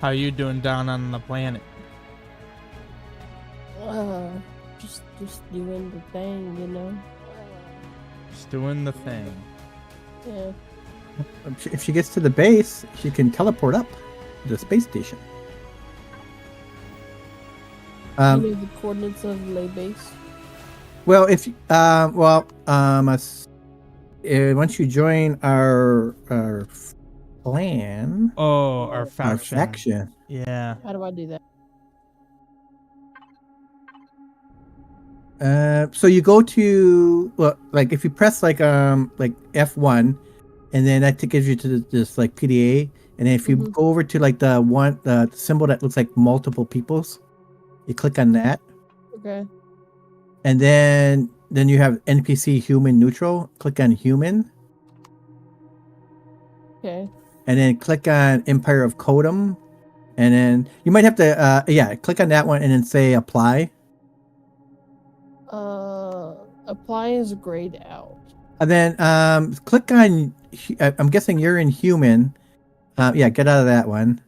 How you doing down on the planet? Uh, just doing the thing, you know. Just doing the thing. Yeah. If she gets to the base, she can teleport up to the space station. You know the coordinates of lay base. Well, if once you join our clan, Oh, our faction. our faction. Yeah. How do I do that? So you go to like if you press like F1, and then that gives you to this like PDA, and then if you go over to like the symbol that looks like multiple peoples, you click on that. Okay. And then you have NPC human neutral. Click on human. Okay. And then click on Empire of Codum. And then you might have to click on that one and then say apply. Apply is grayed out. And then click on I'm guessing you're in human. Get out of that one.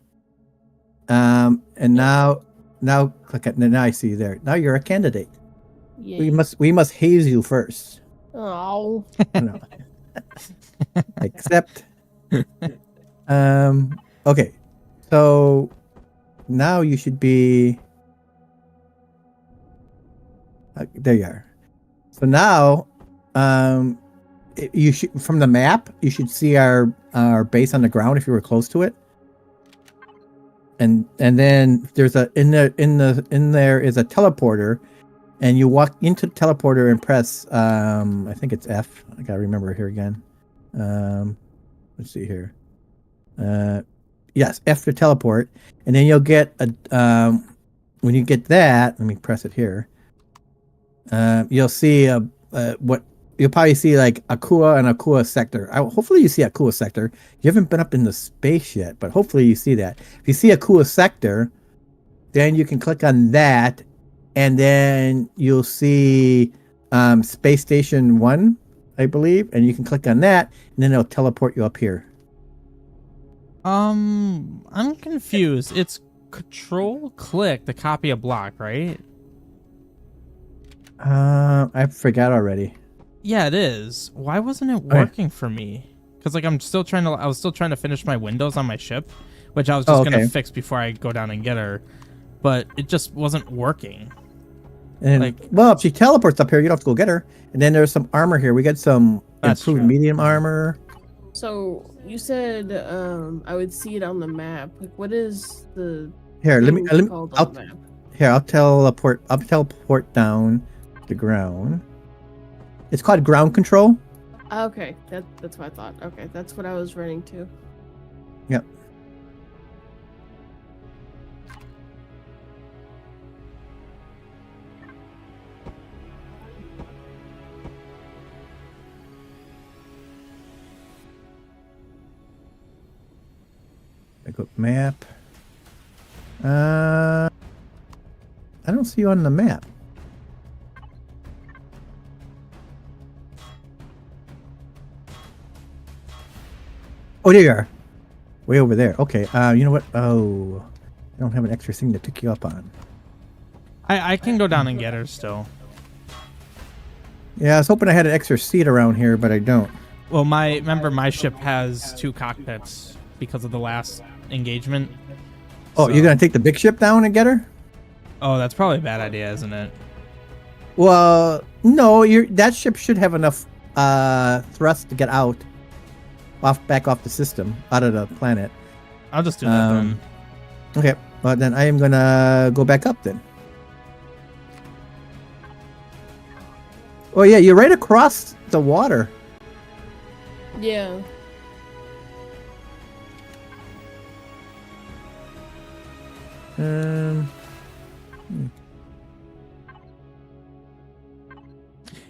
And now click on now I see you there. Now you're a candidate. Yeah. We must haze you first. Oh. No. Accept. Okay. So now you should be there you are. So now you should from the map you should see our base on the ground if you were close to it. And then there's in there is a teleporter. And you walk into the teleporter and press, I think it's F. I gotta remember here again. Let's see here. Yes, F to teleport. And then you'll get when you get that, let me press it here. You'll see what you'll probably see like Akua and Akua sector. Hopefully you see Akua sector. You haven't been up in the space yet, but hopefully you see that. If you see Akua sector, then you can click on that. And then you'll see Space Station 1, I believe. And you can click on that, and then it'll teleport you up here. I'm confused. It's Control-click to copy a block, right? I forgot already. Yeah, it is. Why wasn't it working for me? Because like I was still trying to finish my windows on my ship, which I was just gonna fix before I go down and get her. But it just wasn't working. And if she teleports up here, you don't have to go get her. And then there's some armor here. We got some improved medium armor. So you said I would see it on the map. Like, what is the here? I'll teleport down the ground. It's called ground control. Okay, that's what I thought. Okay, that's what I was running to. Yep. I go map. I don't see you on the map. Oh, there you are. Way over there. Okay. You know what? Oh, I don't have an extra thing to pick you up on. I can go down and get her still. Yeah, I was hoping I had an extra seat around here, but I don't. Well, my ship has 2 cockpits because of the last engagement. Oh, you're gonna take the big ship down and get her? Oh, that's probably a bad idea, isn't it? Well, no. That ship should have enough thrust to get out, back off the system, out of the planet. I'll just do that then. Okay, well then I am gonna go back up then. Oh yeah, you're right across the water. Yeah.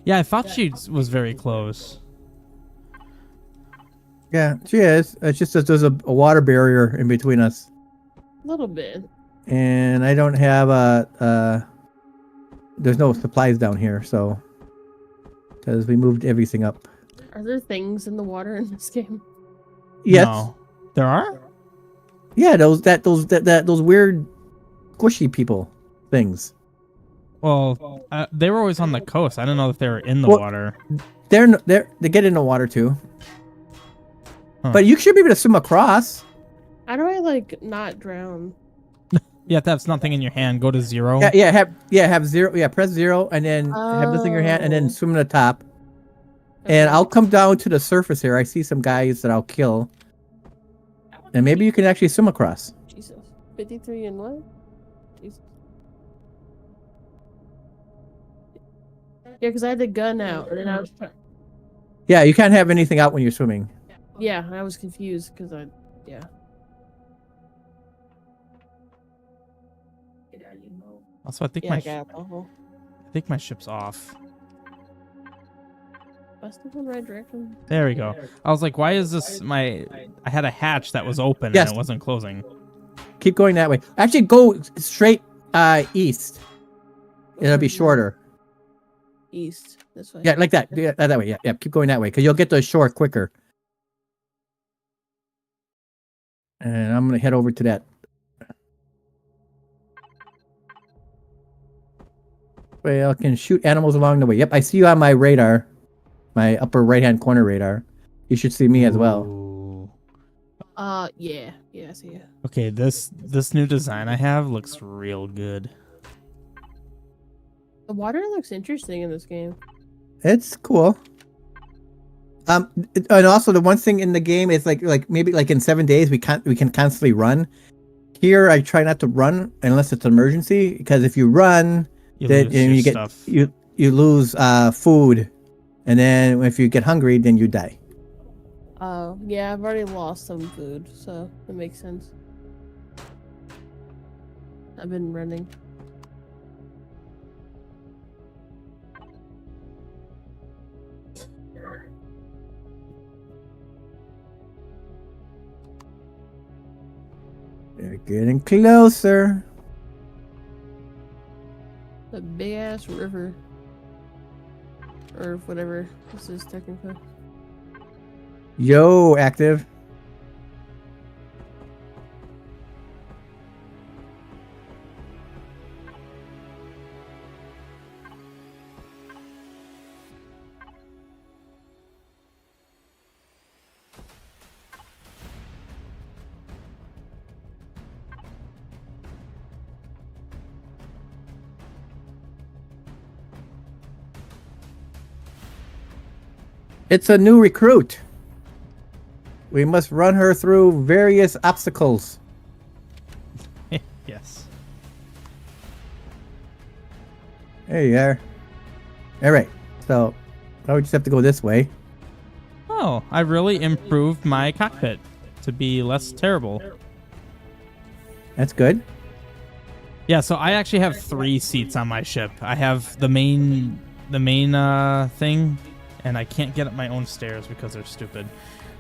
Yeah, I thought she was very close. Yeah, she is. It's just that there's a water barrier in between us. A little bit. And I don't have there's no supplies down here, so because we moved everything up. Are there things in the water in this game? Yes. No. There are? Yeah, those weird squishy people things. Well, they were always on the coast. I don't know if they were in the Well, water. They get in the water too. Huh. But you should be able to swim across. How do I like not drown? You have to have something in your hand. Go to 0. Have 0. Yeah, press 0 and then have this in your hand and then swim to the top. And I'll come down to the surface here. I see some guys that I'll kill. And maybe you can actually swim across. Jesus. 53 and what? Jesus. Yeah, because I had the gun out and then I was trying. Yeah, you can't have anything out when you're swimming. Yeah, I was confused because yeah. Also, I think I think my ship's off. Busted in the right direction. There we go. I was like, why is this I had a hatch that was open Yes. and it wasn't closing. Keep going that way. Actually, go straight east. It'll be shorter. East. This way. Yeah, like that. Yeah, that way. Yeah, keep going that way because you'll get to the shore quicker. And I'm gonna head over to that. Well, I can shoot animals along the way. Yep, I see you on my radar, my upper right-hand corner radar. You should see me as well. Ooh. Yeah, I see you. Okay, this new design I have looks real good. The water looks interesting in this game. It's cool. And also the one thing in the game is like maybe like in 7 days we can constantly run. Here I try not to run unless it's an emergency because if you run, then you get stuff. you lose food, and then if you get hungry, then you die. Oh, yeah, I've already lost some food, so that makes sense. I've been running. They're getting closer. A big ass river. Or whatever this is technically. Yo, active. It's a new recruit. We must run her through various obstacles. Yes. There you are. All right. So, I would just have to go this way. Oh, I really improved my cockpit to be less terrible. That's good. Yeah, so I actually have 3 seats on my ship. I have the main thing, and I can't get up my own stairs because they're stupid.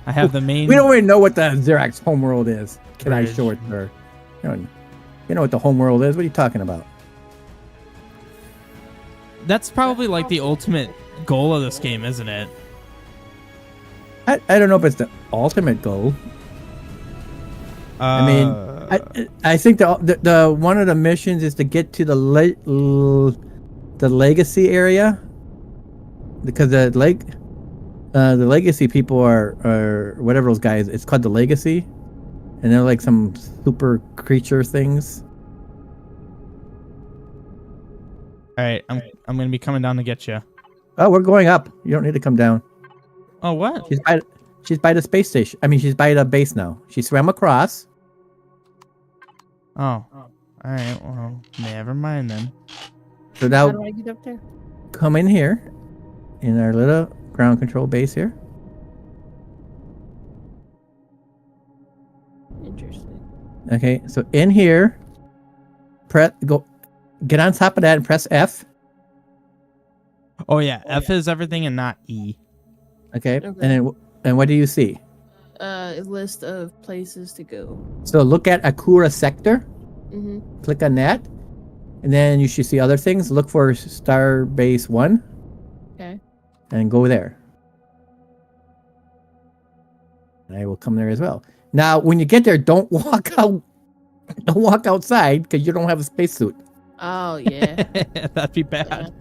I have the main... We don't even know what the Xerax homeworld is. Can bridge. I show it to her? You know what the homeworld is? What are you talking about? That's probably like the ultimate goal of this game, isn't it? I don't know if it's the ultimate goal. I mean, I think the one of the missions is to get to the legacy area, because the legacy people are whatever those guys. It's called the legacy, and they're like some super creature things. All right, I'm gonna be coming down to get you. Oh, we're going up. You don't need to come down. Oh, what? She's by the space station. I mean, she's by the base now. She swam across. Oh, all right. Well, never mind then. So now, How do I get up there? come in here, in our little ground control base here. Interesting. Okay, so in here, get on top of that and press F. Oh yeah, F is everything and not E. Okay, and what do you see? A list of places to go. So look at Akura sector. Mm-hmm. Click on that, and then you should see other things. Look for Starbase 1. Okay. And go there. I will come there as well. Now, when you get there, don't walk out. Don't walk outside because you don't have a spacesuit. Oh yeah. That'd be bad.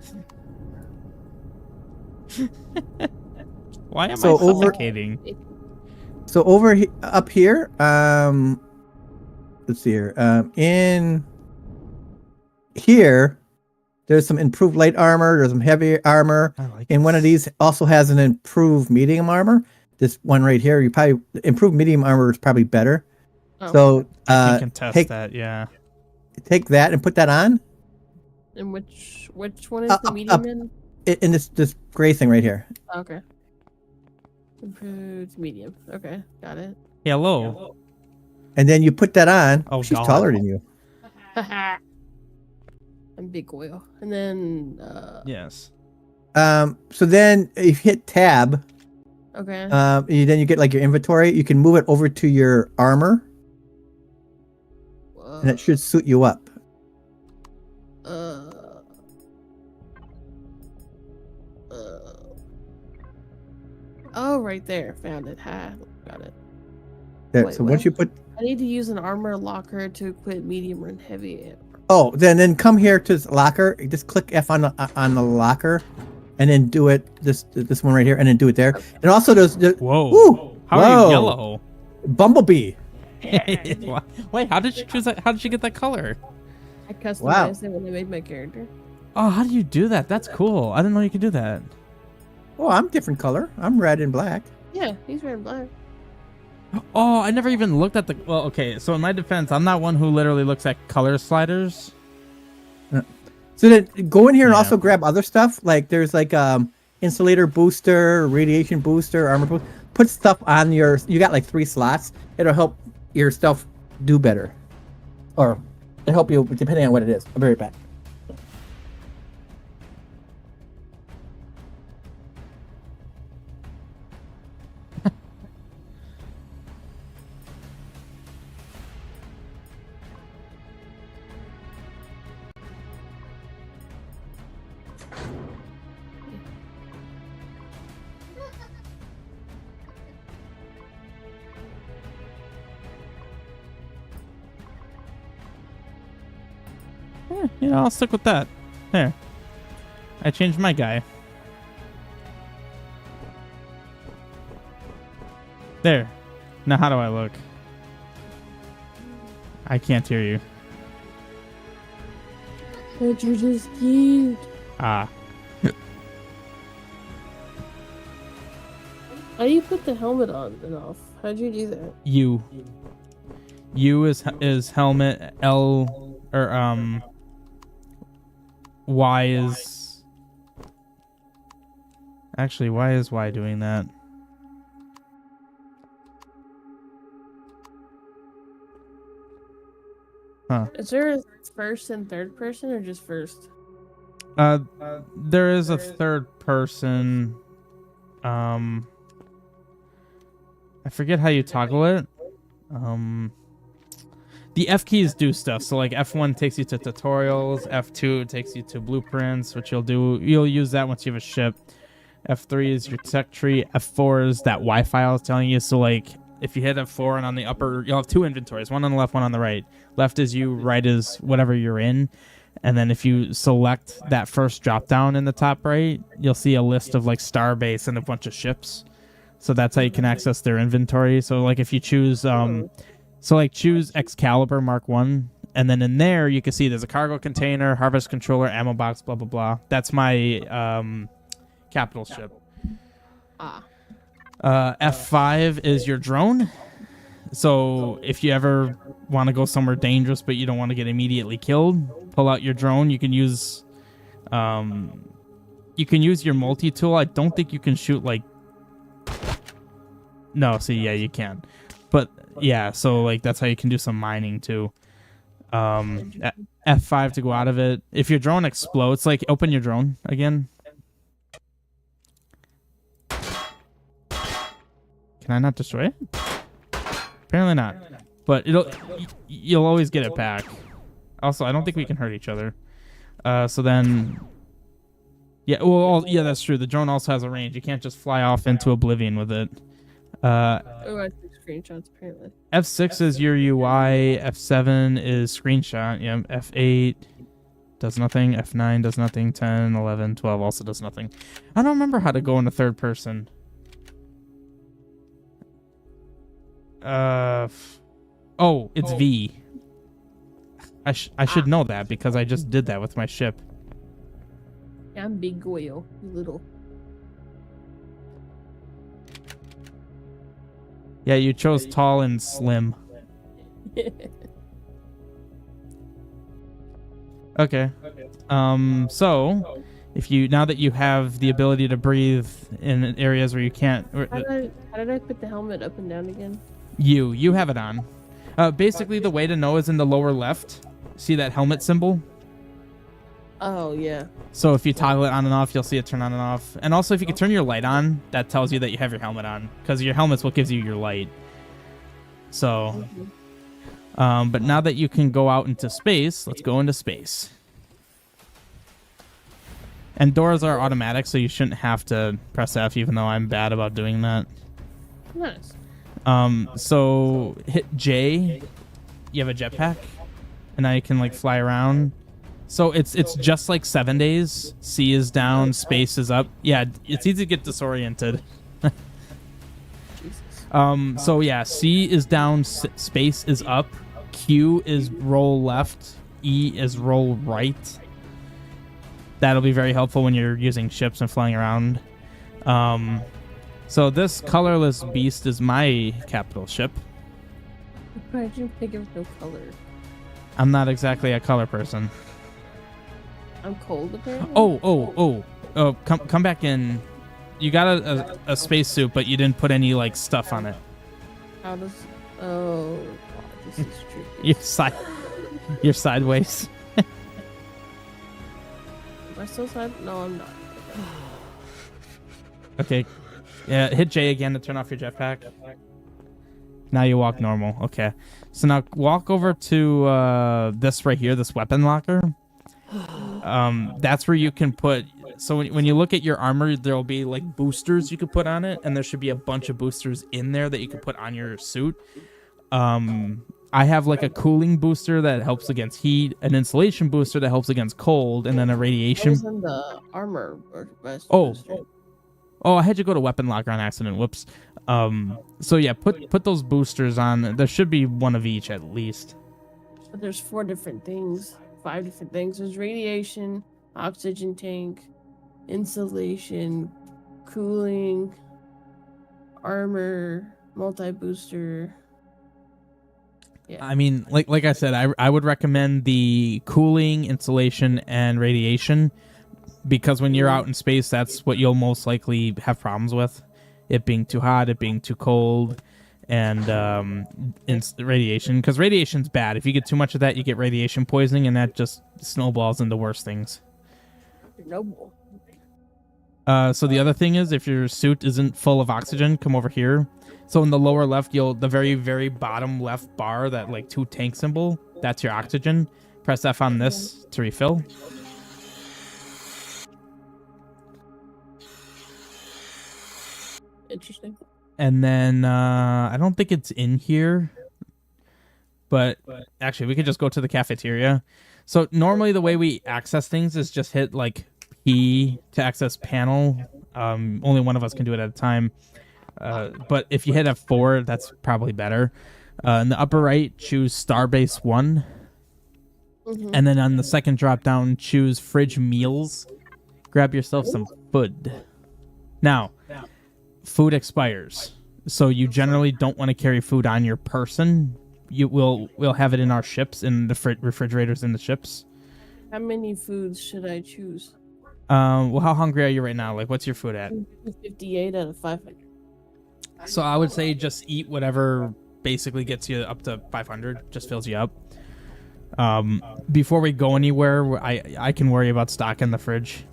Why am I suffocating? Up here, let's see here. In here, there's some improved light armor. There's some heavy armor, and one of these also has an improved medium armor. This one right here, improved medium armor is probably better. Oh. So you can test that. Yeah. Take that and put that on. And which one is the medium in this gray thing right here. Okay. Improved medium. Okay, got it. Hello. And then you put that on. Oh, she's God. taller than you. I'm big oil. And then yes. So then if you hit tab, okay. then you get like your inventory. You can move it over to your armor. And it should suit you up. Oh, right there. Found it. Ha. Got it. There. So once you put... I need to use an armor locker to equip medium and heavy. Oh, then come here to this locker. Just click F on the locker. And then do it, this one right here. And then do it there. And also there's... Whoa. Woo, how are you yellow? Bumblebee. Wait, how did you choose that? How did you get that color? I customized it when I made my character. Oh, how do you do that? That's cool. I didn't know you could do that. Oh, I'm different color. I'm red and black. Yeah, he's red and black. Oh, I never even looked at the... Well, okay, so in my defense, I'm not one who literally looks at color sliders. So then go in here and also grab other stuff. Like there's like insulator booster, radiation booster, armor booster. Put stuff on your... You got like 3 slots. It'll help your stuff do better. Or it'll help you depending on what it is. I'll be right back. I'll stick with that. There. I changed my guy. There. Now how do I look? I can't hear you. But you're just cute. Ah. How do you put the helmet on and off? How'd you do that? U. U is helmet. L or Y is... Actually, why is Y doing that? Huh. Is there a first and third person or just first? There is a third person. I forget how you toggle it. The F keys do stuff. So like F1 takes you to tutorials, F2 takes you to blueprints, which you'll use that once you have a ship. F3 is your tech tree. F4 is that Wi-Fi I was telling you. So like if you hit F4 and on the upper, you'll have 2 inventories, one on the left, one on the right. Left is you, right is whatever you're in. And then if you select that first drop down in the top right, you'll see a list of like Starbase and a bunch of ships. So that's how you can access their inventory. So like if you choose choose Excalibur Mark 1, and then in there you can see there's a cargo container, harvest controller, ammo box, blah blah blah. That's my capital ship. F5 is your drone. So if you ever want to go somewhere dangerous but you don't want to get immediately killed, pull out your drone. You can use your multi-tool. I don't think you can shoot like... No, see, yeah, you can. But yeah, so like that's how you can do some mining too. F5 to go out of it. If your drone explodes, like open your drone again. Can I not destroy it? Apparently not. But you'll always get it back. Also, I don't think we can hurt each other. So then... Yeah, well, yeah, that's true. The drone also has a range. You can't just fly off into oblivion with it. Oh, I took screenshots apparently. F6 is your UI. F7 is screenshot. Yeah. F8 does nothing. F9 does nothing. 10, 11, 12 also does nothing. I don't remember how to go into third person. Oh, it's V. I should know that because I just did that with my ship. Yeah, I'm big whale. You little. Yeah, you chose tall and slim. Okay. So if you now that you have the ability to breathe in areas where you can't, How did I put the helmet up and down again? you have it on. Basically, the way to know is in the lower left. See that helmet symbol? Oh yeah. So if you toggle it on and off, you'll see it turn on and off. And also, if you can turn your light on, that tells you that you have your helmet on, because your helmet's what gives you your light. So, but now that you can go out into space, let's go into space. And doors are automatic, so you shouldn't have to press F, even though I'm bad about doing that. Nice. So hit J. You have a jetpack, and now you can like fly around. So it's just like 7 days. C is down, space is up. Yeah, it's easy to get disoriented. So yeah, C is down, space is up, Q is roll left, E is roll right. That'll be very helpful when you're using ships and flying around. So this colorless beast is my capital ship. I didn't think of no color. I'm not exactly a color person. I'm cold apparently. Oh! Come back in. You got a spacesuit, but you didn't put any like stuff on it. How does? Oh, God, this is tricky. You're sideways. Am I still side? No, I'm not. Okay. Yeah, hit J again to turn off your jetpack. Now you walk normal. Okay. So now walk over to this right here, this weapon locker. That's where you can put. So when you look at your armor, there will be like boosters you could put on it, and there should be a bunch of boosters in there that you could put on your suit. I have like a cooling booster that helps against heat, an insulation booster that helps against cold, and then a radiation. What was in the armor or vest booster? Oh, I had you go to weapon locker on accident. Whoops. So yeah, put those boosters on. There should be one of each at least. But there's 4 different things, 5 different things. There's radiation, oxygen tank, insulation, cooling, armor, multi-booster. Yeah. I mean, like I said, I would recommend the cooling, insulation, and radiation, because when you're out in space, that's what you'll most likely have problems with. It being too hot, it being too cold, and radiation. Because radiation's bad. If you get too much of that, you get radiation poisoning, and that just snowballs into worse things. Noble. So the other thing is, if your suit isn't full of oxygen, come over here. So in the lower left, the very, very bottom left bar, that like 2 tank symbol, that's your oxygen. Press F on this to refill. Interesting. And then I don't think it's in here, but actually we could just go to the cafeteria. So normally the way we access things is just hit like P to access panel. Only one of us can do it at a time. But if you hit F4, that's probably better. In the upper right, choose Starbase 1. Mm-hmm. And then on the second drop down, choose Fridge Meals. Grab yourself some food. Now, food expires. So you generally don't want to carry food on your person. We'll have it in our ships, in the refrigerators in the ships. How many foods should I choose? Well, how hungry are you right now? Like, what's your food at? 58 out of 500. So I would say just eat whatever basically gets you up to 500, just fills you up. Before we go anywhere, I can worry about stock in the fridge,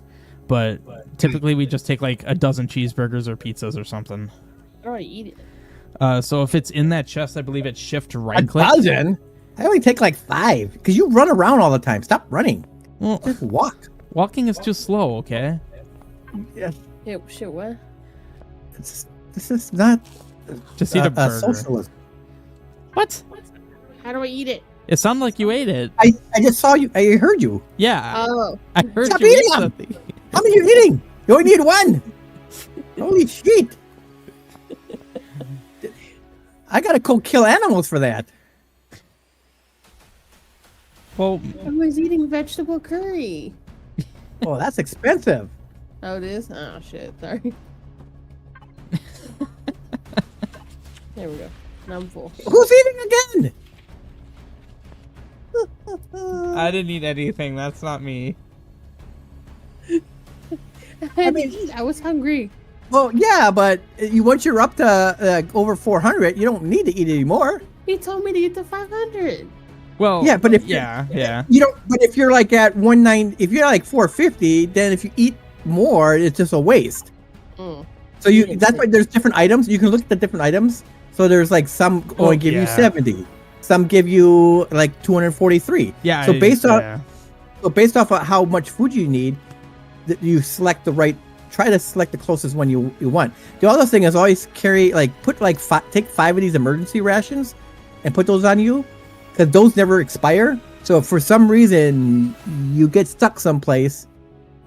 but typically we just take like a dozen cheeseburgers or pizzas or something. How do I eat it? So if it's in that chest, I believe it's shift right click. A dozen? I only take like 5 because you run around all the time. Stop running. Well, just walk. Walking is too slow, okay? Yeah. Shit, what? This is not Just eat a burger. Socialist. What? How do I eat it? It sounded like you ate it. I just saw you. I heard you. Yeah. Oh. I heard Stop you eating eat them. something. How many are you eating? You only need one. Holy shit. I gotta go kill animals for that. Well, I was eating vegetable curry. Oh, that's expensive. Oh, it is? Oh, shit. Sorry. There we go. Now I'm full. Who's eating again? I didn't eat anything. That's not me. I was hungry. Well, yeah, but once you're up to over 400, you don't need to eat anymore. He told me to eat the 500. Well, Yeah, but if yeah. you don't, but if you're like at 190, if you're like 450, then if you eat more, it's just a waste. Mm. So that's why there's different items. You can look at the different items. So there's like some only give you 70, some give you like 243. Yeah. So based off of how much food you need, you select the right. Try to select the closest one you want. The other thing is always carry take 5 of these emergency rations, and put those on you, because those never expire. So if for some reason you get stuck someplace,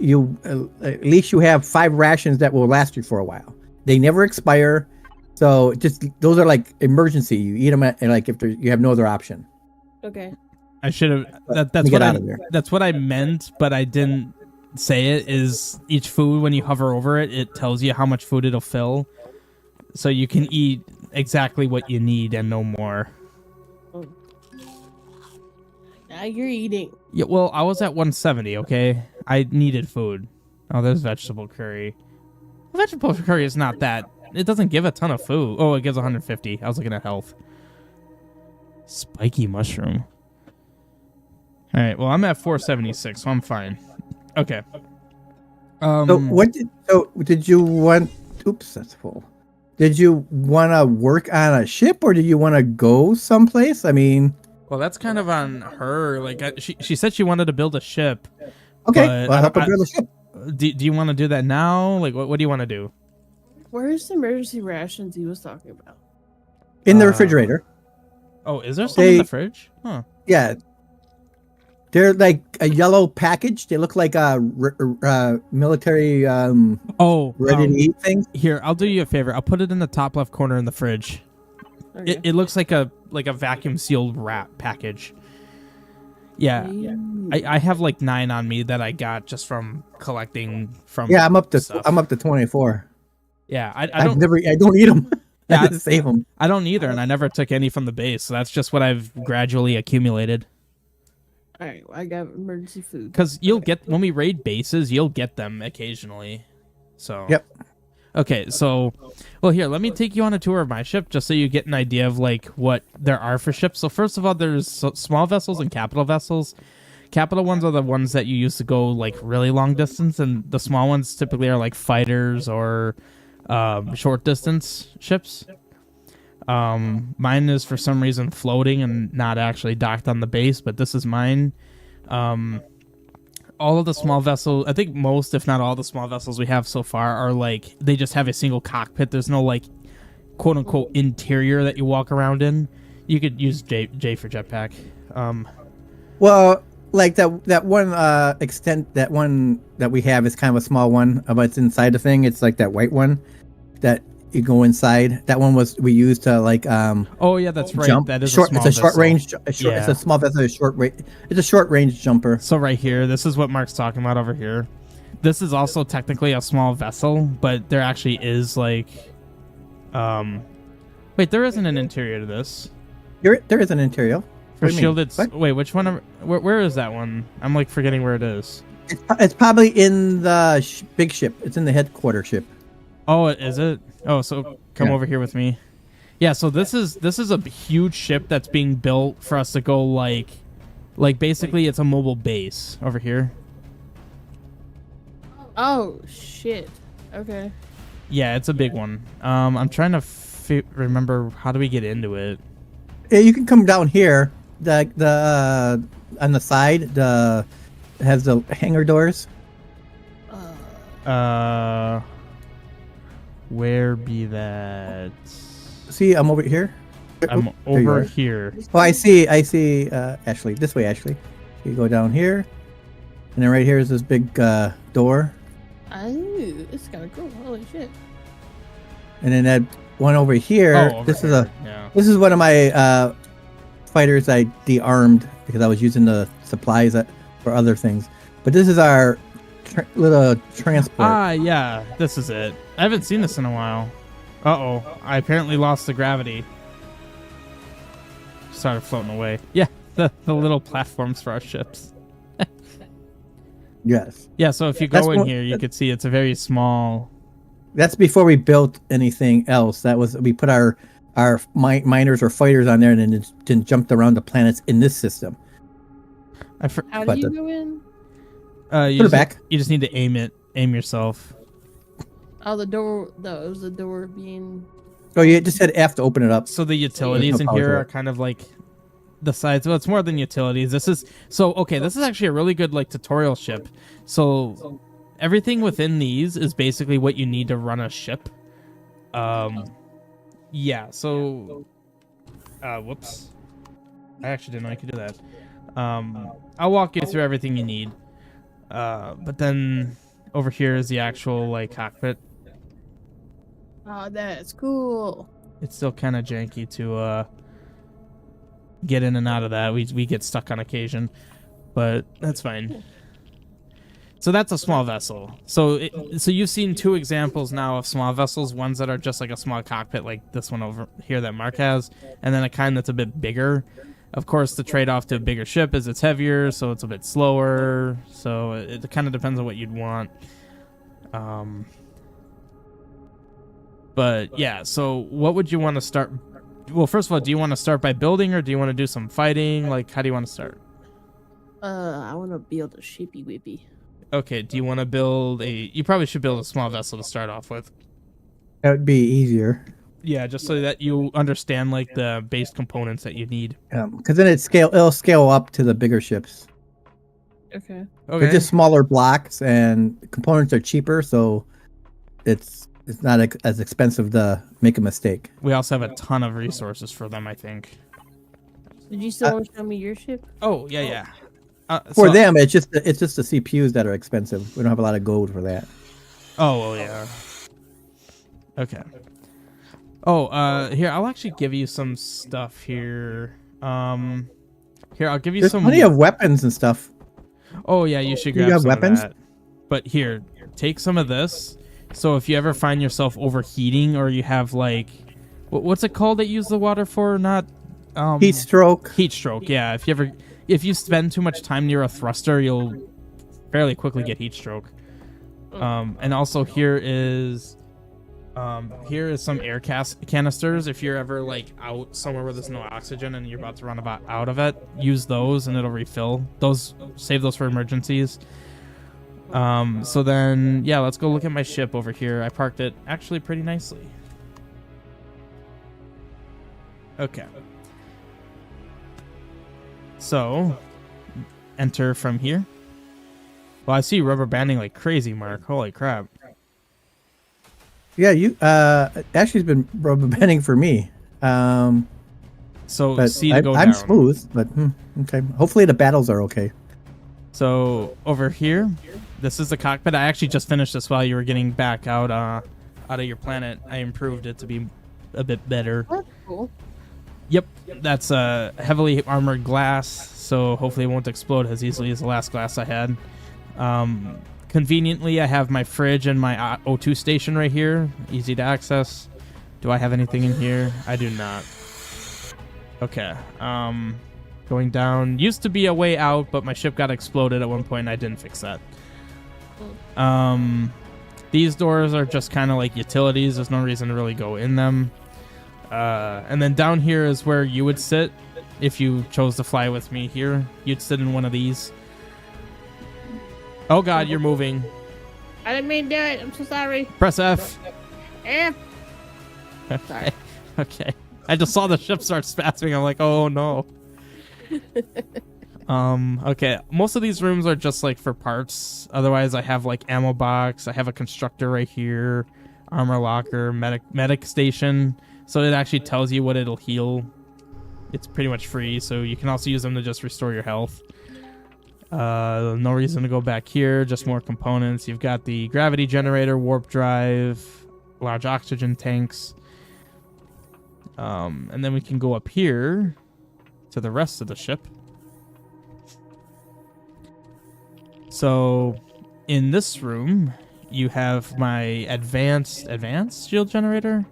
at least you have 5 rations that will last you for a while. They never expire. So just those are like emergency. You eat them if you have no other option. Okay. I should have. That's what I meant, but I didn't say it. Is each food, when you hover over it, it tells you how much food it'll fill, so you can eat exactly what you need and no more. Oh. Now you're eating. Yeah. Well, I was at 170. Okay, I needed food. Oh, there's vegetable curry. Vegetable curry is not that. It doesn't give a ton of food. Oh, it gives 150. I was looking at health. Spiky mushroom. All right. Well, I'm at 476, so I'm fine. Okay. So did you want? Oops, that's full. Did you want to work on a ship, or did you want to go someplace? I mean, well, that's kind of on her. Like, she said she wanted to build a ship. Okay, well, I'll help her build a ship. Do you want to do that now? Like, what do you want to do? Where's the emergency rations he was talking about? In the refrigerator. Oh, is there some in the fridge? Huh. Yeah. They're like a yellow package. They look like a military ready to eat things. Here, I'll do you a favor. I'll put it in the top left corner in the fridge. Okay. It looks like a vacuum sealed wrap package. Yeah. I have like 9 on me that I got just from collecting from. Yeah, I'm up to 24. Yeah, I don't eat them. Yeah, I just save them. I don't either, and I never took any from the base, so that's just what I've gradually accumulated. All right, well, I got emergency food. Because you'll get, when we raid bases, you'll get them occasionally. So. Yep. Okay, so, well, here, let me take you on a tour of my ship, just so you get an idea of like what there are for ships. So first of all, there's small vessels and capital vessels. Capital ones are the ones that you use to go like really long distance, and the small ones typically are like fighters or short distance ships. Mine is for some reason floating and not actually docked on the base, but this is mine. All of the small vessels, I think most, if not all the small vessels we have so far are like, they just have a single cockpit. There's no like quote unquote interior that you walk around in. You could use J for jetpack. Well, like that one that one that we have is kind of a small one, but it's inside the thing. It's like that white one that you go inside. That one we used to like oh yeah, that's right. Jump. That is short. A small it's a short vessel. range. It's a small vessel. It's a short range jumper. So right here, this is what Mark's talking about over here. This is also technically a small vessel, but there actually is like, wait, there isn't an interior to this. There is an interior. For shielded. Wait, which one? Where is that one? I'm like forgetting where it is. It's probably in the big ship. It's in the headquarter ship. Oh, is it? Oh, so come over here with me. Yeah, so this is a huge ship that's being built for us to go like basically it's a mobile base over here. Oh shit. Okay. Yeah, it's a big one. I'm trying to remember how do we get into it. Yeah, you can come down here. The on the side has the hangar doors. Where be that? see, I'm over here. I'm Oop, there you over are. here. Oh, I see, Ashley. This way, Ashley. You go down here, and then right here is this big door, Oh, it's kind of cool. Holy shit. and then that one over here. Oh, over this here. is a Yeah. this is one of my fighters I de-armed because I was using the supplies for other things. But this is our little transport. Ah, yeah. This is it. I haven't seen this in a while. Uh-oh. I apparently lost the gravity. Started floating away. Yeah, the little platforms for our ships. Yes. Yeah, so if you go in here, you could see it's a very small... That's before we built anything else. That was we put our miners or fighters on there and then jumped around the planets in this system. How do you go in? You Put it back. You just need to aim yourself. Oh, the door. No, it was the door being. Oh, you just had F to open it up. So the utilities in here are kind of like the sides. Well, it's more than utilities. This is actually a really good like tutorial ship. So everything within these is basically what you need to run a ship. Yeah. So, whoops. I actually didn't know I could do that. I'll walk you through everything you need. But then over here is the actual like cockpit. Oh, that's cool. It's still kind of janky to get in and out of that. We get stuck on occasion, but that's fine. So that's a small vessel. So you've seen two examples now of small vessels, ones that are just like a small cockpit like this one over here that Mark has, and then a kind that's a bit bigger. Of course, the trade-off to a bigger ship is it's heavier, so it's a bit slower. So it kind of depends on what you'd want. But yeah, so what would you want to start? Well, first of all, do you want to start by building, or do you want to do some fighting? Like, how do you want to start? I want to build a shippy whippy. Okay, do you want to build you probably should build a small vessel to start off with. That would be easier. Yeah, just so that you understand like the base components that you need. Because then it'll scale up to the bigger ships. Okay. They're just smaller blocks and components are cheaper, so it's not as expensive to make a mistake. We also have a ton of resources for them, I think. Did you still want to show me your ship? Oh, yeah. For them, it's just the CPUs that are expensive. We don't have a lot of gold for that. Oh, well, yeah. Okay. Oh, here, I'll actually give you some stuff here. Here, I'll give you There's some... plenty of weapons and stuff. Oh, yeah, you should grab some weapons? Of that. But here, take some of this. So if you ever find yourself overheating or you have, like... What's it called that you use the water for? Not... heat stroke. Heat stroke, yeah. If you spend too much time near a thruster, you'll fairly quickly get heat stroke. And also here is some air canisters. If you're ever like out somewhere where there's no oxygen and you're about to run out of it, use those and it'll refill. Save those for emergencies. So then, yeah, let's go look at my ship over here. I parked it actually pretty nicely. Okay. So, enter from here. Well, I see rubber banding like crazy, Mark. Holy crap. Yeah, Ashley's been rubber banding for me. So C to go down. I'm smooth, but okay. Hopefully the battles are okay. So over here, this is the cockpit. I actually just finished this while you were getting back out of your planet. I improved it to be a bit better. That's cool. Yep, that's heavily armored glass, so hopefully it won't explode as easily as the last glass I had. Conveniently, I have my fridge and my O2 station right here, easy to access. Do I have anything in here? I do not. Okay, going down. Used to be a way out, but my ship got exploded at one point and I didn't fix that. These doors are just kind of like utilities. There's no reason to really go in them. And then down here is where you would sit if you chose to fly with me here. You'd sit in one of these. Oh god, you're moving. I didn't mean to do it. I'm so sorry. Press F. F. Okay. Okay. I just saw the ship start spazzing. I'm like, oh no. Okay. Most of these rooms are just like for parts. Otherwise, I have like ammo box. I have a constructor right here, armor locker, medic station. So it actually tells you what it'll heal. It's pretty much free, so you can also use them to just restore your health. No reason to go back here, just more components. You've got the gravity generator, warp drive, large oxygen tanks. And then we can go up here to the rest of the ship. So in this room, you have my advanced shield generator.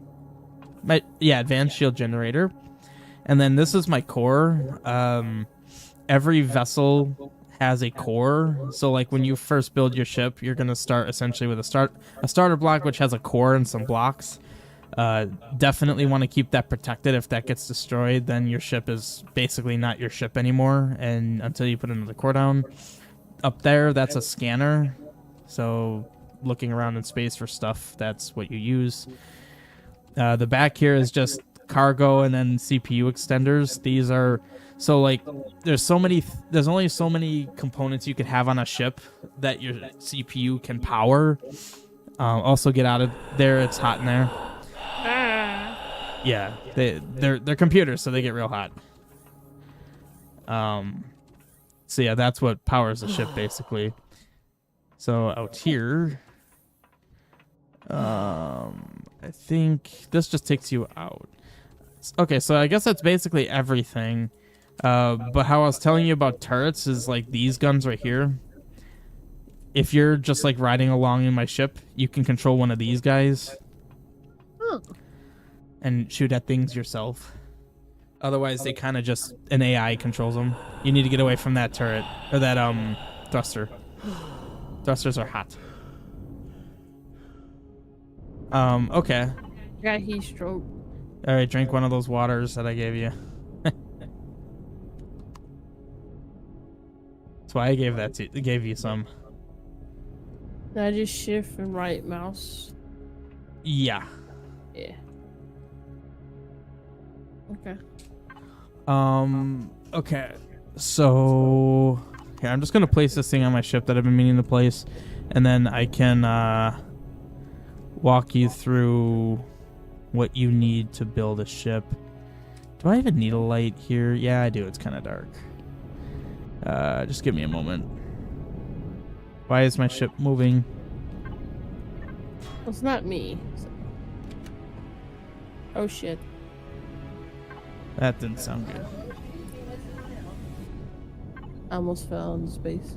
Advanced shield generator. And then this is my core. Every vessel has a core. So like when you first build your ship, you're going to start essentially with a starter block, which has a core and some blocks. Definitely want to keep that protected. If that gets destroyed, then your ship is basically not your ship anymore. And until you put another core down. Up there, that's a scanner. So looking around in space for stuff, that's what you use. The back here is just cargo and then CPU extenders. These are so like there's only so many components you could have on a ship that your CPU can power. Also get out of there, it's hot in there. Yeah, they're computers, so they get real hot. So yeah, that's what powers the ship basically. So out here, I think this just takes you out. Okay, so I guess that's basically everything. But how I was telling you about turrets is like these guns right here. If you're just like riding along in my ship, you can control one of these guys. And shoot at things yourself. Otherwise, they kind of just an AI controls them. You need to get away from that turret or that thruster. Thrusters are hot. Okay. Got heat stroke. All right, drink one of those waters that I gave you. That's why I gave you some. Did I just shift and right mouse? Yeah. Yeah. Okay. Okay. So here, I'm just gonna place this thing on my ship that I've been meaning to place, and then I can walk you through what you need to build a ship. Do I even need a light here? Yeah, I do. It's kind of dark. Just give me a moment. Why is my ship moving? Well, it's not me. Oh shit. That didn't sound good. I almost fell into space.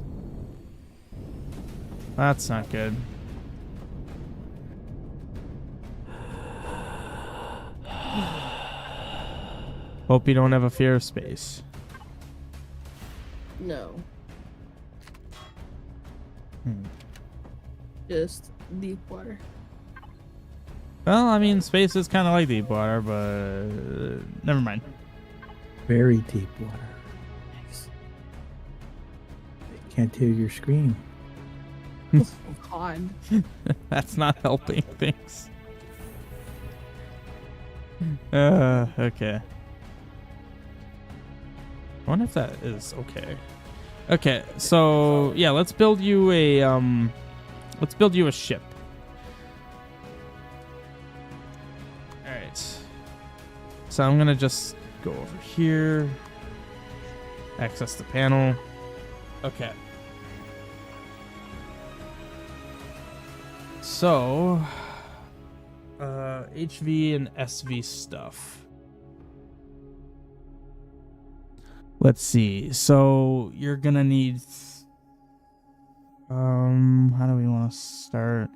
That's not good. Hope you don't have a fear of space. No. Just deep water. Well, I mean, space is kind of like deep water, but never mind. Very deep water. Can't hear your screen. Oh God. That's not helping things. Okay. I wonder if that is okay. Okay, so yeah, let's build you a ship. All right. So I'm gonna just go over here, access the panel. Okay. So, HV and SV stuff. Let's see. So you're gonna need. How do we want to start?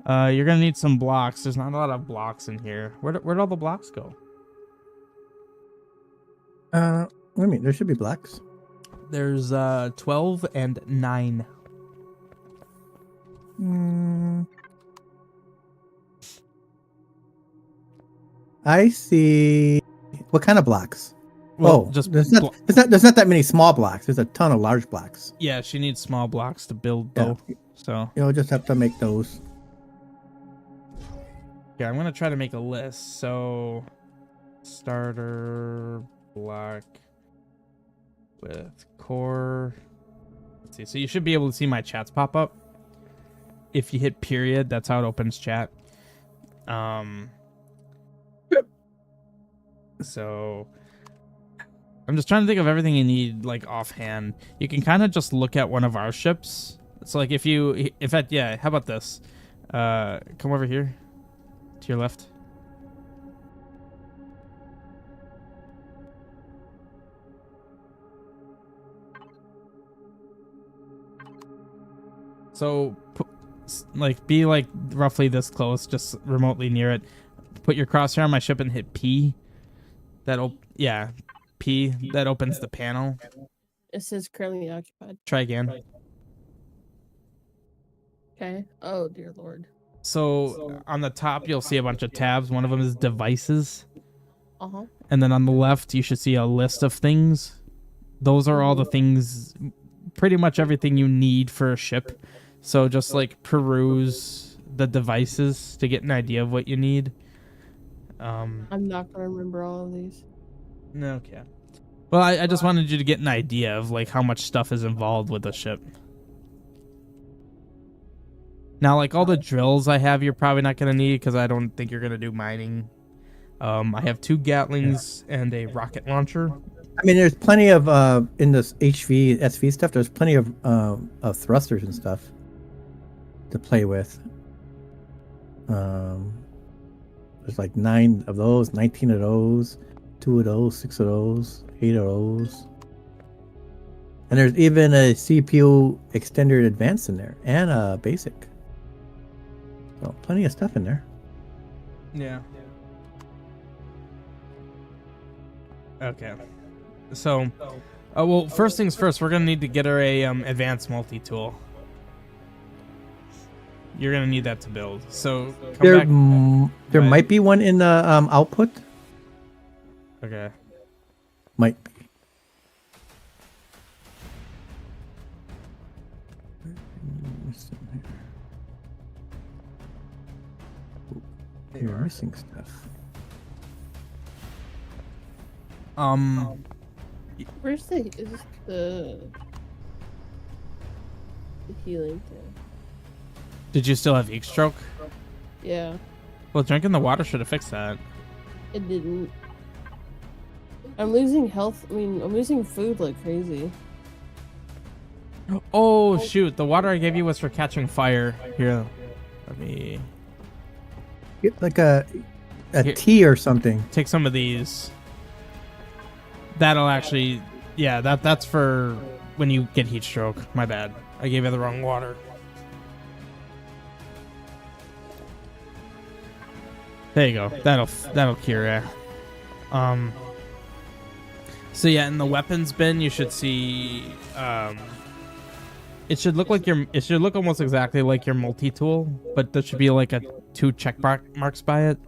You're gonna need some blocks. There's not a lot of blocks in here. Where'd all the blocks go? Wait a minute. There should be blocks. There's 12 and 9. I see. What kind of blocks? Well, oh, just there's not that many small blocks. There's a ton of large blocks. Yeah, she needs small blocks to build though. Yeah. So You'll just have to make those. yeah, I'm gonna try to make a list. So starter block with core. Let's see. So you should be able to see my chats pop up. If you hit period, that's how it opens chat. So I'm just trying to think of everything you need like offhand. You can kind of just look at one of our ships. So like yeah, how about this? Come over here to your left. So like be like roughly this close, just remotely near it. Put your crosshair on my ship and hit P. P. That opens the panel. It says currently occupied. Try again. Okay. Oh dear lord. So on the top you'll see a bunch of tabs. One of them is devices. Uh-huh. And then on the left you should see a list of things. Those are all the things, pretty much everything you need for a ship. So just like peruse the devices to get an idea of what you need. I'm not gonna remember all of these. Okay. Well, I just wanted you to get an idea of like how much stuff is involved with the ship. Now, like all the drills I have, you're probably not gonna need because I don't think you're gonna do mining. I have 2 Gatlings and a rocket launcher. I mean, there's plenty of in this SV stuff. There's plenty of thrusters and stuff to play with. There's like 9 of those, 19 of those, 2 of those, 6 of those, 8 of those, and there's even a CPU extended advanced in there and a basic. So plenty of stuff in there. Yeah. Okay. So, well, first things first, we're gonna need to get her a advanced multi-tool. You're gonna need that to build. So There might be one in the output. Okay. Might be. You're missing stuff. Where's the healing thing? Did you still have heat stroke? Yeah, Well, drinking the water should have fixed that. it didn't. I'm losing health. I mean, I'm losing food like crazy. Oh shoot! The water I gave you was for catching fire. Here, let me Get like a Here. tea or something. take some of these. That'll actually, yeah, that's for when you get heat stroke. My bad. I gave you the wrong water. There you go. That'll cure it. So yeah, in the weapons bin, you should see. It should look like it should look almost exactly like your multi-tool, but there should be like 2 check marks by it.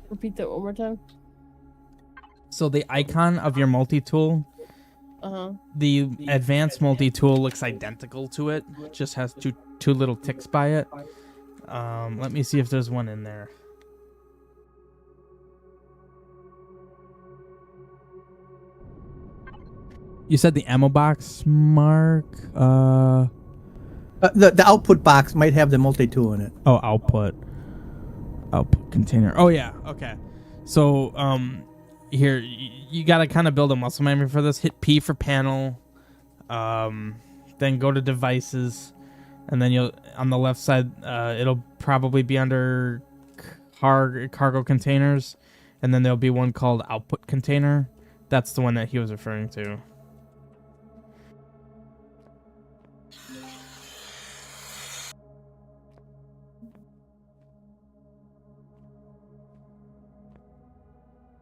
Repeat that one more time. So the icon of your multi-tool, the advanced multi-tool looks identical to it. Just has two little ticks by it. Let me see if there's one in there. You said the ammo box, Mark? The output box might have the multi-tool in it. Oh, output container. Oh yeah, okay. So here you gotta kind of build a muscle memory for this. Hit P for panel, then go to devices, and then you'll on the left side it'll probably be under cargo containers, and then there'll be one called output container. That's the one that he was referring to.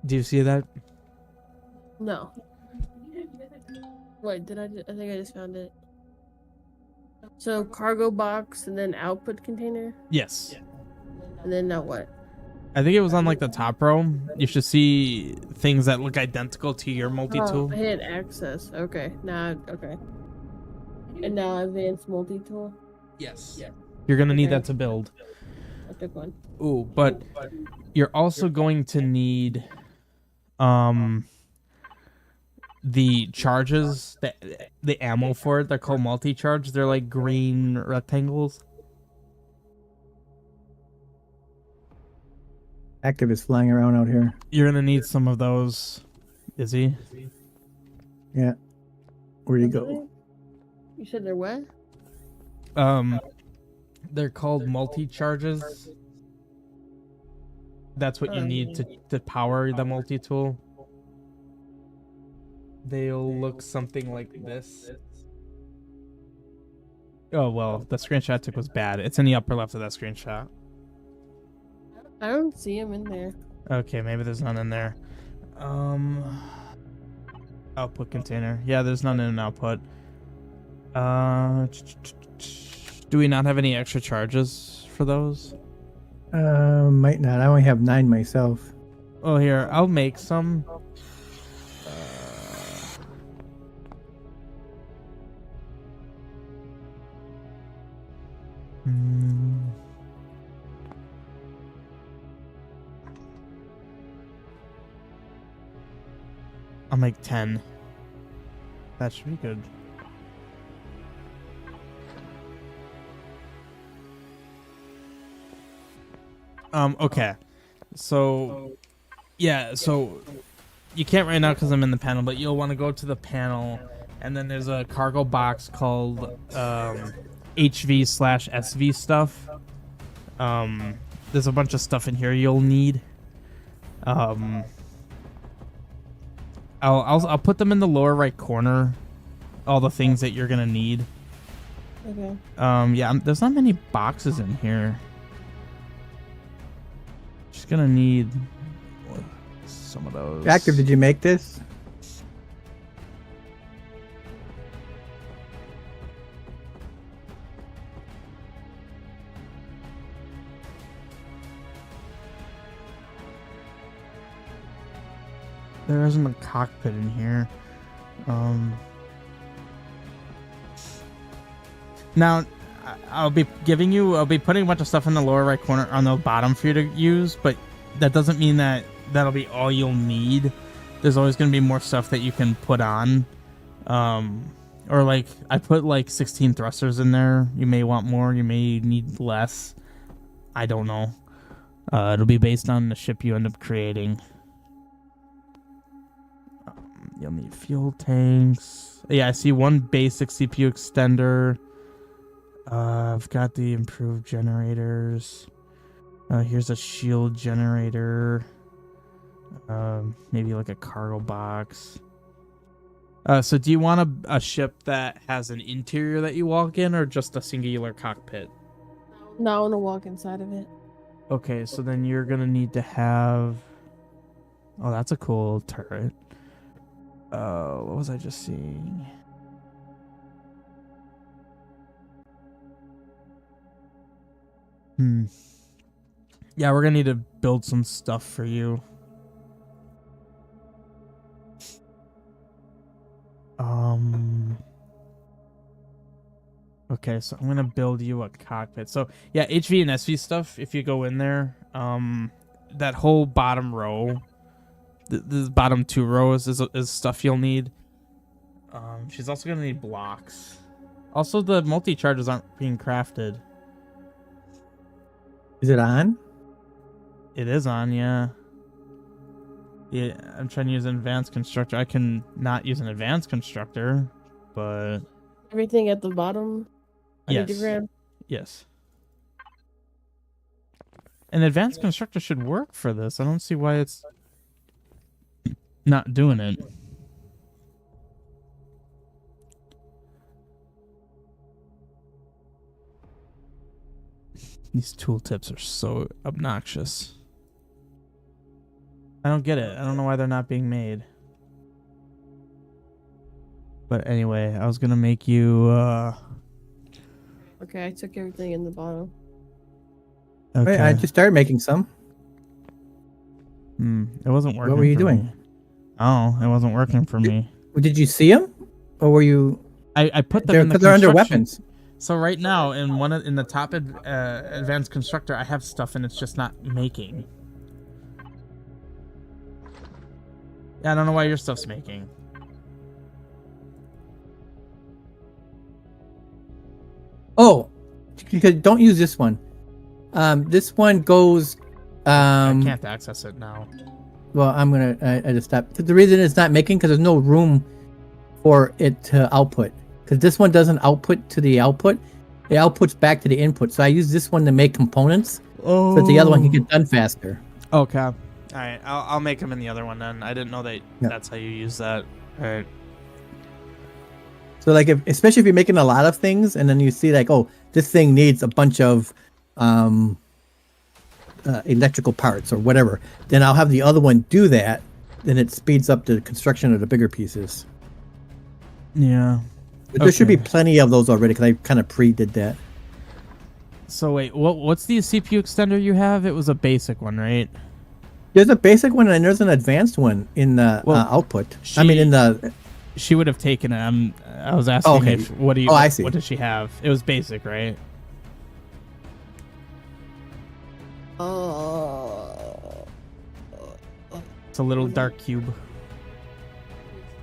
Do you see that? No. Wait, did I think I just found it. So cargo box and then output container, Yes. and then now what? I think it was on like the top row. You should see things that look identical to your multi-tool. Oh, I hit access. Okay, now okay. And now advanced multi-tool. Yes. You're gonna need Okay. that to build. I took one. Ooh, but you're also going to need the charges, the ammo for it. They're called multi-charge. They're like green rectangles. Active is flying around out here. You're gonna need some of those, Izzy. Yeah. Where'd he go? You said they're what? They're called multi-charges. That's what you need to power the multi-tool. They'll look something like this. Oh, well, the screenshot I took was bad. It's in the upper left of that screenshot. I don't see him in there. Okay, maybe there's none in there. Output container. Yeah, there's none in an output. Do we not have any extra charges for those? Might not. I only have 9 myself. Oh, here, I'll make some. I'll make 10. That should be good. Okay. So, yeah, so you can't right now because I'm in the panel, but you'll want to go to the panel, and then there's a cargo box called HV/SV stuff. There's a bunch of stuff in here you'll need. I'll put them in the lower right corner. All the things that you're gonna need. Okay. Yeah, there's not many boxes in here. Just gonna need some of those. Active, did you make this? There isn't a cockpit in here. Now, I'll be putting a bunch of stuff in the lower right corner on the bottom for you to use, but that doesn't mean that that'll be all you'll need. There's always going to be more stuff that you can put on. Or like, I put like 16 thrusters in there. You may want more, you may need less. I don't know. It'll be based on the ship you end up creating. You'll need fuel tanks. Yeah, I see one basic CPU extender. I've got the improved generators. Here's a shield generator. Maybe like a cargo box. So do you want a ship that has an interior that you walk in, or just a singular cockpit? No, I want to walk inside of it. Okay, so then you're gonna need to have... Oh, that's a cool turret. What was I just seeing? Yeah, we're gonna need to build some stuff for you. Okay, so I'm gonna build you a cockpit. So yeah, HV and SV stuff, if you go in there, that whole bottom row, the bottom 2 rows is stuff you'll need. She's also gonna need blocks. Also, the multi-charges aren't being crafted. Is it on? It is on, yeah. Yeah, I'm trying to use an advanced constructor. I can not use an advanced constructor, but... Everything at the bottom? I Yes. need to grab? Yes. An advanced constructor should work for this. I don't see why it's not doing it. These tooltips are so obnoxious. I don't get it. I don't know why they're not being made. But anyway, I was gonna make you Okay, I took everything in the bottom. okay. Wait, I just started making some. It wasn't working. What were you for doing? me. Oh, it wasn't working for me. Did you see them? Or were you... I put them in the Because they're under construction. weapons. So right now, in the top advanced constructor, I have stuff and it's just not making. Yeah, I don't know why your stuff's making. Oh, because don't use this one. This one goes I can't access it now. Well, I'm gonna. I just stopped. The reason it's not making because there's no room for it to output. Because this one doesn't output to the output. It outputs back to the input. So I use this one to make components. So that the other one can get done faster. Okay. All right. I'll make them in the other one then. I didn't know that that's how you use that. All right. So like, especially if you're making a lot of things, and then you see like, oh, this thing needs a bunch of electrical parts or whatever, then I'll have the other one do that. Then it speeds up the construction of the bigger pieces. Yeah. But there should be plenty of those already because I kind of pre-did that. So wait, what's the CPU extender you have? It was a basic one, right? There's a basic one and there's an advanced one in the output. In the. She would have taken it. I was asking what do you? I see. What does she have? It was basic, right? It's a little dark cube.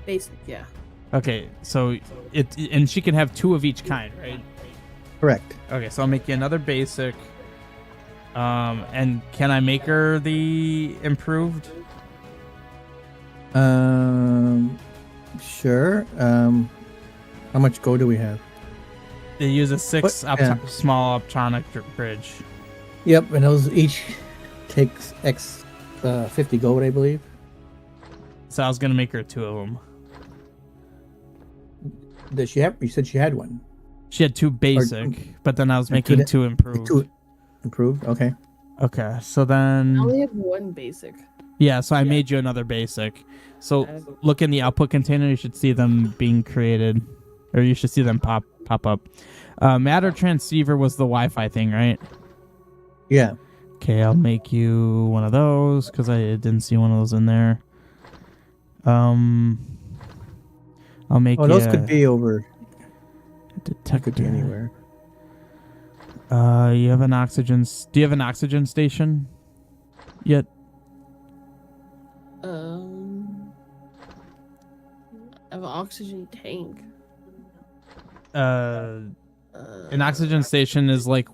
Basic, yeah. Okay, so and she can have 2 of each kind, right? Correct. Okay, so I'll make you another basic. And can I make her the improved? Sure. How much gold do we have? It uses 6 small optronic bridge. Yep, and those each takes 50 gold, I believe. So I was gonna make her 2 of them. Does she have? You said she had one. She had 2 basic, but then I was making 2 improved. 2 improved. Okay. Okay, so then I only have 1 basic. Yeah, so I made you another basic. So look in the output container. You should see them being created, or you should see them pop up. Matter transceiver was the Wi-Fi thing, right? Yeah. Okay, I'll make you one of those because I didn't see one of those in there. I'll make. Oh, those could be over. Detector. Could be anywhere. You have an oxygen. Do you have an oxygen station yet? I have an oxygen tank. An oxygen station is like.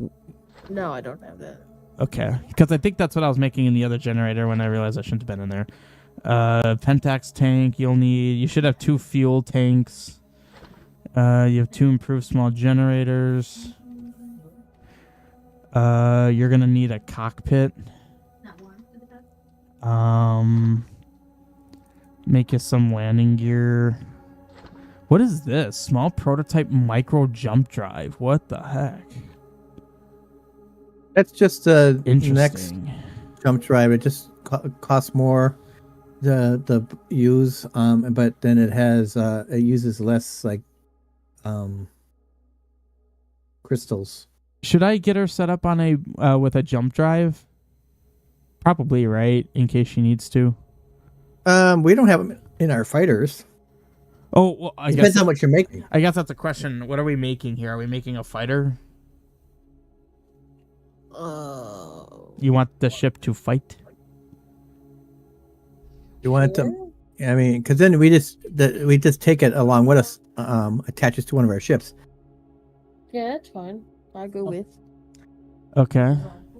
No, I don't have that. Okay, because I think that's what I was making in the other generator when I realized I shouldn't have been in there. Pentax tank. You should have 2 fuel tanks. You have 2 improved small generators. You're gonna need a cockpit. Make you some landing gear. What is this? Small prototype micro jump drive. What the heck? That's just the next jump drive. It just costs more to use, but then it has it uses less crystals. Should I get her set up on a with a jump drive? Probably, right? In case she needs to. We don't have them in our fighters. Oh, well, I depends how much you're making. I guess that's a question. What are we making here? Are we making a fighter? You want the ship to fight? You want it to? I mean, because then we just take it along with us, attaches to one of our ships. Yeah, that's fine. I'll go with. Okay.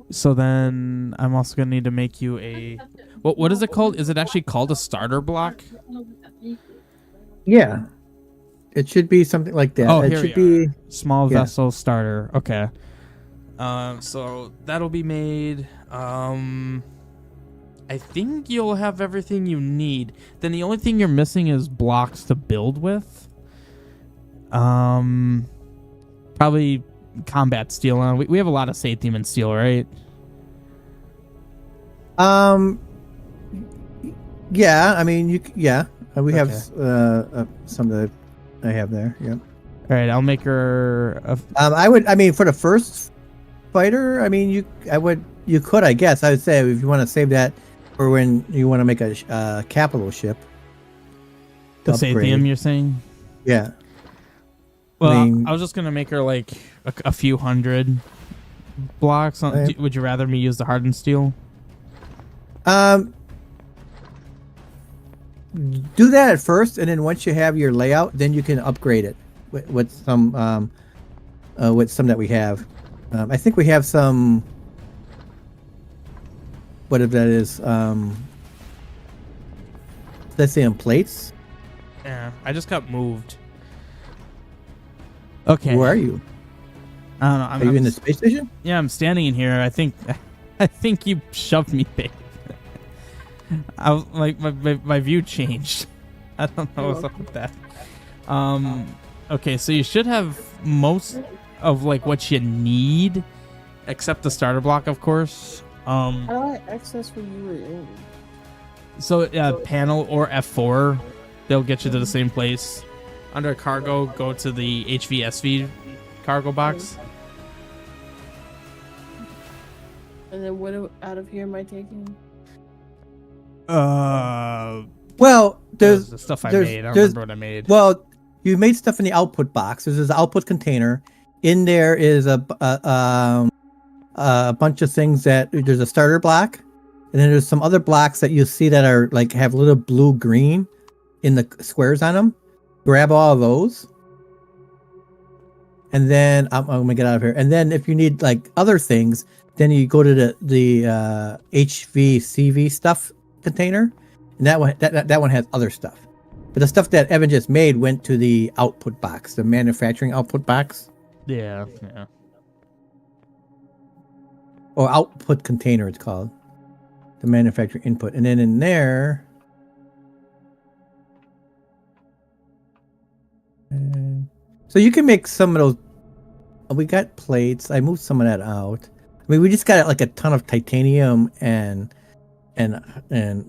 So then I'm also gonna need to make you a. What is it called? Is it actually called a starter block? Yeah. It should be something like that. Oh, it here should we be are. Small vessel starter. Okay. So that'll be made. I think you'll have everything you need. Then the only thing you're missing is blocks to build with. Probably combat steel. We have a lot of Sathium and steel, right? Yeah. I mean, we have some that I have there. Yeah. All right, I'll make her. I mean, for the first fighter, I mean, you could, I guess. I would say if you want to save that for when you want to make a capital ship. The Sathium, you're saying? Yeah. Well, I was just gonna make her like a few hundred blocks. Would you rather me use the hardened steel? Do that at first, and then once you have your layout, then you can upgrade it with some that we have. I think we have some. whatever that is. Let's say on plates. Yeah, I just got moved. Okay. Where are you? I don't know. Are you in the space station? Yeah, I'm standing in here. I think you shoved me, babe. I was like, my view changed. I don't know what's up with that. Okay, so you should have most of like what you need, except the starter block, of course. How do I access where you were in? So panel or F4, they'll get you to the same place. Under cargo, go to the HVSV cargo box. And then what out of here am I taking? Well, there's the stuff I made. I don't remember what I made. Well, you made stuff in the output box. There's an output container. In there is a bunch of things that there's a starter block, and then there's some other blocks that you see that are like have little blue green in the squares on them. Grab all of those, and then I'm gonna get out of here. And then if you need like other things, then you go to the HVCV stuff container, and that one has other stuff. But the stuff that Evan just made went to the output box, the manufacturing output box. Yeah. Or output container, it's called. The manufacturing input. And then in there... so you can make some of those... We got plates. I moved some of that out. I mean, we just got like a ton of titanium and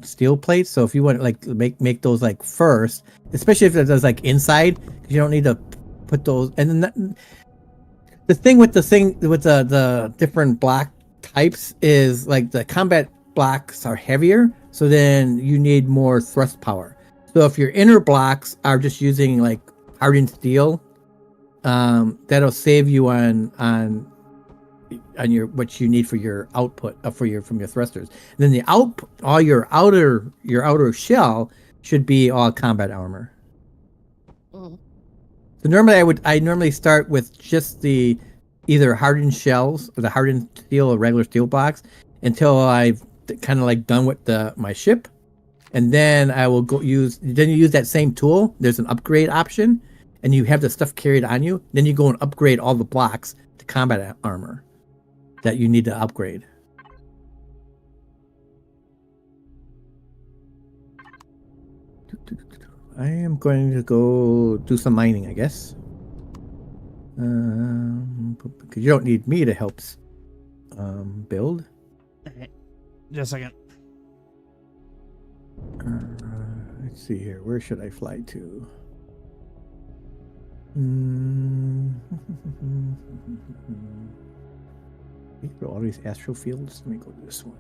steel plates. So if you want to like make those like first, especially if there's like inside, you don't need to put those. And then the thing with the different block types is like the combat blocks are heavier, so then you need more thrust power. So if your inner blocks are just using like hardened steel, that'll save you on your what you need for your output from your thrusters. And then the all your outer shell should be all combat armor. Mm. So normally I normally start with just the either hardened shells or the hardened steel or regular steel blocks until I've kind of like done with my ship, and then I will use that same tool. There's an upgrade option, and you have the stuff carried on you. Then you go and upgrade all the blocks to combat armor that you need to upgrade. I am going to go do some mining, I guess. Because you don't need me to help build. Okay. Just a second. Let's see here. Where should I fly to? All these astral fields. Let me go to this one.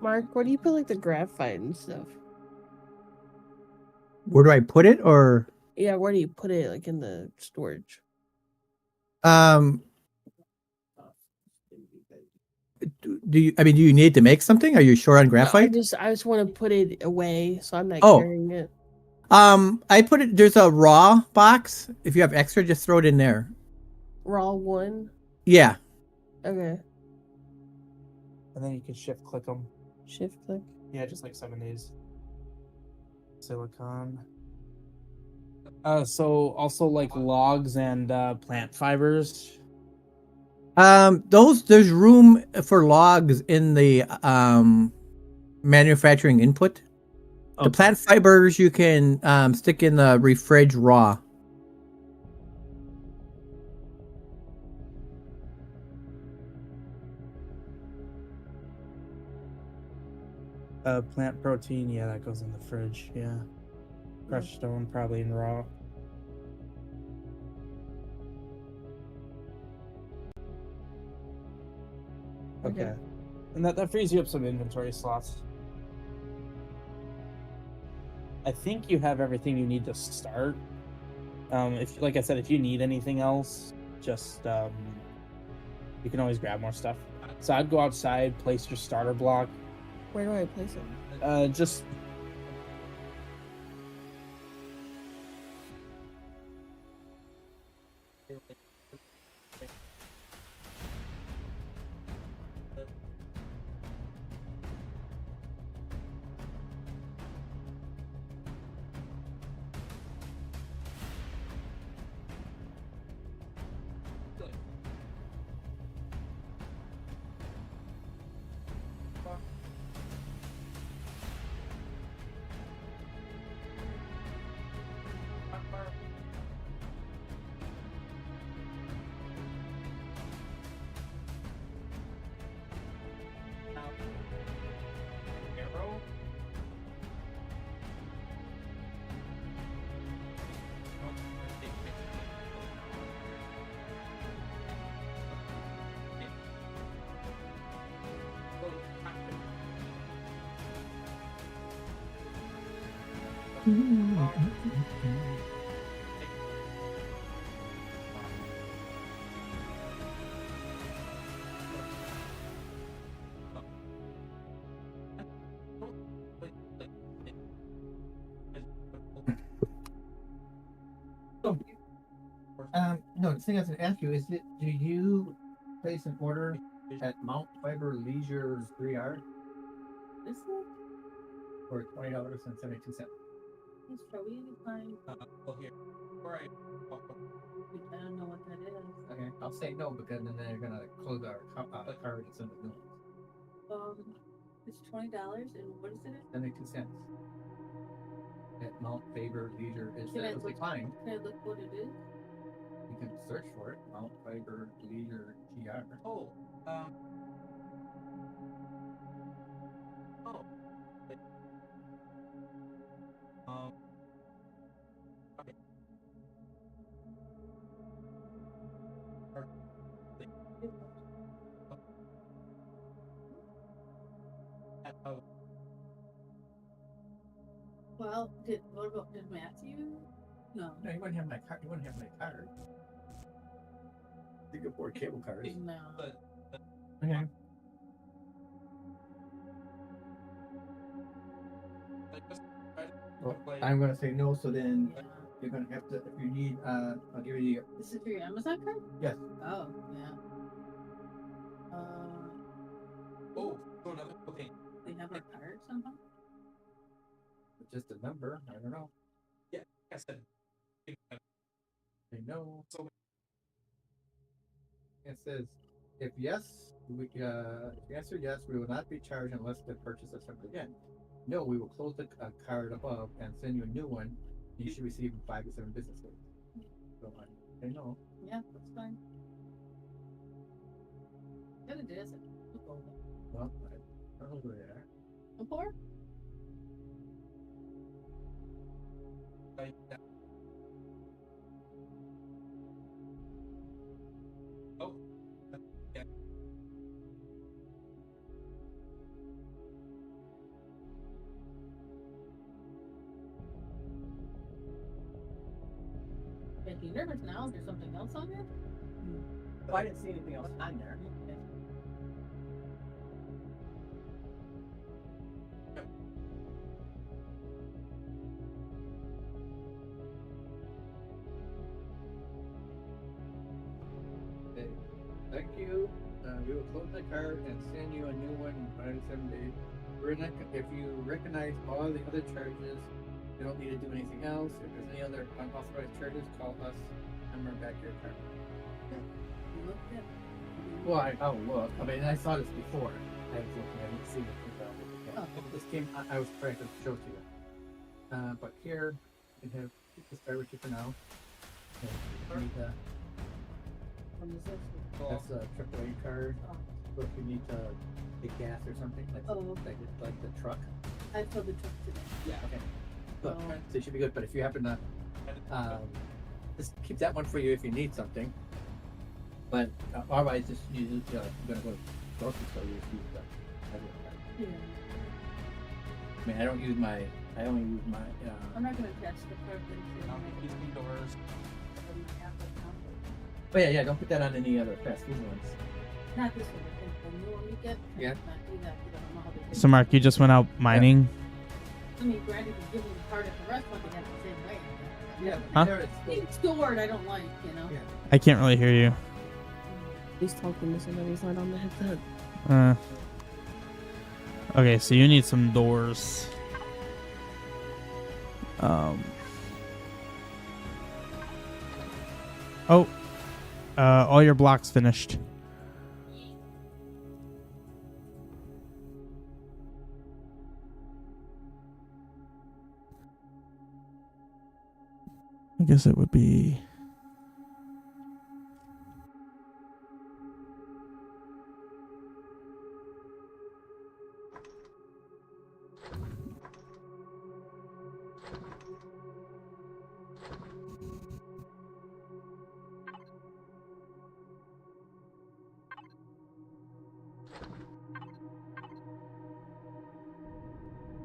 Mark, where do you put like the graphite and stuff? Where do I put it, or Yeah, where do you put it? Like in the storage? do you? I mean, do you need to make something? Are you short on graphite? I just want to put it away, so I'm not Oh. carrying it. I put it. There's a raw box. If you have extra, just throw it in there. Raw one. Yeah. Okay. And then you can shift click them. Shift click. Yeah, just like 7 days. Silicon. So also like logs and plant fibers. There's room for logs in the manufacturing input. Okay. The plant fibers you can stick in the Reforged raw. Plant protein, yeah, that goes in the fridge. Yeah. Crushed stone, probably in raw. Okay. And that frees you up some inventory slots. I think you have everything you need to start. If, like I said, if you need anything else, just you can always grab more stuff. So I'd go outside, place your starter block. Where do I place it? Just No, the thing I was going to ask you is that do you place an order at Mount Fiber Leisure 3R for $20.72? It's probably fine. here. All right. I don't know what that is. Okay, I'll say no because then they're gonna close our card and send the bill. It's $20, and what is it? 72 cents. At Mount Faber Leisure is Can I that was look- declined. Can I look what it is? You can search for it. Mount Faber Leisure TR. Oh. Well, did Matthew? No. No, you wouldn't have my card. You wouldn't have my card. Singapore cable cards. No. Okay. Well, I'm gonna say no. So then Yeah. you're gonna have to. If you need, I'll give you the. This is for your Amazon card? Yes. Oh, yeah. somehow? Just a number. I don't know. Yeah, I said. I know. It says, if yes, if you answer yes, we will not be charged unless the purchase is something again. No, we will close the card above and send you a new one. You should receive in 5 to 7 business days. So I know. Yeah, that's fine. The other day, I said, look over. Well, I don't know where they are. Before? Oh. Yeah. Making you nervous now? Is there something else on there? Oh, I didn't see anything else on there. Okay. Thank you. We will close the card and send you a new one in 5 to 7 days. If you recognize all the other charges, you don't need to do anything else. If there's any other unauthorized charges, call us and bring back your card. You looked at it. Well, I'll look. I mean, I saw this before. I was looking. I didn't see it. Oh. This came. I was trying to show it to you. But here, you can have keep this card with you for now. Okay, you need, What is this? that's a AAA card. Oh. So if you need to get gas or something, like Oh. like the truck. I filled the truck today. Yeah. Okay. Good. Oh. So you should be good. But if you happen to, just keep that one for you if you need something. But otherwise, just use it. You're gonna go to the grocery store. You just use the regular card. Yeah. I mean, I don't use my. I only use my. I'm not gonna attach the card into These doors. my Apple account. But yeah, don't put that on any other fast food ones. Not this one. I think the new one we get. Yeah. Not do that. I don't know how they So Mark, you just went out mining. I mean, granted, you give them the card at the restaurant, they have the same way. Yeah. Huh? There it's still- Being stored, I don't like, you know. Yeah. I can't really hear you. He's talking to somebody. He's not on the headset. Okay, so you need some doors. Oh. All your blocks finished. I guess it would be.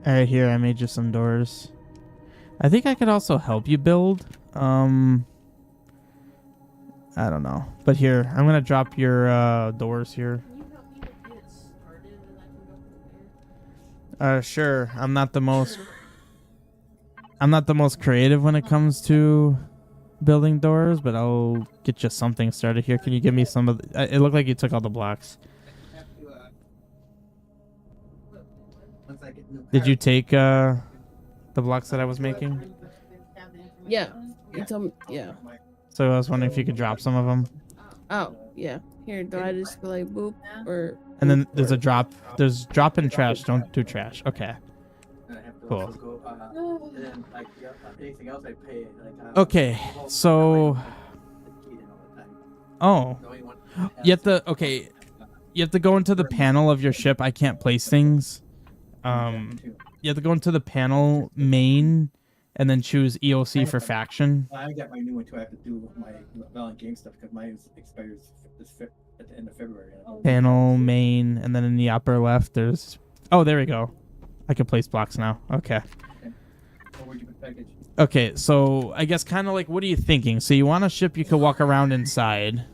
Alright, here, I made you some doors. I think I could also help you build. I don't know. But here, I'm gonna drop your doors here. Can you help me to get it started and I can go from there? Sure. I'm not the most creative when it comes to building doors, but I'll get you something started here. Can you give me some of the, it looked like you took all the blocks. Once I get new Did you card- take the blocks that I was making? Have the information Yeah. on it? He told me, yeah. So I was wondering if you could drop some of them. Oh, yeah. Here, do I just go like boop or And then there's a drop. There's drop in trash. Don't do trash. Okay. And I have to Cool. also go, and then like anything else I pay like. Okay, so oh, you have to you have to go into the panel of your ship. I can't place things. You have to go into the panel main, and then choose EOC for faction. I got my new one too. I have to do my Valiant Game stuff because mine expires at the end of February. Panel main, and then in the upper left, there's. Oh, there we go. I can place blocks now. Okay. Where'd you put package? Okay, so I guess kind of like, what are you thinking? So you want a ship you could walk around inside.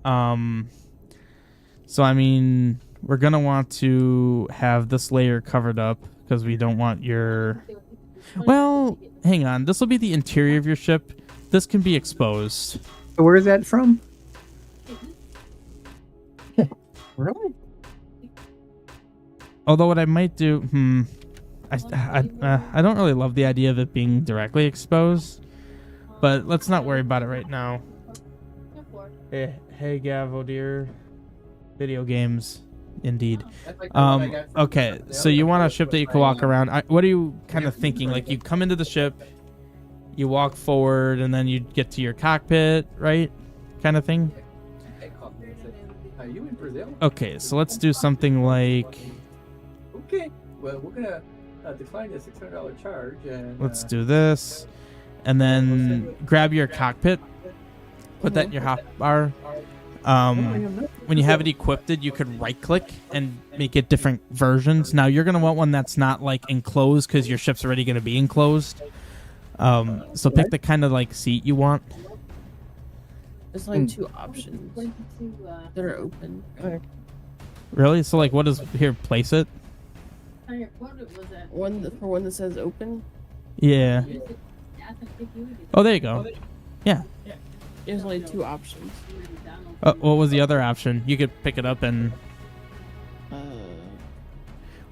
So I mean, we're gonna want to have this layer covered up because we don't want your. Well, hang on. This will be the interior of your ship. This can be exposed. Where is that from? Really? Although what I might do, I don't really love the idea of it being directly exposed, but let's not worry about it right now. Hey Gavo, dear. Video games, indeed. Okay, so you want a ship that you can walk around. What are you kind of thinking? Like, you come into the ship, you walk forward, and then you get to your cockpit, right? Kind of thing? Okay, so let's do something like... Okay, well, we're gonna decline the $600 charge. And, let's do this. And then grab your cockpit. Put that in your hotbar. When you have it equipped, you could right-click and make it different versions. Now, you're going to want one that's not, like, enclosed because your ship's already going to be enclosed. So pick the kind of, like, seat you want. There's like 2 options that are open. Okay. Really? So, like, what is... Here, place it. One that says open? Yeah. Oh, there you go. Yeah. There's only 2 options. What was the other option? You could pick it up and...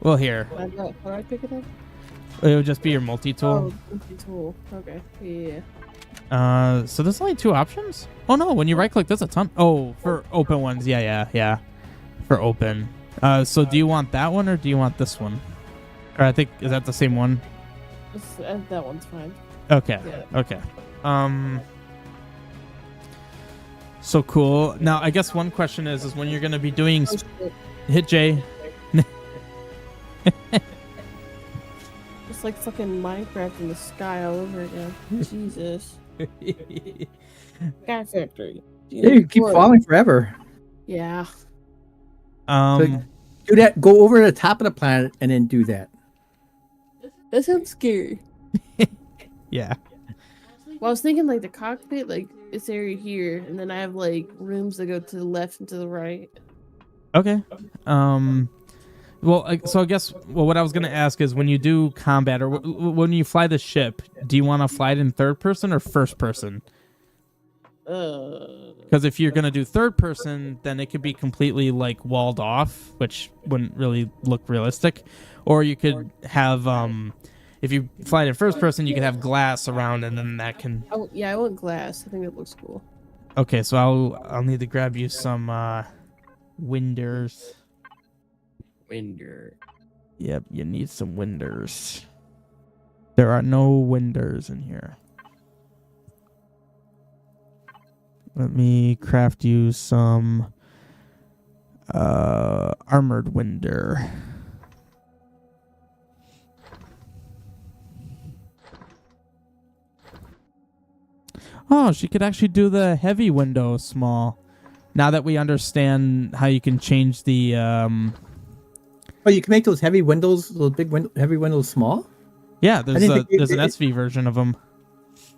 well, here. How do I pick it up? It would just be your multi-tool. Oh, multi-tool. Okay. Yeah. So there's only 2 options? Oh no, when you right click there's a ton. Oh, for open ones. Yeah. For open. So do you want that one or do you want this one? Or I think, is that the same one? That one's fine. Okay. Yeah. Okay. So cool. Now I guess one question is when you're going to be doing hit J. It's like fucking Minecraft in the sky all over again. Jesus. Sky Factory. Yeah, you keep falling forever. Yeah. So do that. Go over to the top of the planet and then do that. That sounds scary. Yeah. Well, I was thinking like the cockpit, like this area here, and then I have like rooms that go to the left and to the right. Okay. Well, so I guess what I was gonna ask is when you do combat or when you fly the ship, do you want to fly it in third person or first person? Because if you're gonna do third person, then it could be completely like walled off, which wouldn't really look realistic. Or you could have, if you fly it in first person, you could have glass around, and then that can. Oh yeah, I want glass. I think it looks cool. Okay, so I'll need to grab you some winders. Winder. Yep, you need some winders. There are no winders in here. Let me craft you some armored winder. Oh, she could actually do the heavy window small. Now that we understand how you can change the Oh, you can make those heavy windows, those heavy windows small? Yeah, there's an SV version of them.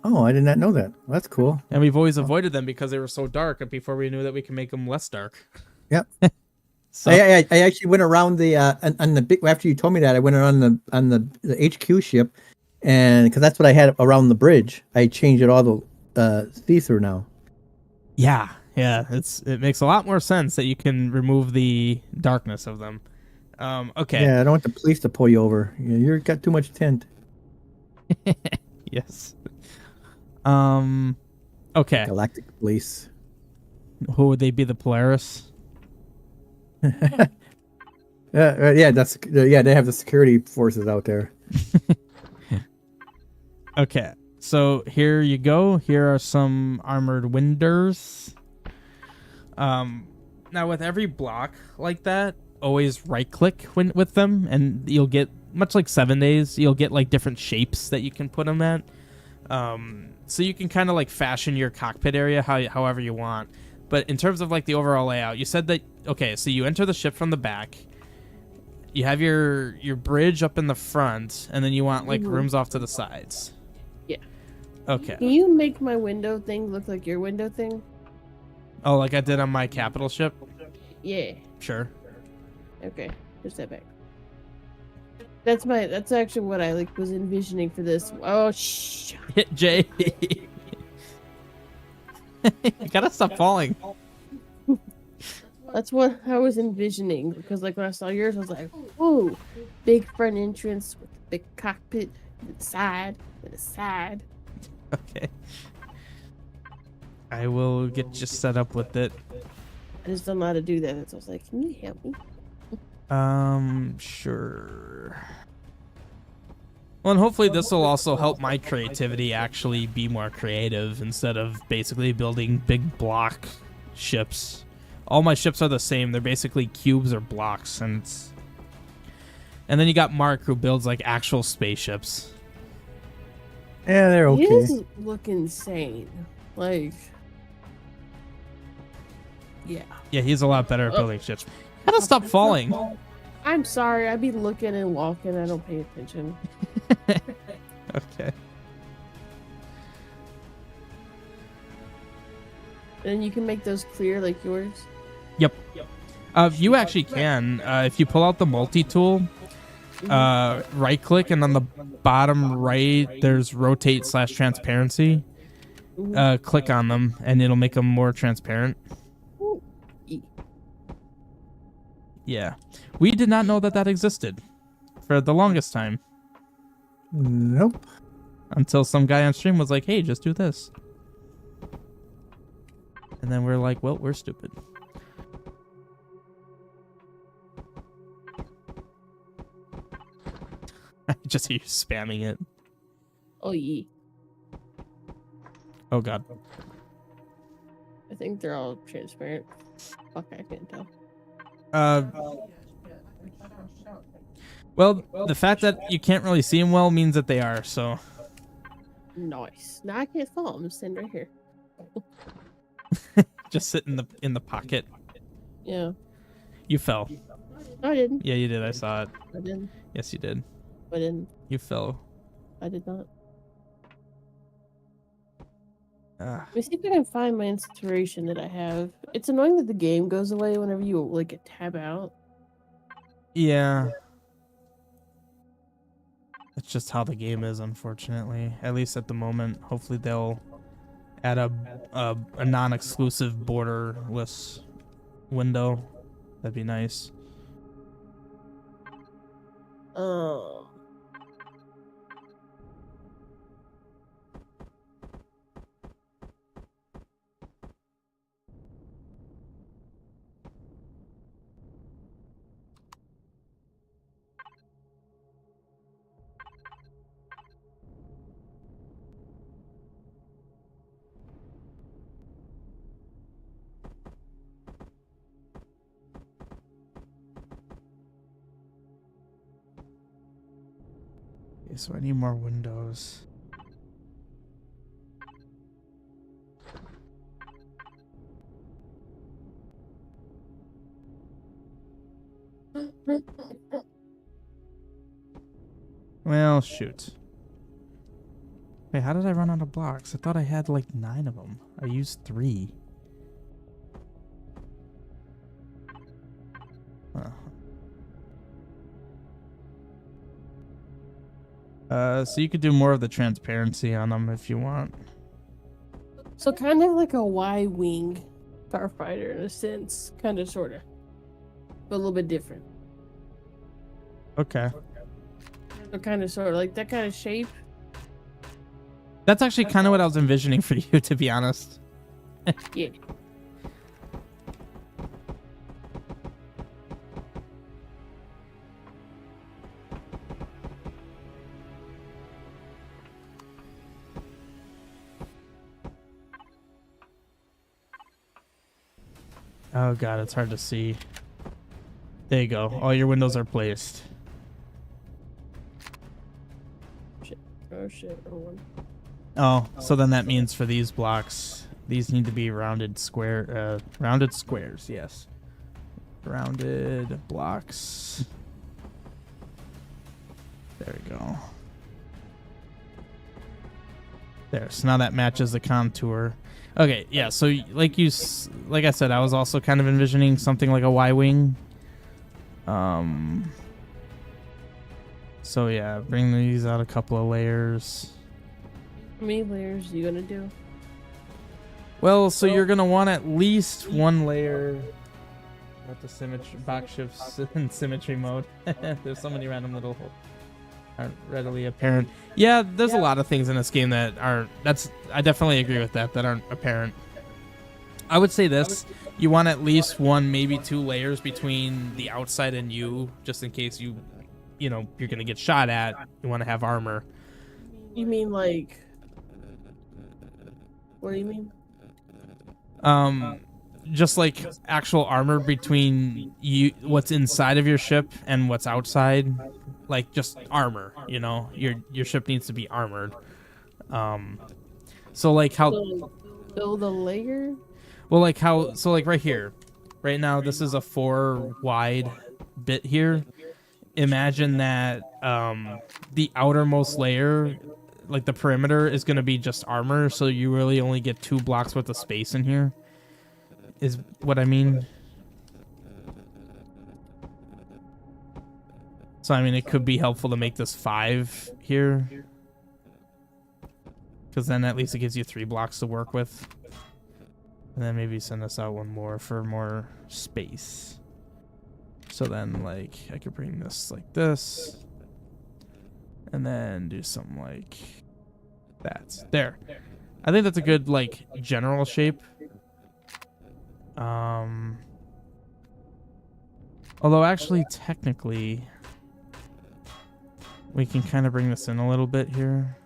Oh, I did not know that. Well, that's cool. And we've always avoided them because they were so dark before we knew that we can make them less dark. Yep. So I actually went around the on the big after you told me that I went around the HQ ship, and because that's what I had around the bridge. I changed it all to see-through now. Yeah, it makes a lot more sense that you can remove the darkness of them. Okay. Yeah, I don't want the police to pull you over. You've got too much tint. Yes. Okay. Galactic police. Who would they be? The Polaris? Yeah, they have the security forces out there. Okay. So here you go. Here are some armored winders. Now with every block like that, always right click with them and you'll get, much like 7 days, you'll get like different shapes that you can put them at. So you can kind of like fashion your cockpit area however you want. But in terms of like the overall layout, you said that, okay, so you enter the ship from the back, you have your bridge up in the front, and then you want like rooms off to the sides. Yeah. Okay. Can you make my window thing look like your window thing? Oh, like I did on my capital ship? Yeah. Sure. Okay. Push that back. That's actually what I like was envisioning for this. Oh shh. Hit J. You gotta stop falling. That's what I was envisioning, because like when I saw yours, I was like, "Ooh, big front entrance with a big cockpit, and the side, and the side." Okay. I will get you set up with it. I just don't know how to do that, so I was like, "Can you help me?" Sure. Well, and hopefully this will also help my creativity actually be more creative instead of basically building big block ships. All my ships are the same. They're basically cubes or blocks, and then you got Mark who builds like actual spaceships. Yeah, they're okay. His look insane. Like, yeah. Yeah, he's a lot better at building ships. Gotta stop falling. I'm sorry. I be looking and walking. I don't pay attention. Okay. And you can make those clear like yours. Yep. You actually can. If you pull out the multi-tool, right click, and on the bottom right, there's rotate/transparency. Click on them, and it'll make them more transparent. Ooh. E. Yeah. We did not know that that existed for the longest time. Nope. Until some guy on stream was like, hey, just do this. And then we're like, well, we're stupid. I just hear you spamming it. Oh, yeah. Oh, God. I think they're all transparent. Fuck, I can't tell. Well, the fact that you can't really see them well means that they are, so. Nice. Now I can't fall. I'm just sitting right here. Just sit in the pocket. Yeah. You fell. No, I didn't. Yeah, you did. I saw it. I didn't. Yes, you did. I didn't. You fell. I did not. Ah. Let me see if I can find my inspiration that I have. It's annoying that the game goes away whenever you like tab out. Yeah. That's just how the game is, unfortunately. At least at the moment. Hopefully they'll add a non-exclusive borderless window. That'd be nice. Okay, so I need more windows. Well, shoot. Wait, how did I run out of blocks? I thought I had like 9 of them. I used 3. So you could do more of the transparency on them if you want. So kind of like a Y-wing starfighter in a sense, kind of, sort of, but a little bit different. Okay. So kind of, sort of, like that kind of shape. That's actually kind of what I was envisioning for you, to be honest. Yeah. Oh god, it's hard to see. There you go. All your windows are placed. Shit. Oh shit. Oh, one. Oh, so then that means for these blocks, these need to be rounded squares, yes. Rounded blocks. There we go. There, so now that matches the contour. Okay, yeah, so like I said, I was also kind of envisioning something like a Y-wing. So yeah, bring these out a couple of layers. How many layers are you gonna do? Well, so you're gonna want at least one layer With the symmetry box shifts in symmetry mode. There's so many random little aren't readily apparent. Yeah, there's a lot of things in this game that aren't. I definitely agree with that aren't apparent. I would say this: you want at least one, maybe two layers between the outside and you, just in case you're gonna get shot at. You want to have armor. You mean like? What do you mean? Just like actual armor between you, what's inside of your ship and what's outside, like just armor. Your ship needs to be armored. So like how build a layer. Well, like how so like right here, right now this is a 4 wide bit here. Imagine that the outermost layer, like the perimeter, is going to be just armor, so you really only get 2 blocks worth of space in here. Is what I mean. So I mean, it could be helpful to make this 5 here, because then at least it gives you 3 blocks to work with. And then maybe send us out one more for more space. So then, like, I could bring this like this, and then do something like that. There. I think that's a good, like, general shape. Although actually, technically, we can kind of bring this in a little bit here.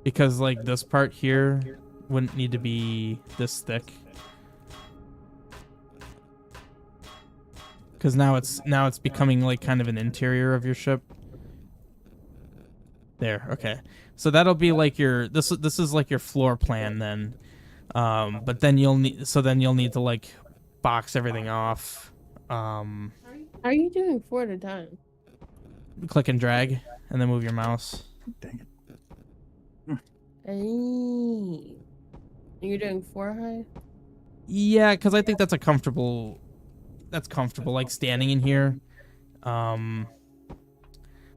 Because, like, this part here wouldn't need to be this thick. Because now it's becoming, like, kind of an interior of your ship. There, okay. So that'll be like your this is like your floor plan then. But then you'll need to like box everything off. How are you doing 4 at a time? Click and drag and then move your mouse. Dang it. Hey. You're doing 4 high? Yeah, because I think that's comfortable, like standing in here.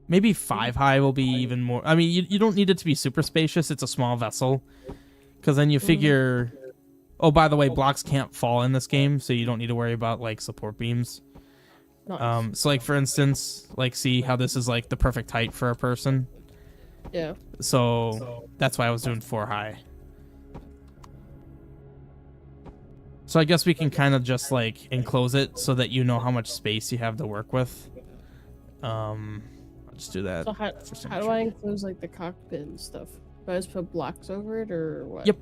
Maybe 5 high will be even more. I mean, you don't need it to be super spacious. It's a small vessel. Because then you figure... Oh, by the way, blocks can't fall in this game, so you don't need to worry about, like, support beams. Nice. So, like, for instance, like, see how this is, like, the perfect height for a person? Yeah. So that's why I was doing 4 high. So I guess we can kind of just, like, enclose it so that you know how much space you have to work with. Just do that. So how do I enclose like the cockpit and stuff? Do I just put blocks over it or what? Yep.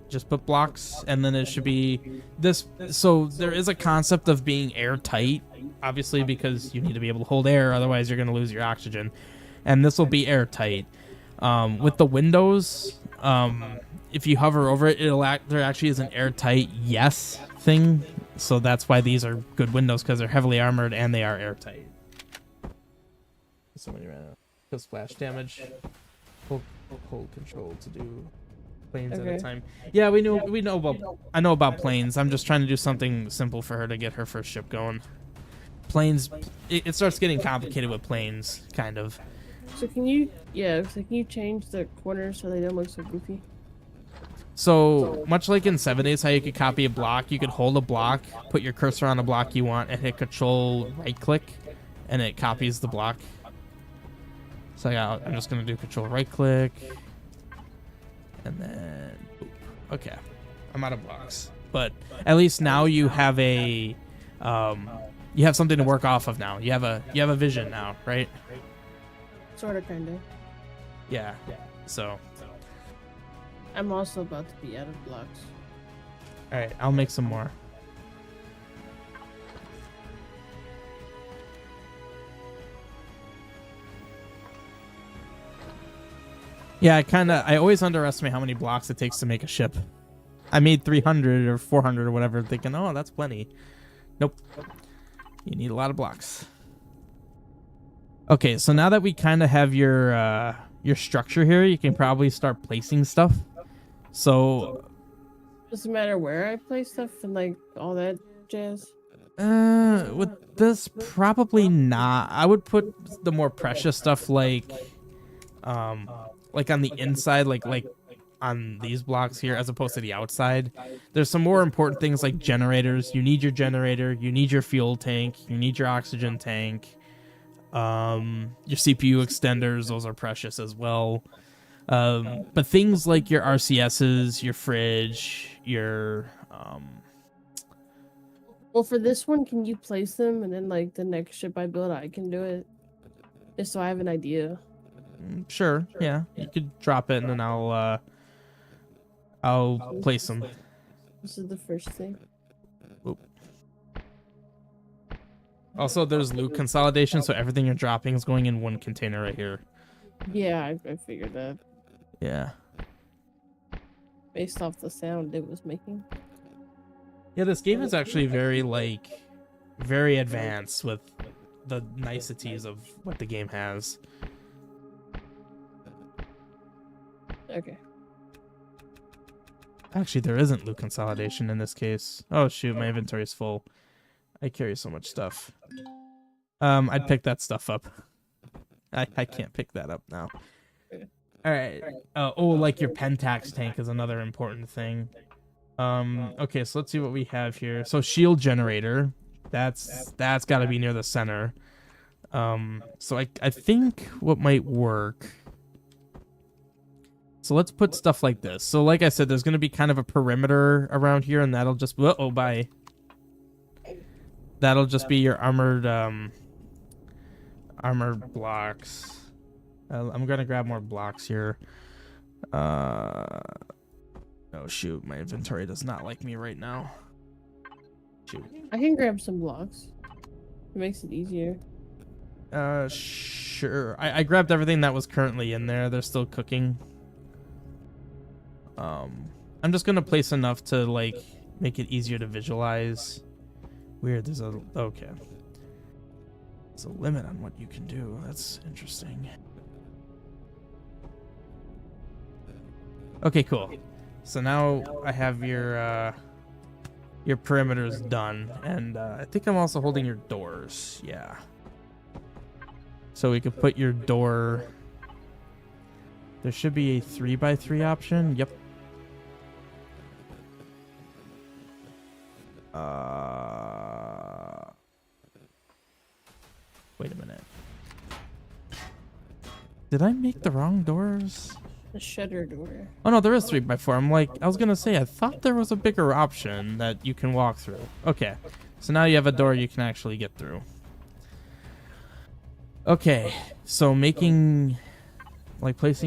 Just put blocks, and then it should be this. So there is a concept of being airtight, obviously, because you need to be able to hold air, otherwise you're going to lose your oxygen. And this will be airtight. With the windows, if you hover over it, there actually is an airtight yes thing. So that's why these are good windows, because they're heavily armored and they are airtight. So when you ran out of splash damage, hold control to do planes at a time. Yeah, I know about planes. I'm just trying to do something simple for her to get her first ship going. Planes, it starts getting complicated with planes, kind of. So can you change the corners so they don't look so goofy? So much like in 7 Days, how you could copy a block, you could hold a block, put your cursor on a block you want, and hit Control right click, and it copies the block. So I'm just gonna do Control right click, and then boop. Okay, I'm out of blocks, but at least now you have you have something to work off of now. You have a vision now, right? Sort of, kind of. Yeah. So. I'm also about to be out of blocks. All right, I'll make some more. Yeah, I always underestimate how many blocks it takes to make a ship. I made 300 or 400 or whatever, thinking, oh, that's plenty. Nope. You need a lot of blocks. Okay, so now that we kind of have your structure here, you can probably start placing stuff. So... Doesn't matter where I place stuff and, like, all that jazz? With this, probably not. I would put the more precious stuff, like on the inside, like on these blocks here as opposed to the outside. There's some more important things like generators. You need your generator, you need your fuel tank, you need your oxygen tank, your CPU extenders, those are precious as well. But things like your RCSs, your fridge, your Well, for this one, can you place them and then like the next ship I build, I can do it, just so I have an idea. Sure, yeah, you could drop it and then I'll place them. This is the first thing. Oop. Also, there's loot consolidation, so everything you're dropping is going in one container right here. Yeah, I figured that Yeah. based off the sound it was making. Yeah, this game is actually very advanced with the niceties of what the game has. Okay. Actually, there isn't loot consolidation in this case. Oh shoot, my inventory is full. I carry so much stuff. I'd pick that stuff up. I can't pick that up now. All right. Like your Pentax tank is another important thing. Okay, so let's see what we have here. So shield generator, that's got to be near the center. So I think what might work. So let's put stuff like this. So like I said, there's going to be kind of a perimeter around here, and that'll just bye. That'll just be your armored blocks. I'm gonna grab more blocks here. Oh shoot, my inventory does not like me right now. Shoot. I can grab some blocks. It makes it easier. Sure. I grabbed everything that was currently in there. They're still cooking. I'm just gonna place enough to like make it easier to visualize. Weird, there's a okay. There's a limit on what you can do. That's interesting. Okay, cool. So now I have your perimeters done, and I think I'm also holding your doors. Yeah. So we could put your door. There should be a 3x3 option. Yep. Wait a minute. Did I make the wrong doors? The shutter door. Oh no, there is 3x4. I was gonna say, I thought there was a bigger option that you can walk through. Okay, so now you have a door you can actually get through. Okay, so placing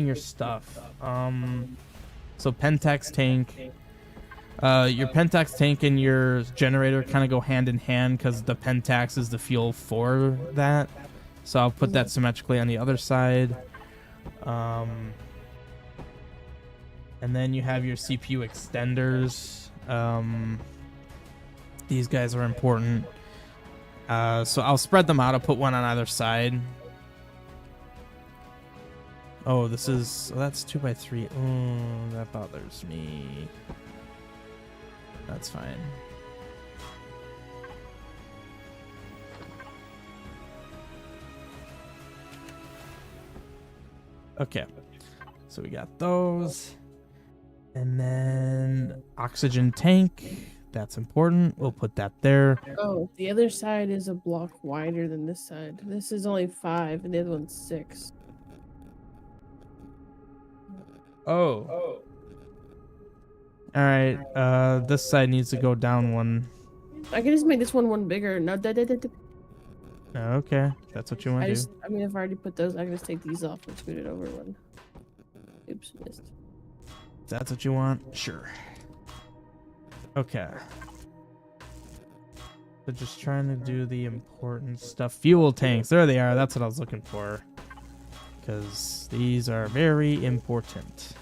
your stuff. So Pentax tank. Your Pentax tank and your generator kind of go hand in hand because the Pentax is the fuel for that. So I'll put that symmetrically on the other side. And then you have your CPU extenders. These guys are important. So I'll spread them out. I'll put one on either side. Oh, that's 2x3. Oh, that bothers me. That's fine. Okay. So we got those. And then oxygen tank. That's important. We'll put that there. Oh, the other side is a block wider than this side. This is only 5 and the other one's 6. Oh. All right. This side needs to go down one. I can just make this one bigger. No, Okay, that's what you want to do. I mean, I've already put those. I can just take these off and scoot it over one. Oops, missed. If that's what you want, sure. Okay. So just trying to do the important stuff. Fuel tanks, there they are. That's what I was looking for. Because these are very important.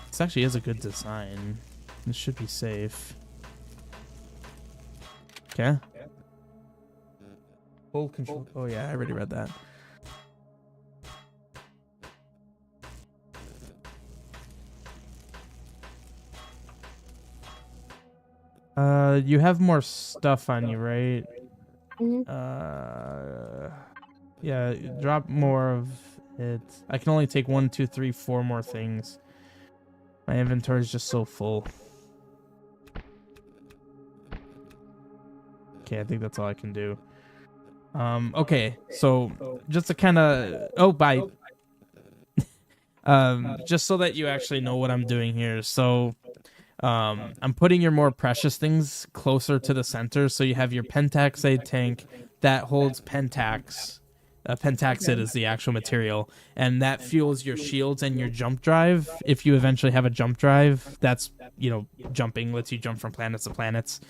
This actually is a good design. This should be safe. Okay. Full control. Oh yeah, I already read that. You have more stuff on you, right? Mm-hmm. Yeah, drop more of it. I can only take 1, 2, 3, 4 more things. My inventory is just so full. Okay, I think that's all I can do. Okay, so just to kind of... Oh, bye. Just so that you actually know what I'm doing here. So I'm putting your more precious things closer to the center. So you have your pentaxide tank that holds pentax. Pentaxid is the actual material, and that fuels your shields and your jump drive. If you eventually have a jump drive, that's, you know, jumping, lets you jump from planets to planets,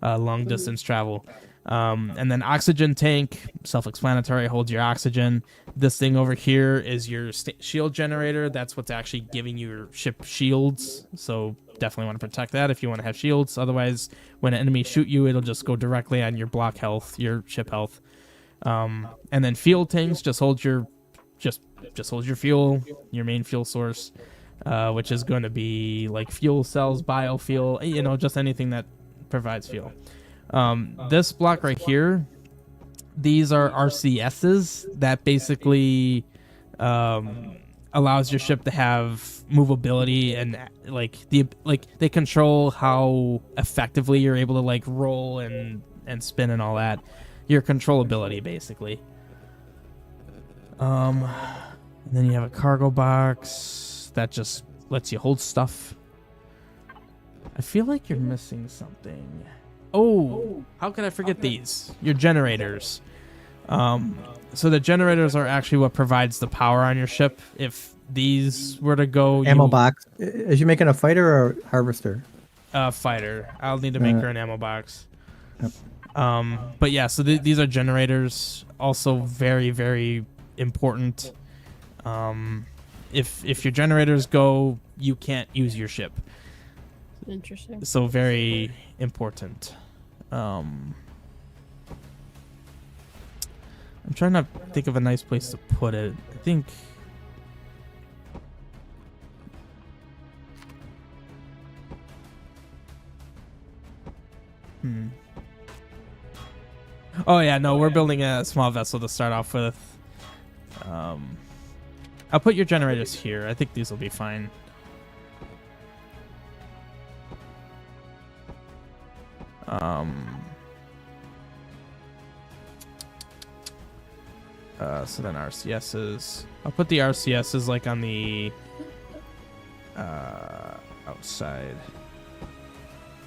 long distance travel. And then oxygen tank, self-explanatory, holds your oxygen. This thing over here is your shield generator. That's what's actually giving your ship shields. So definitely want to protect that if you want to have shields. Otherwise, when an enemy shoot you, it'll just go directly on your block health, your ship health. And then fuel tanks just hold your hold your fuel, your main fuel source, which is going to be like fuel cells, biofuel, you know, just anything that provides fuel. This block right here, these are RCSs that basically allows your ship to have movability and they control how effectively you're able to like roll and spin and all that. Your controllability, basically. And then you have a cargo box that just lets you hold stuff. I feel like you're missing something. Oh, how could I forget these? Your generators. So the generators are actually what provides the power on your ship. If these were to go... Ammo box. Is you making a fighter or a harvester? Fighter. I'll need to make her an ammo box. Yep. But yeah, so these are generators, also very, very important. If your generators go, you can't use your ship. Interesting. So very important. I'm trying to think of a nice place to put it. I think... Oh yeah, no, we're building a small vessel to start off with. I'll put your generators here. I think these will be fine. So then RCSs. I'll put the RCSs like on the outside.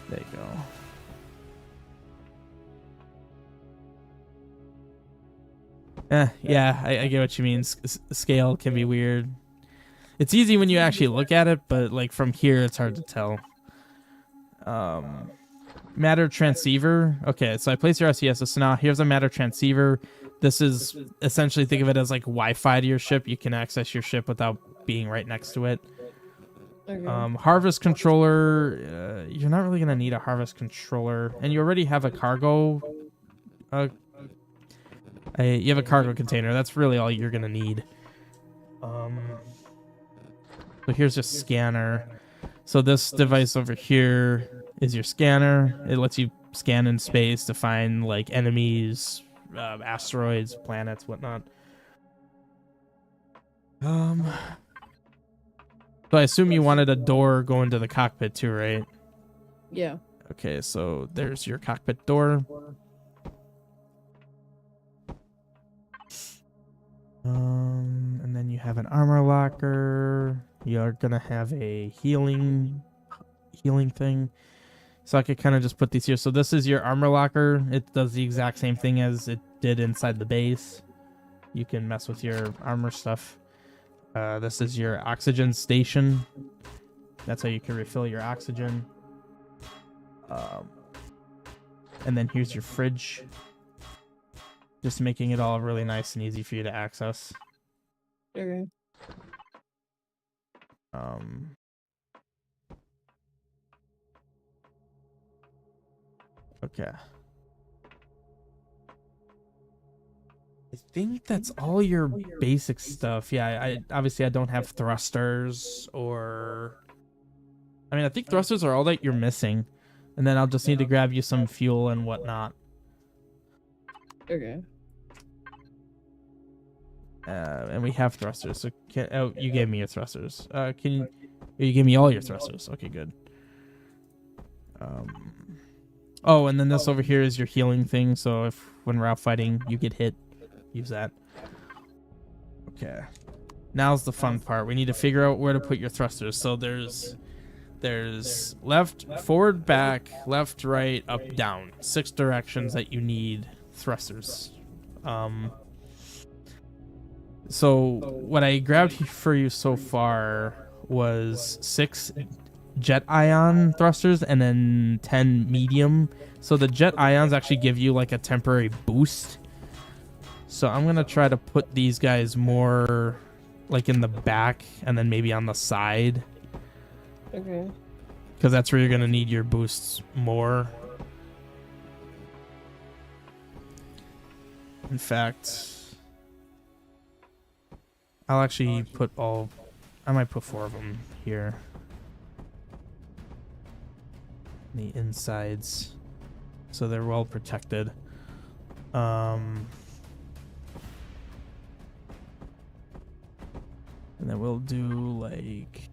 There you go. Yeah, I get what you mean. Scale can be weird. It's easy when you actually look at it, but like from here, it's hard to tell. Matter transceiver. Okay, so I place your RCS. So now here's a matter transceiver. This is essentially, think of it as like Wi-Fi to your ship. You can access your ship without being right next to it. Okay. Harvest controller. You're not really gonna need a harvest controller, and you already have a cargo. You have a cargo container. That's really all you're gonna need. So here's your scanner. So this device over here is your scanner. It lets you scan in space to find like enemies, asteroids, planets, whatnot. So I assume you wanted a door going to the cockpit too, right? Yeah. Okay, so there's your cockpit door. And then you have an armor locker. You're gonna have a healing thing. So I could kind of just put these here. So this is your armor locker. It does the exact same thing as it did inside the base. You can mess with your armor stuff. This is your oxygen station. That's how you can refill your oxygen. And then here's your fridge. Just making it all really nice and easy for you to access. Okay. Okay. I think that's all your basic stuff. Yeah, I obviously don't have thrusters or... I mean, I think thrusters are all that you're missing. And then I'll just need to grab you some fuel and whatnot. Okay. And we have thrusters. So you gave me your thrusters. You gave me all your thrusters? Okay, good. Oh, and then this over here is your healing thing. So if when we're out fighting, you get hit, use that. Okay. Now's the fun part. We need to figure out where to put your thrusters. So there's left, forward, back, left, right, up, down. 6 directions that you need thrusters. So what I grabbed for you so far was 6 jet ion thrusters and then 10 medium. So the jet ions actually give you like a temporary boost. So I'm gonna try to put these guys more like in the back and then maybe on the side. Okay. Because that's where you're gonna need your boosts more. In fact, I'll actually put I might put 4 of them here. The insides. So they're well protected. And then we'll do like...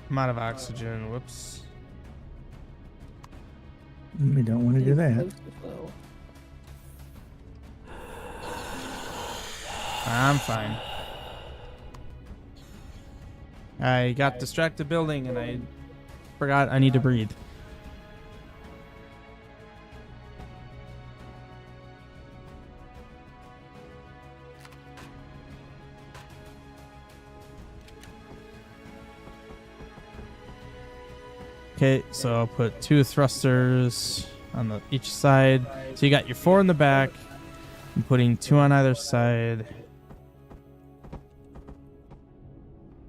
I'm out of oxygen. Whoops. We don't want to do that. I'm fine. I got distracted building and I forgot I need to breathe. Okay, so I'll put 2 thrusters on each side. So you got your 4 in the back. I'm putting 2 on either side.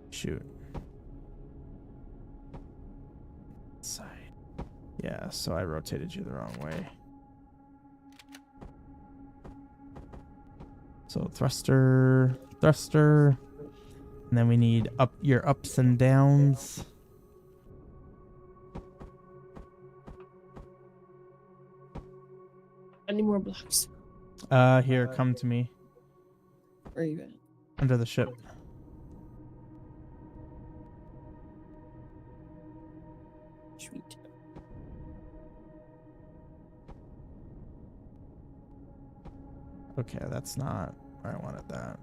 Shoot. Side. Yeah, so I rotated you the wrong way. So thruster, and then we need your ups and downs. Any more blocks? Here, come to me. Where are you at? Under the ship. Sweet. Okay, that's not where I wanted that.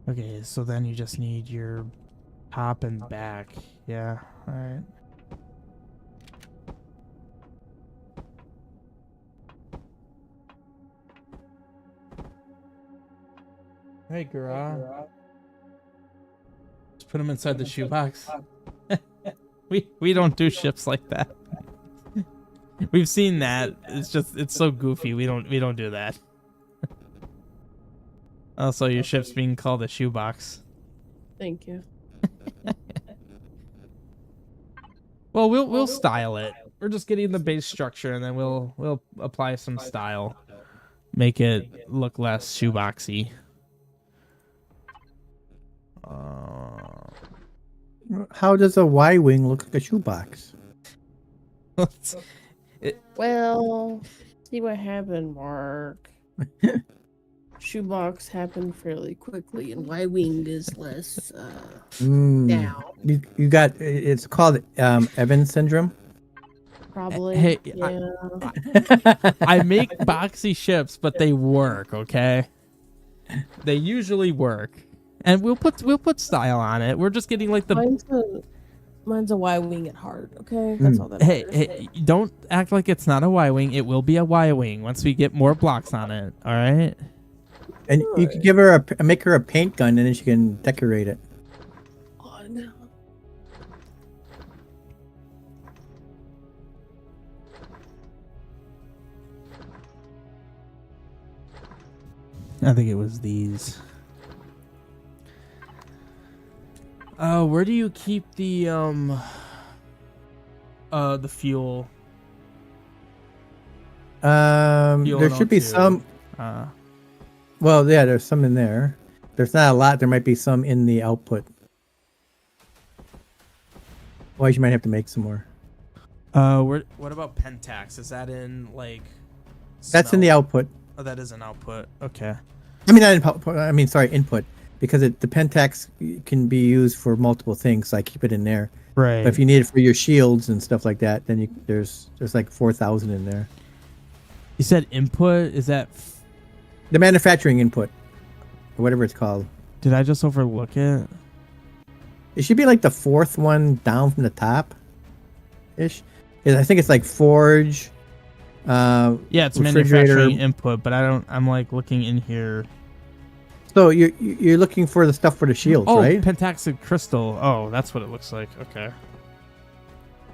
Okay, so then you just need your top and back. Yeah, alright. Hey, Gura. Just put them inside the shoebox. we don't do ships like that. We've seen that. It's so goofy. We don't do that. Also, your ship's being called a shoebox. Thank you. Well, we'll style it. We're just getting the base structure, and then we'll apply some style, make it look less shoeboxy. How does a Y-wing look like a shoebox? Well, see what happened, Mark. Shoebox happened fairly quickly, and Y-wing is less down. You got it's called Evans syndrome. Probably. Hey, yeah. I make boxy ships, but they work. Okay, they usually work, and we'll put style on it. We're just getting like the. Mine's a Y-wing at heart. Okay, that's all that matters. Hey, don't act like it's not a Y-wing. It will be a Y-wing once we get more blocks on it. All right. And you could give her make her a paint gun, and then she can decorate it. Oh no. I think it was these. Where do you keep the fuel? There should be some. Well, yeah, there's some in there. There's not a lot. There might be some in the output. Well, you might have to make some more. What about Pentax? Is that in like? That's in the output. Oh, that is an output. Okay. I mean, not input. I mean, sorry, input. Because the Pentax can be used for multiple things, so I keep it in there. Right. But if you need it for your shields and stuff like that, then there's like 4,000 in there. You said input? Is that the manufacturing input, or whatever it's called? Did I just overlook it? It should be like the fourth one down from the top, ish. I think it's like forge. Yeah, it's manufacturing input, but I'm like looking in here. So you're looking for the stuff for the shields, right? Oh, pentaxic crystal. Oh, that's what it looks like. Okay.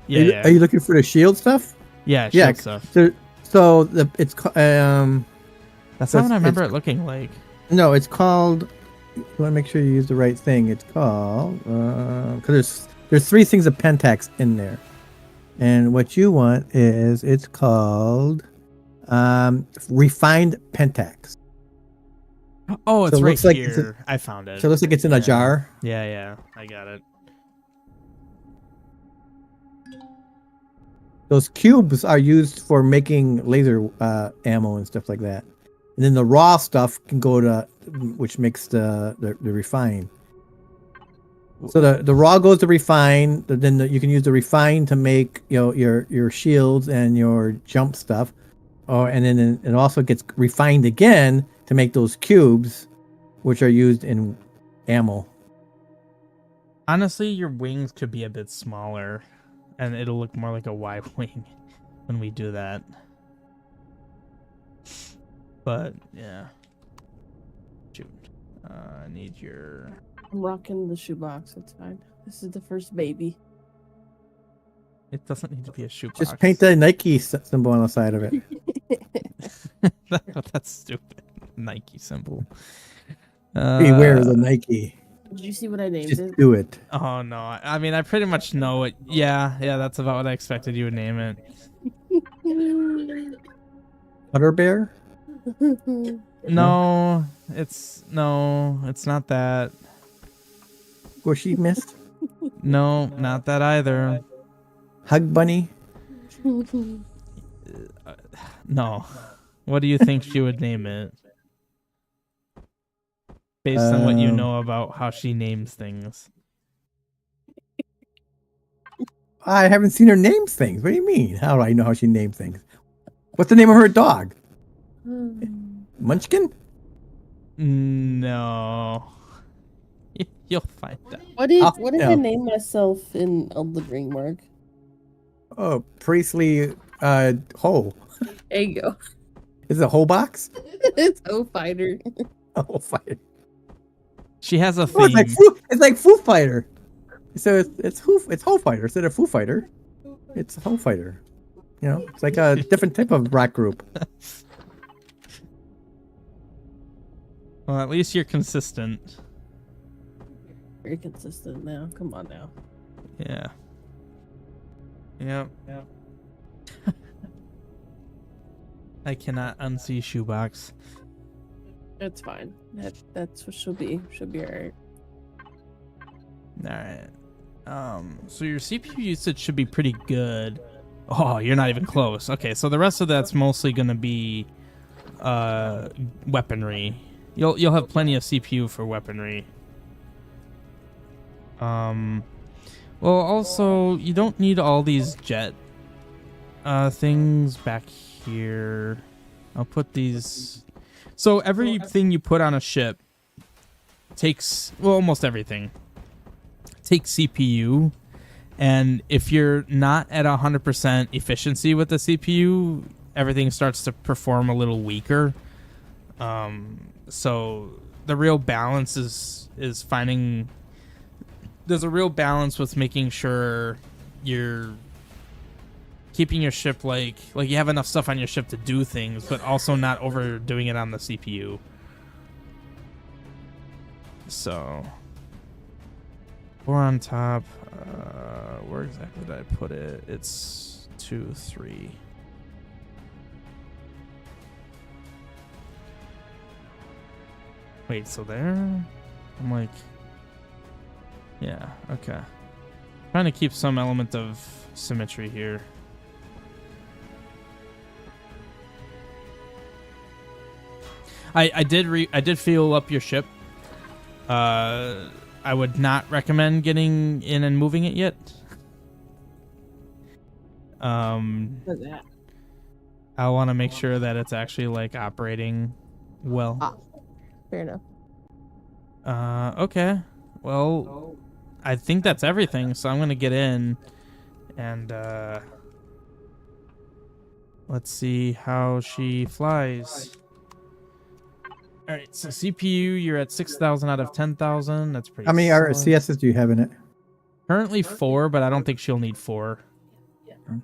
Yeah. Are you looking for the shield stuff? Yeah, shield stuff. So it's that's not what I remember it looking like. No, it's called. You want to make sure you use the right thing. It's called because there's 3 things of Pentax in there, and what you want is it's called refined Pentax. Oh, it's right here. I found it. So it looks like it's in a jar. Yeah, I got it. Those cubes are used for making laser ammo and stuff like that. And then the raw stuff can go to, which makes the refine. So the raw goes to refine. Then you can use the refine to make your shields and your jump stuff. And then it also gets refined again to make those cubes, which are used in ammo. Honestly, your wings could be a bit smaller, and it'll look more like a Y wing when we do that. But yeah, shoot. I need your. I'm rocking the shoebox. That's fine. This is the first baby. It doesn't need to be a shoebox. Just paint the Nike symbol on the side of it. That's stupid. Nike symbol. Beware the Nike. Did you see what I named Just it? do it. Oh no! I mean, I pretty much know it. Yeah. That's about what I expected you would name it. Butter bear? No, it's not that. Squishy mist? No, not that either. Hug bunny? No. What do you think she would name it? Based on what you know about how she names things. I haven't seen her name things. What do you mean? How do I know how she names things? What's the name of her dog? Munchkin? No. You'll find out. What did I name myself in Elden Ring, Mark? Oh, Priestley Ho. There you go. Is it a whole box? It's O Fighter. Oh, Fighter. She has a Oh, theme. it's like Foo Fighter. So it's Ho Fighter instead of Foo Fighter. It's Ho Fighter. You know, it's like a different type of rock group. Well, at least you're consistent. Very consistent now. Come on now. Yeah. Yep. I cannot unsee shoebox. It's fine. That's what she'll be. She'll be alright. Alright. So your CPU usage should be pretty good. Oh, you're not even close. Okay, so the rest of that's mostly gonna be weaponry. You'll have plenty of CPU for weaponry. Well, also you don't need all these jet things back here. I'll put these. So everything you put on a ship takes, well, almost everything takes CPU, and if you're not at 100% efficiency with the CPU, everything starts to perform a little weaker. So the real balance is finding. There's a real balance with making sure you're keeping your ship like you have enough stuff on your ship to do things, but also not overdoing it on the CPU. So 4 on top. Where exactly did I put it? It's 2, 3. Wait, so there? I'm like, yeah, okay. Trying to keep some element of symmetry here. I did fuel up your ship. I would not recommend getting in and moving it yet. What's that? I want to make sure that it's actually like operating well. Ah, fair enough. Okay. Well, I think that's everything, so I'm gonna get in and let's see how she flies. All right, so CPU, you're at 6,000 out of 10,000. That's pretty. How many solid. CSs do you have in it? Currently 4, but I don't think she'll need 4. All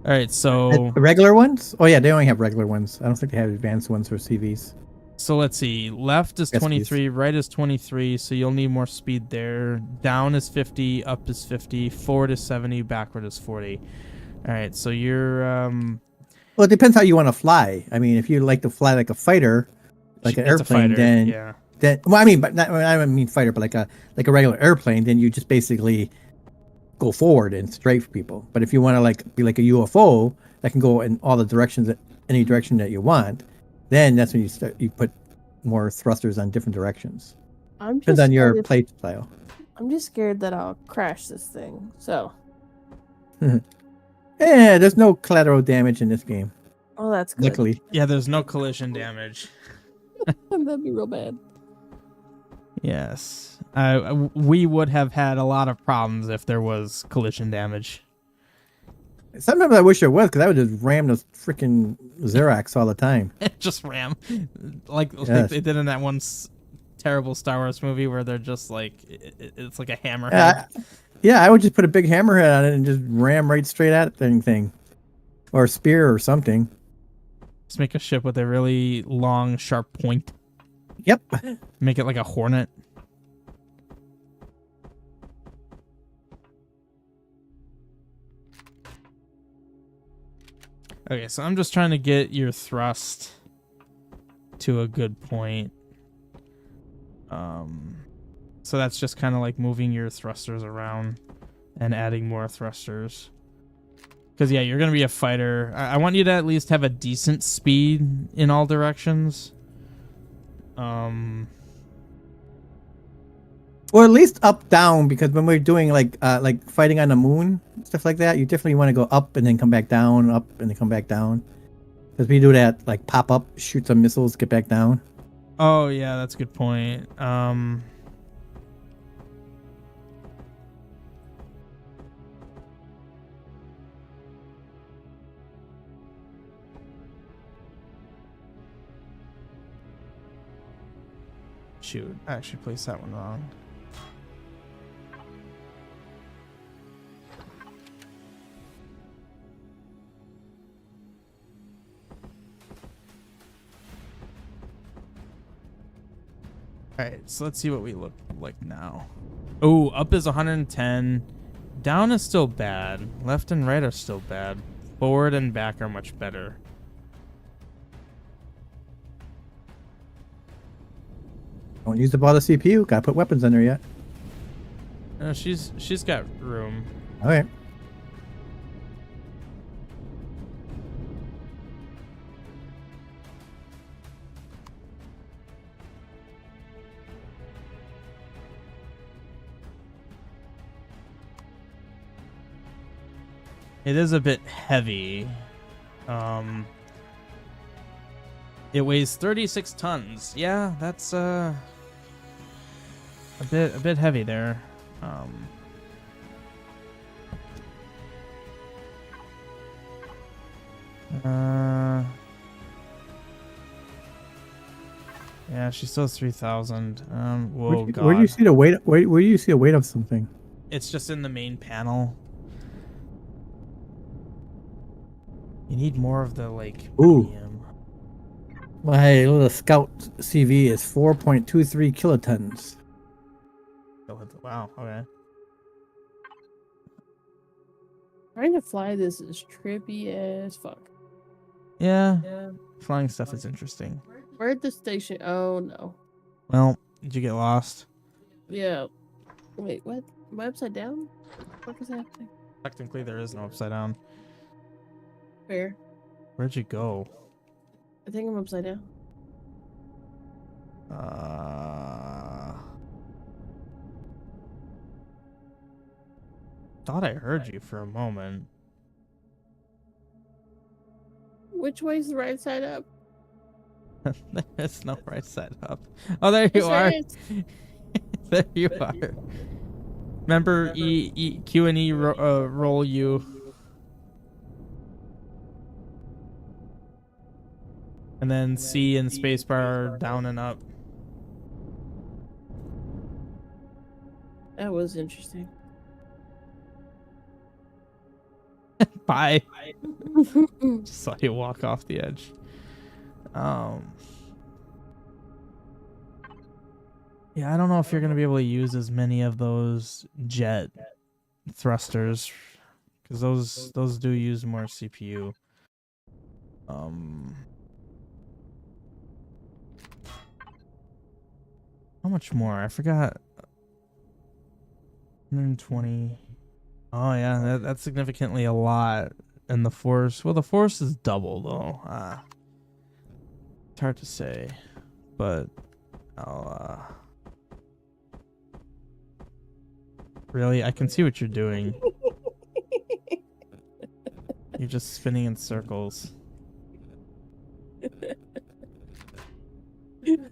right, so Regular ones? Oh yeah, they only have regular ones. I don't think they have advanced ones for CVs. So let's see. Left is 23, right is 23, so you'll need more speed there. Down is 50, up is 50, forward is 70, backward is 40. All right, so you're Well, it depends how you want to fly. I mean, if you like to fly like a fighter, like an it's a airplane, fighter, then yeah. well, I mean, but not, I don't mean fighter, but like a regular airplane, then you just basically go forward and straight for people. But if you want to like be like a UFO that can go in all the directions, any direction that you want, then that's when you put more thrusters on different directions. I'm Depends just on your scared- plate style. I'm just scared that I'll crash this thing. So, Yeah, there's no collateral damage in this game. oh, that's good. Luckily. Yeah, there's no collision damage. That'd be real bad. Yes. We would have had a lot of problems if there was collision damage. Sometimes I wish there was, because I would just ram those freaking Xerox all the time. Just ram. Like Yes. they did in that one terrible Star Wars movie where they're just like, it's like a hammerhead. Yeah, I would just put a big hammerhead on it and just ram right straight at the thing. Or a spear or something. Just make a ship with a really long, sharp point. Yep. Make it like a hornet. Okay, so I'm just trying to get your thrust to a good point. So that's just kind of like moving your thrusters around and adding more thrusters. Because, yeah, you're going to be a fighter. I want you to at least have a decent speed in all directions. Or at least up down, because when we're doing like fighting on the moon, stuff like that, you definitely want to go up and then come back down, up and then come back down. Because we do that, like pop up, shoot some missiles, get back down. Oh, yeah, that's a good point. Shoot, I actually placed that one wrong. Alright, so let's see what we look like now. Oh, up is 110. Down is still bad. Left and right are still bad. Forward and back are much better. Don't use up all the CPU. Gotta put weapons in there yet. No, she's got room. Okay. It is a bit heavy. It weighs 36 tons. Yeah, that's a bit heavy there. Yeah, she still has 3,000. Whoa, God. Where do you see the weight? Where do you see a weight of something? It's just in the main panel. You need more of the, like, Ooh. medium. My little Scout CV is 4.23 kilotons. Wow. Okay. Trying to fly this is trippy as fuck. Yeah. Flying stuff is interesting. We're at the station. Oh no. Well, did you get lost? Yeah. Wait, what? Am I upside down? What is happening? Technically, there is no upside down. Where? Where'd you go? I think I'm upside down. Thought I heard you for a moment. Which way's the right side up? There's no right side up. Oh, there you are. There you are. Remember Q and E roll you. And then C and spacebar down and up. That was interesting. Bye. Just saw you walk off the edge. Yeah, I don't know if you're gonna be able to use as many of those jet thrusters, because those do use more CPU. How much more? I forgot. 120. Oh yeah, that's significantly a lot. And the force, well, the force is double though. It's hard to say, but I'll really, I can see what you're doing. You're just spinning in circles.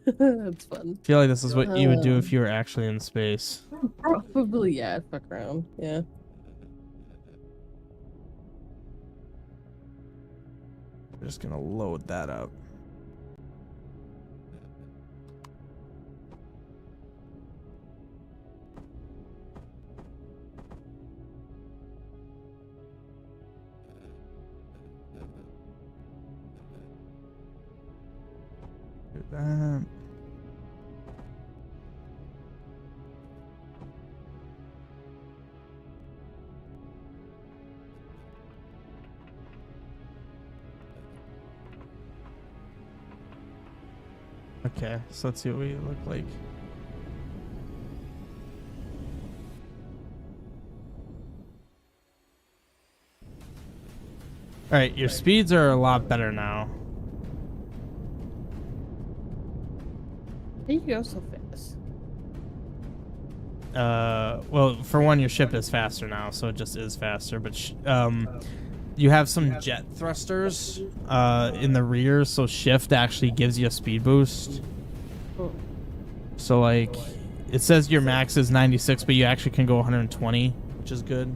That's fun. I feel like this is what you would do if you were actually in space. Probably, yeah. Fuck around. Yeah. We're just gonna load that up. Do that. Okay, so let's see what we look like. Alright, your speeds are a lot better now. How do you go so fast? Well, for one, your ship is faster now, so it just is faster, but you have some jet thrusters in the rear, so shift actually gives you a speed boost. Oh. So like it says your max is 96, but you actually can go 120, which is good.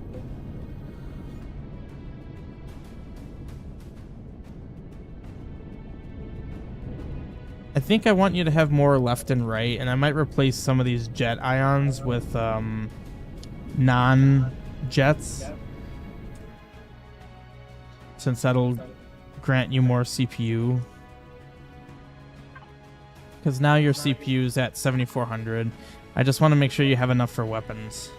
I think I want you to have more left and right, and I might replace some of these jet ions with non-jets, since that'll grant you more CPU. Because now your CPU is at 7400. I just want to make sure you have enough for weapons.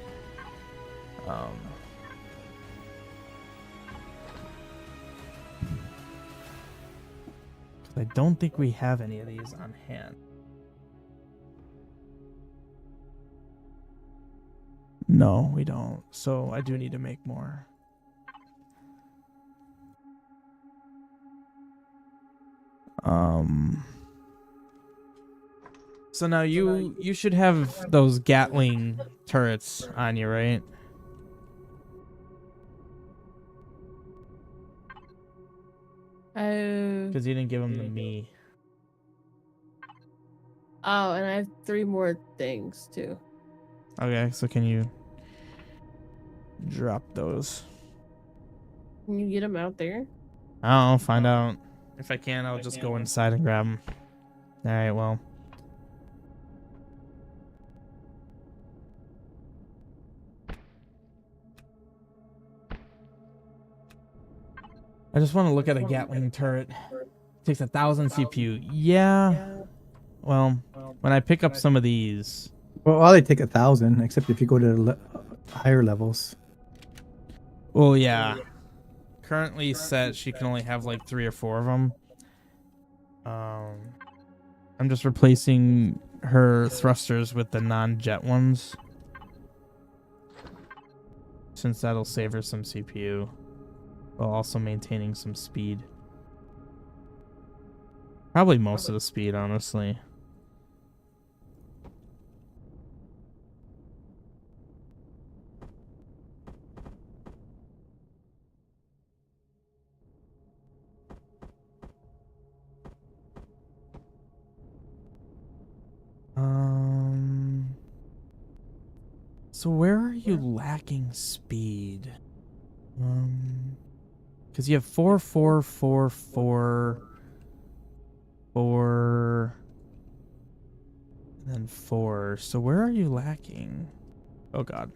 I don't think we have any of these on hand. No, we don't. So I do need to make more. So now you should have those Gatling turrets on you, right? Because you didn't give them to me. Oh, and I have 3 more things too. Okay, so can you drop those? Can you get them out there? I'll find out. If I can, I'll just go inside and grab them. All right, well. I just want to look at a Gatling turret. Takes 1,000 CPU. Yeah. Well, when I pick up some of these, Well, they take 1,000, except if you go to higher levels. Well, yeah. Currently set, she can only have like 3 or 4 of them. I'm just replacing her thrusters with the non-jet ones, since that'll save her some CPU, while also maintaining some speed. Probably most of the speed, honestly. So where are you lacking speed? Because you have 4, 4, 4, 4, 4, and then 4. So where are you lacking? Oh God.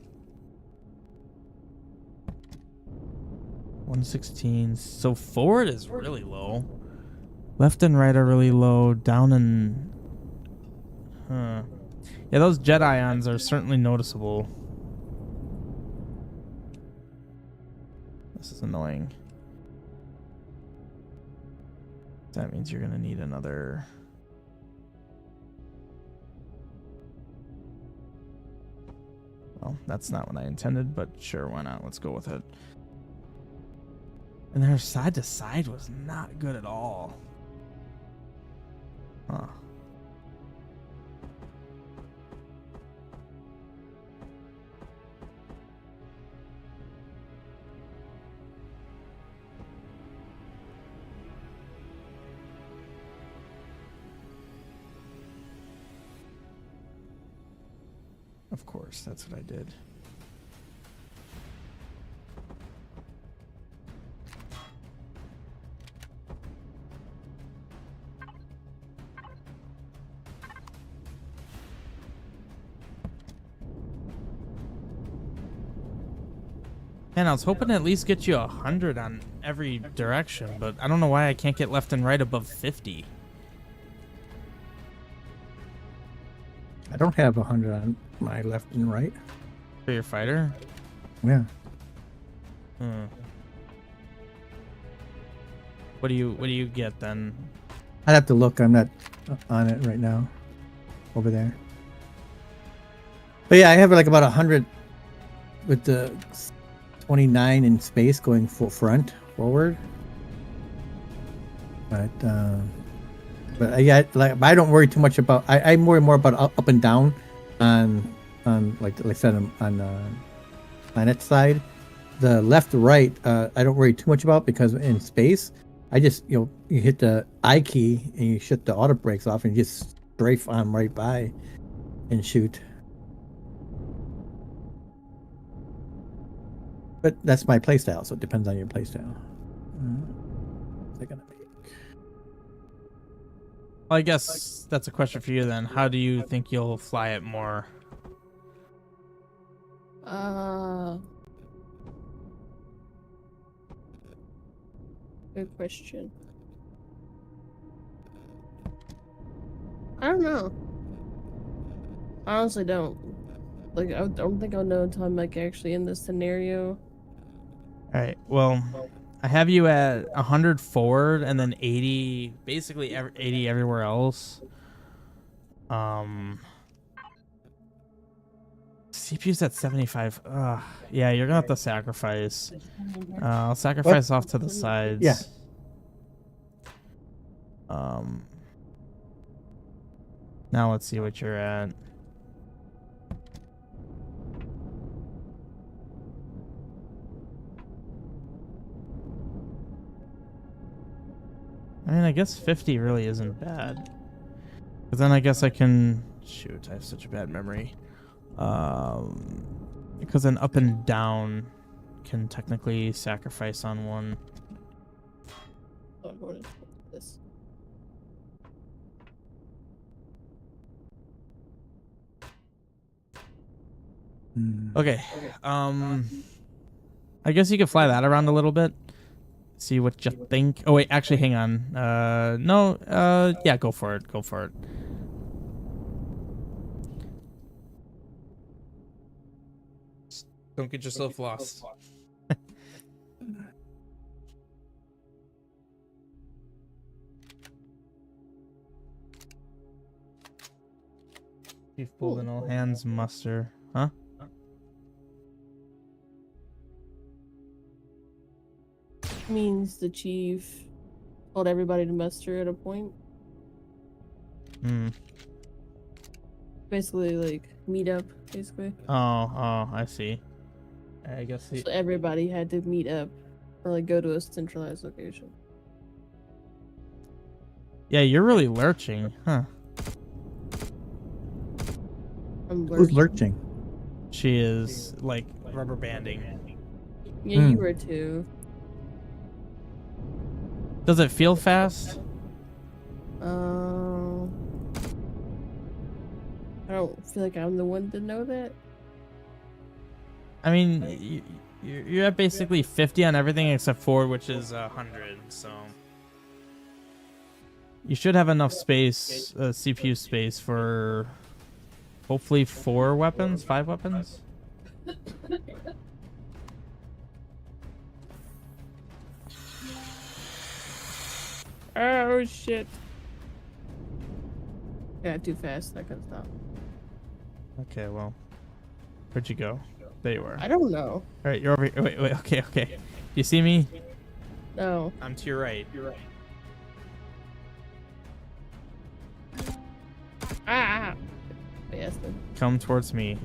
116. So forward is really low. Left and right are really low. Down and... Huh. Yeah, those jet ions are certainly noticeable. This is annoying. That means you're gonna need another... Well, that's not what I intended, but sure, why not? Let's go with it. And their side to side was not good at all. Huh. Of course, that's what I did. Man, I was hoping to at least get you 100 on every direction, but I don't know why I can't get left and right above 50. I don't have 100 on my left and right. For your fighter? Yeah. What do you get then? I'd have to look. I'm not on it right now. Over there. But yeah, I have like about 100 with the 29 in space going full front forward. But yeah, like I don't worry too much about. I worry more about up and down on like I said on planet side. The left to right, I don't worry too much about because in space, I just you hit the I key and you shut the auto brakes off and you just strafe on right by and shoot. But that's my playstyle, so it depends on your playstyle. What's that gonna be? Well, I guess that's a question for you then. How do you think you'll fly it more? Good question. I don't know. I honestly don't. Like, I don't think I'll know until I'm like actually in this scenario. All right. Well, I have you at 100 forward and then 80, basically 80 everywhere else. CPU's at 75. Yeah, you're gonna have to sacrifice. I'll sacrifice off to the sides. Yeah. Now let's see what you're at. I mean, I guess 50 really isn't bad. But then I guess I can... Shoot, I have such a bad memory. Because an up and down can technically sacrifice on one. Oh, what is this? Okay. I guess you could fly that around a little bit. See what you think. Oh wait, actually, hang on. No. Yeah, go for it. Go for it. Don't get yourself lost. Chief pulled in all hands muster. Huh? Means the chief told everybody to muster at a point. Hmm. Basically, like, meet up, basically. Oh, I see. I guess So everybody had to meet up or, like, go to a centralized location. Yeah, you're really lurching, huh? Who's lurching? She is, like, rubber banding. Yeah, you were too. Does it feel fast? I don't feel like I'm the one to know that. I mean, you're at basically 50 on everything except forward, which is 100, so... You should have enough space, CPU space, for hopefully 4 weapons, 5 weapons? Oh, shit. Yeah, too fast. I couldn't stop. Okay, well, where'd you go? There you were. I don't know. All right, you're over here. Wait, okay. You see me? No. I'm to your right. Ah! Yes, then. Come towards me.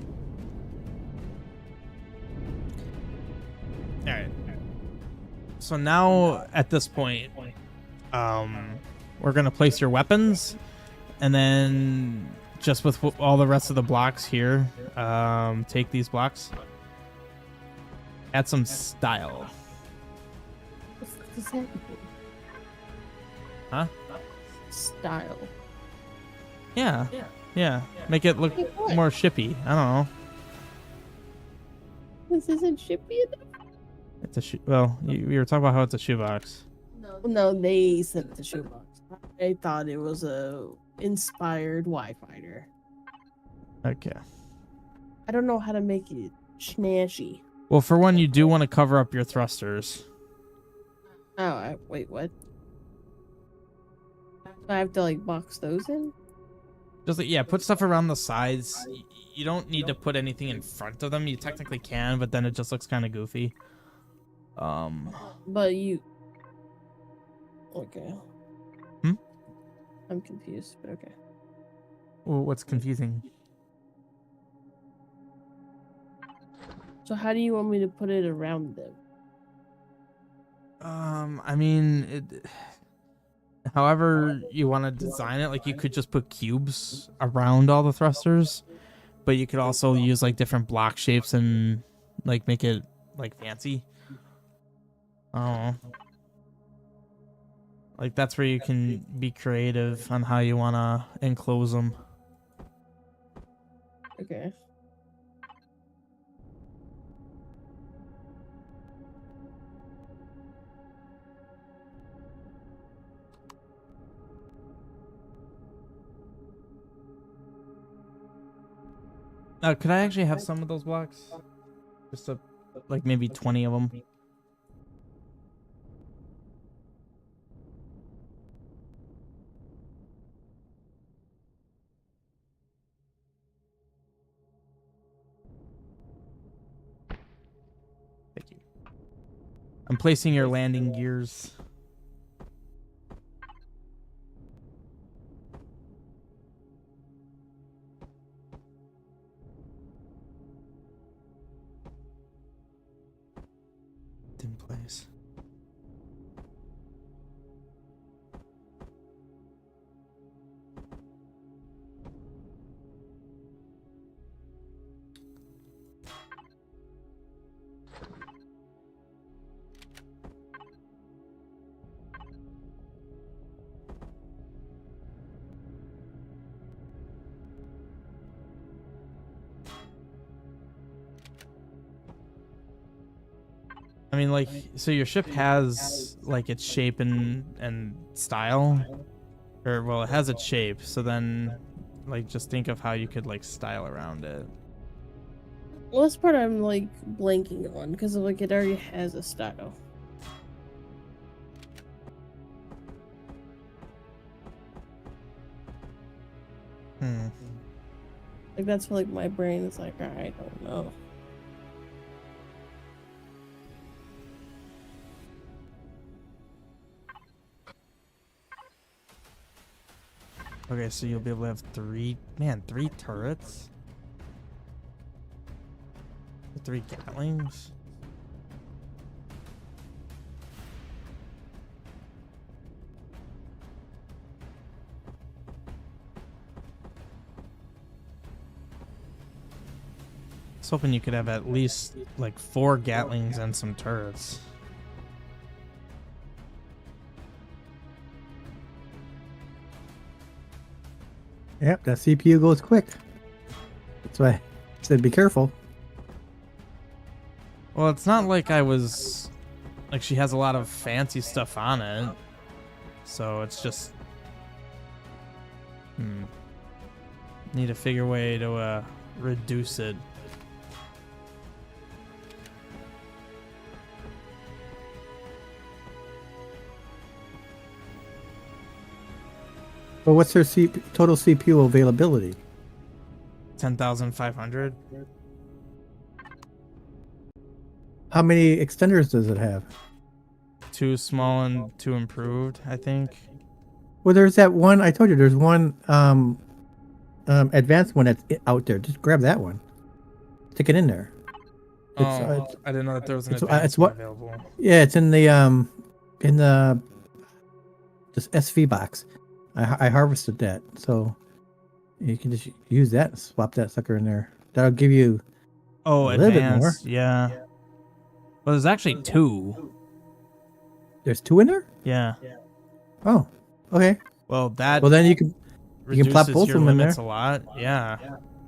All right. So now, at this point, we're gonna place your weapons, and then just with all the rest of the blocks here, take these blocks. Add some style. What's that? Huh? Style. Yeah. Make it look more shippy. I don't know. This isn't shippy enough. It's a well, we were talking about how it's a shoebox. No, they sent the shoebox. I thought it was a inspired Y-Fighter. Okay. I don't know how to make it snashy. Well, for one, you do want to cover up your thrusters. Oh, wait, what? I have to, like, box those in? Just like, yeah, put stuff around the sides. You don't need to put anything in front of them. You technically can, but then it just looks kind of goofy. But you... Okay. Hmm? I'm confused, but okay. Well, what's confusing? So how do you want me to put it around them? I mean, however you want to design it, like you could just put cubes around all the thrusters, but you could also use like different block shapes and like make it like fancy. I don't know. Like that's where you can be creative on how you want to enclose them. Okay. Could I actually have some of those blocks? Just like maybe 20 of them. Thank you. I'm placing your landing gears. In place. I mean, like, so your ship has, like, its shape and style. Or, well, it has its shape. So then, like, just think of how you could, like, style around it. Well, this part I'm like blanking on because like it already has a style. Like that's like my brain is like, I don't know. Okay, so you'll be able to have three turrets? 3 Gatlings? I was hoping you could have at least like 4 Gatlings and some turrets. Yep, that CPU goes quick. That's why I said be careful. Well, it's not like I was... Like, she has a lot of fancy stuff on it. So it's just... Need to figure a way to reduce it. But what's her total CPU availability? 10,500. How many extenders does it have? 2 small and 2 improved, I think. Well, there's that one. I told you there's one advanced one that's out there. Just grab that one. Stick it in there. I didn't know that there was an advanced one available. Yeah, it's in the just SV box. I harvested that, so you can just use that and swap that sucker in there. That'll give you a little bit more. Yeah. Well, there's actually 2. There's 2 in there? Yeah. Oh, okay. Well, that. Well, then you can plop both of them in there. A lot. Yeah.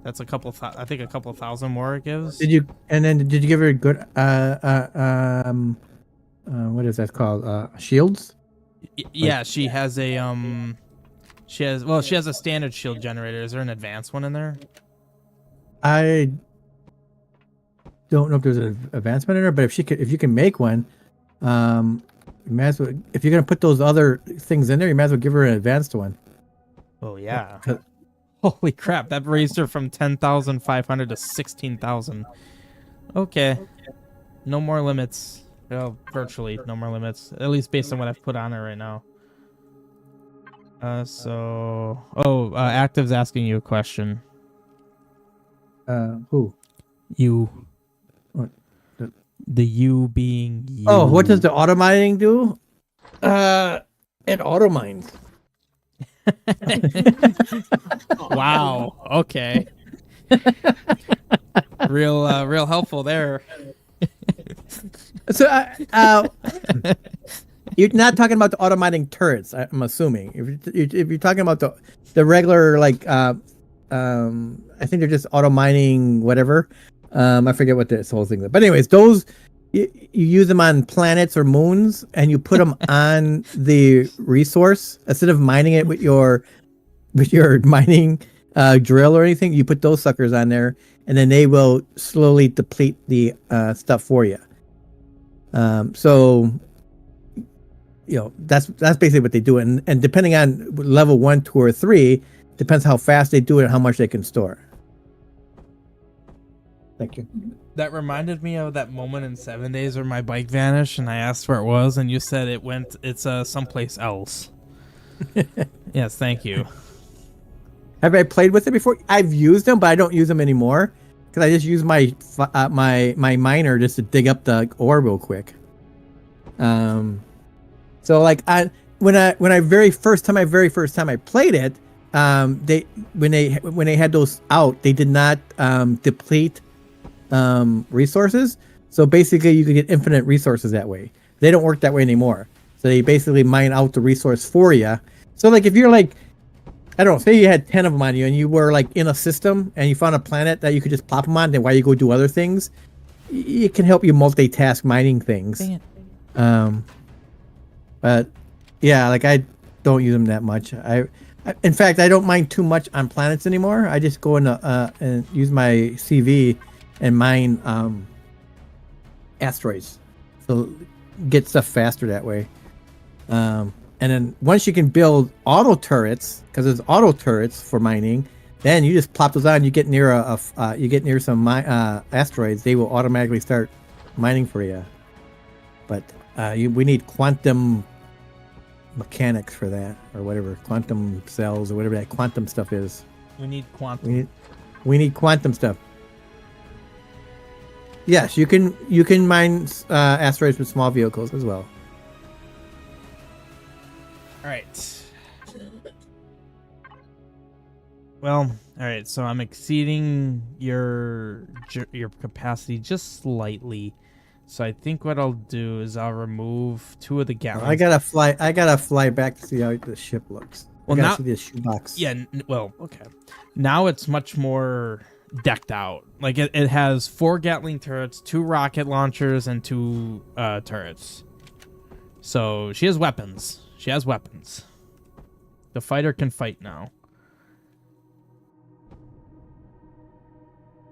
That's a couple. I think a couple thousand more it gives. Did you? And then did you give her a good what is that called? Shields? Yeah, she has a She has a standard shield generator. Is there an advanced one in there? I don't know if there's an advancement in there, but if you can make one, you might as well, if you're gonna put those other things in there, you might as well give her an advanced one. Oh yeah. Holy crap, that raised her from 10,500 to 16,000. Okay. No more limits. Well, virtually no more limits. At least based on what I've put on her right now. Active's asking you a question. Who? You. What? The you being you. Oh, what does the auto mining do? It auto mines. Wow. Okay. Real helpful there. So, you're not talking about the auto mining turrets, I'm assuming. If you're talking about the regular, like, I think they're just auto mining whatever. I forget what this whole thing is. But anyways, those you use them on planets or moons, and you put them on the resource instead of mining it with your mining drill or anything. You put those suckers on there, and then they will slowly deplete the stuff for you. So, you know, that's basically what they do, and depending on level 1, 2, or 3, depends how fast they do it and how much they can store. Thank you. That reminded me of that moment in 7 Days where my bike vanished, and I asked where it was, and you said it's someplace else. Yes, thank you. Have I played with it before? I've used them, but I don't use them anymore because I just use my miner just to dig up the ore real quick. So like when I very first time I played it, when they had those out, they did not deplete resources. So basically, you could get infinite resources that way. They don't work that way anymore. So they basically mine out the resource for you. So like if you're like, I don't know, say you had 10 of them on you and you were like in a system and you found a planet that you could just plop them on, then while you go do other things, it can help you multitask mining things. But yeah, like I don't use them that much. In fact, I don't mine too much on planets anymore. I just go in and use my CV and mine asteroids. So get stuff faster that way. And then once you can build auto turrets, because there's auto turrets for mining, then you just plop those on. You get near some asteroids, they will automatically start mining for you. But we need quantum mechanics for that, or whatever, quantum cells, or whatever that quantum stuff is. We need quantum. We need quantum stuff. Yes, you can mine asteroids with small vehicles as well. All right. Well, all right. So I'm exceeding your capacity just slightly. So I think what I'll do is I'll remove 2 of the gallons. I gotta fly back to see how the ship looks. Well, I gotta now see this shoebox. Yeah. Well, okay. Now it's much more decked out. Like it has 4 Gatling turrets, 2 rocket launchers, and 2 turrets. So she has weapons. She has weapons. The fighter can fight now.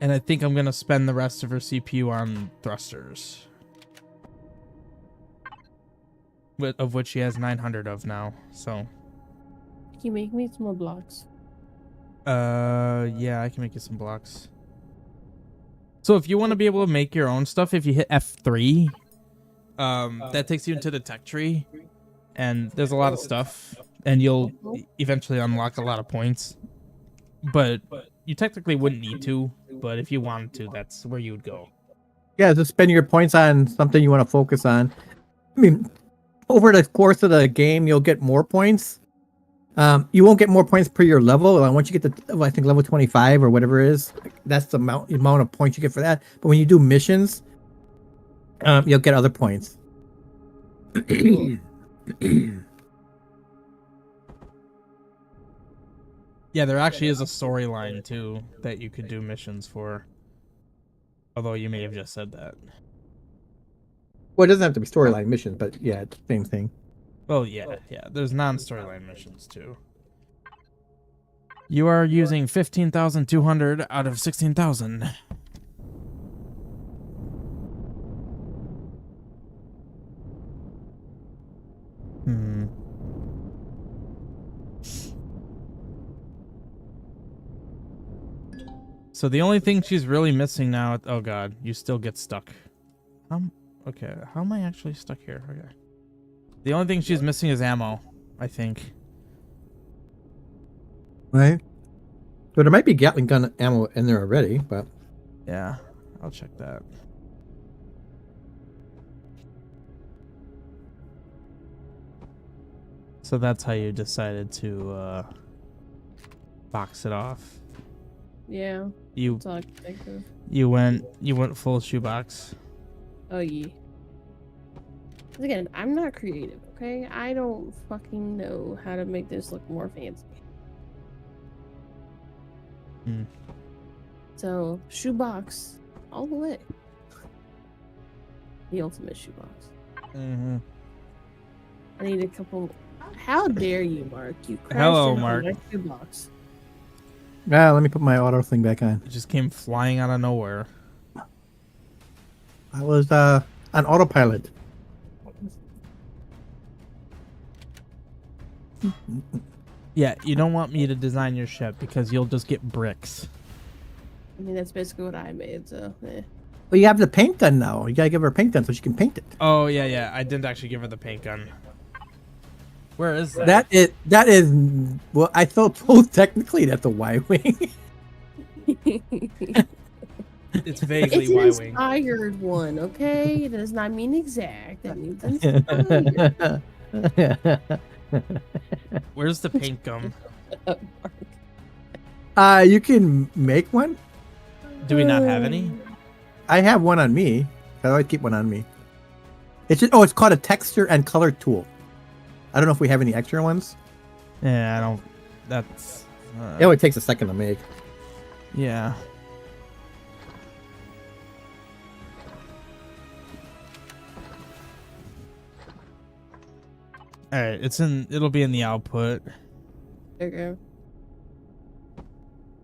And I think I'm gonna spend the rest of her CPU on thrusters, of which she has 900 of now. So. Can you make me some more blocks? Yeah, I can make you some blocks. So if you want to be able to make your own stuff, if you hit F3, that takes you into the tech tree, and there's a lot of stuff, and you'll eventually unlock a lot of points. But you technically wouldn't need to, but if you wanted to, that's where you would go. Yeah, just spend your points on something you want to focus on. I mean, over the course of the game, you'll get more points. You won't get more points per your level. Once you get to, I think, level 25 or whatever it is, that's the amount of points you get for that. But when you do missions, you'll get other points. Yeah, there actually is a storyline, too, that you could do missions for. Although you may have just said that. Well, it doesn't have to be storyline missions, but yeah, it's the same thing. Well, yeah. There's non-storyline missions, too. You are using 15,200 out of 16,000. So the only thing she's really missing now... Oh, God. You still get stuck. Okay. How am I actually stuck here? Okay. The only thing she's missing is ammo, I think. Right. So there might be Gatling gun ammo in there already, but... Yeah, I'll check that. So that's how you decided to box it off. Yeah. That's all I can think of. You went full shoebox. Oh yeah. Again, I'm not creative, okay? I don't fucking know how to make this look more fancy. So, shoebox all the way. The ultimate shoebox. Mm-hmm. I need a couple. How dare you, Mark? You crashed Hello, into Mark. my shoebox. Let me put my auto thing back on. It just came flying out of nowhere. I was on autopilot. Yeah, you don't want me to design your ship because you'll just get bricks. I mean, that's basically what I made, so eh. Well, you have the paint gun now. You gotta give her a paint gun so she can paint it. Oh, yeah. I didn't actually give her the paint gun. Where is that? That is well, I thought technically that's a Y-wing. It's vaguely It's an Y-wing. inspired one, okay? It does not mean exact. That means inspired. Where's the paint gun? You can make one. Do we not have any? I have one on me. I always keep one on me. It's called a texture and color tool. I don't know if we have any extra ones. Yeah, I don't. That's. It only takes a second to make. Yeah. All right, it'll be in the output. Okay. And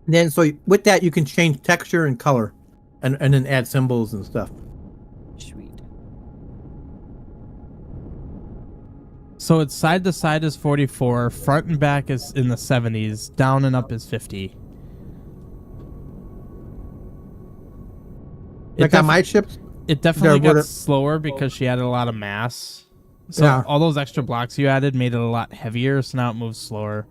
then, so with that, you can change texture and color. and then add symbols and stuff. Sweet. So it's side to side is 44, front and back is in the 70s, down and up is 50. Like on my ships, it definitely got slower because she added a lot of mass. So all those extra blocks you added made it a lot heavier, so now it moves slower.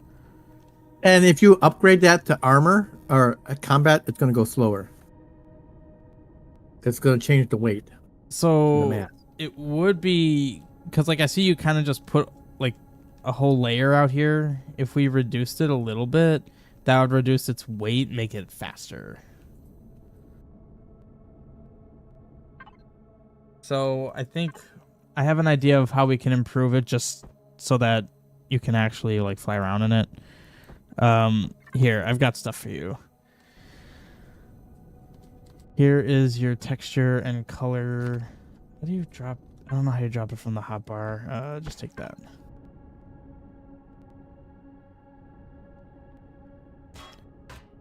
And if you upgrade that to armor or combat, it's going to go slower. It's going to change the weight. So it would be, because like I see you kind of just put like a whole layer out here. If we reduced it a little bit, that would reduce its weight, make it faster. So I think I have an idea of how we can improve it just so that you can actually like fly around in it. Here, I've got stuff for you. Here is your texture and color. How do you drop? I don't know how you drop it from the hotbar. Just take that.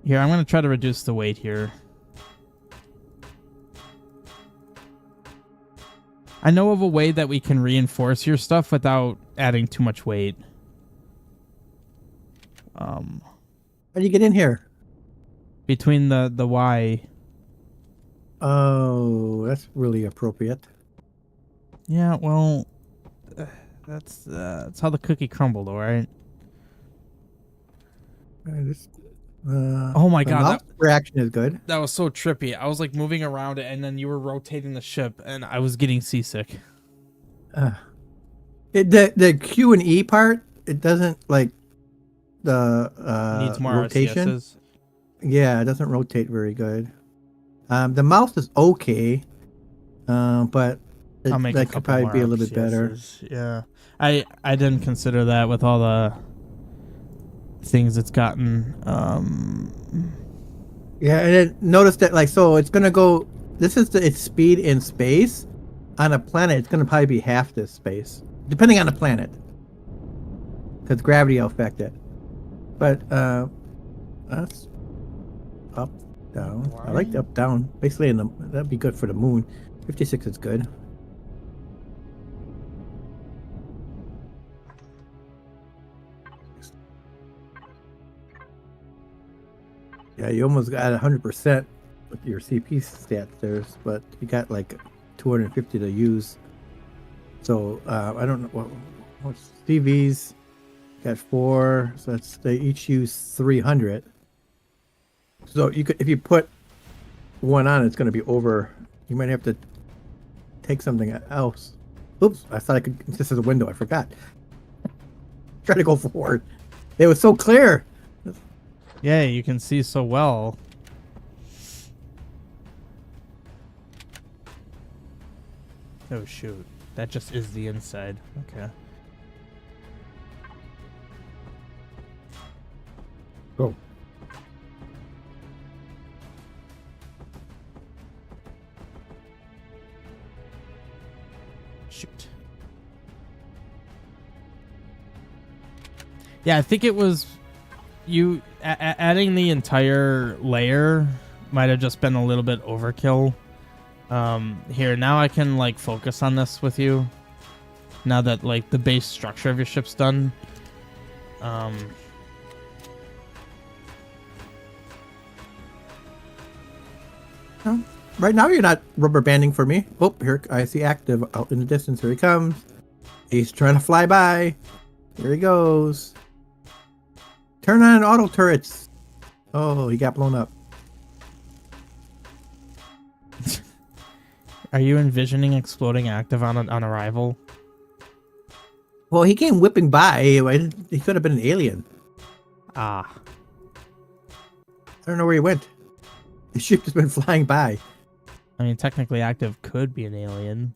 Here, I'm going to try to reduce the weight here. I know of a way that we can reinforce your stuff without adding too much weight. How do you get in here? Between the Y. Oh, that's really appropriate. Yeah, well, that's how the cookie crumbled, all right? Oh my god, that reaction is good. That was so trippy. I was like moving around it, and then you were rotating the ship, and I was getting seasick. The Q and E part, it doesn't like the needs more rotation. RCSs. Yeah, it doesn't rotate very good. The mouse is okay, but that could probably be a little bit better. Yeah, I didn't consider that with all the things it's gotten. Yeah, and then notice that like so it's gonna go. This is its speed in space. On a planet, it's gonna probably be half this space, depending on the planet, because gravity will affect it. But that's up, down. I like the up, down. Basically, that'd be good for the moon. 56 is good. Yeah, you almost got 100% with your CP stats there, but you got like 250 to use. So I don't know what's CVs. Got 4, so they each use 300. So you could, if you put one on, it's going to be over. You might have to take something else. Oops! I thought I could. This is a window. I forgot. Try to go forward. It was so clear. Yeah, you can see so well. Oh shoot. That just is the inside. Okay. Go. Shoot. Yeah, I think it was you adding the entire layer might have just been a little bit overkill. Here, now I can like focus on this with you. Now that like the base structure of your ship's done. Right now you're not rubber banding for me. Oh, here I see active out in the distance. Here he comes. He's trying to fly by. Here he goes. Turn on auto turrets. Oh, he got blown up. Are you envisioning exploding active on arrival? Well, he came whipping by. He could have been an alien. Ah. I don't know where he went. The ship has been flying by. I mean, technically active could be an alien.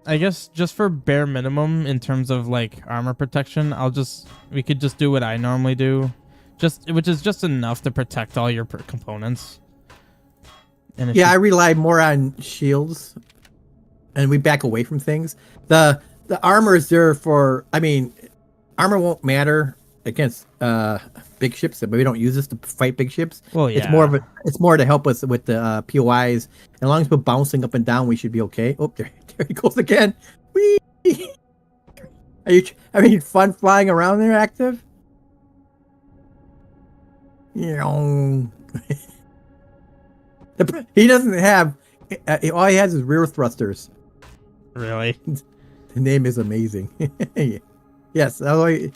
I guess just for bare minimum in terms of like armor protection, we could just do what I normally do, which is just enough to protect all your components. And I rely more on shields, and we back away from things. The armor is there for. I mean, armor won't matter against big ships, but we don't use this to fight big ships. Well, yeah. It's more to help us with the POIs. And as long as we're bouncing up and down, we should be okay. Oh, there he goes again. Whee! Are you having fun flying around there, Active? You know, he doesn't have. All he has is rear thrusters. Really? The name is amazing. Yes, he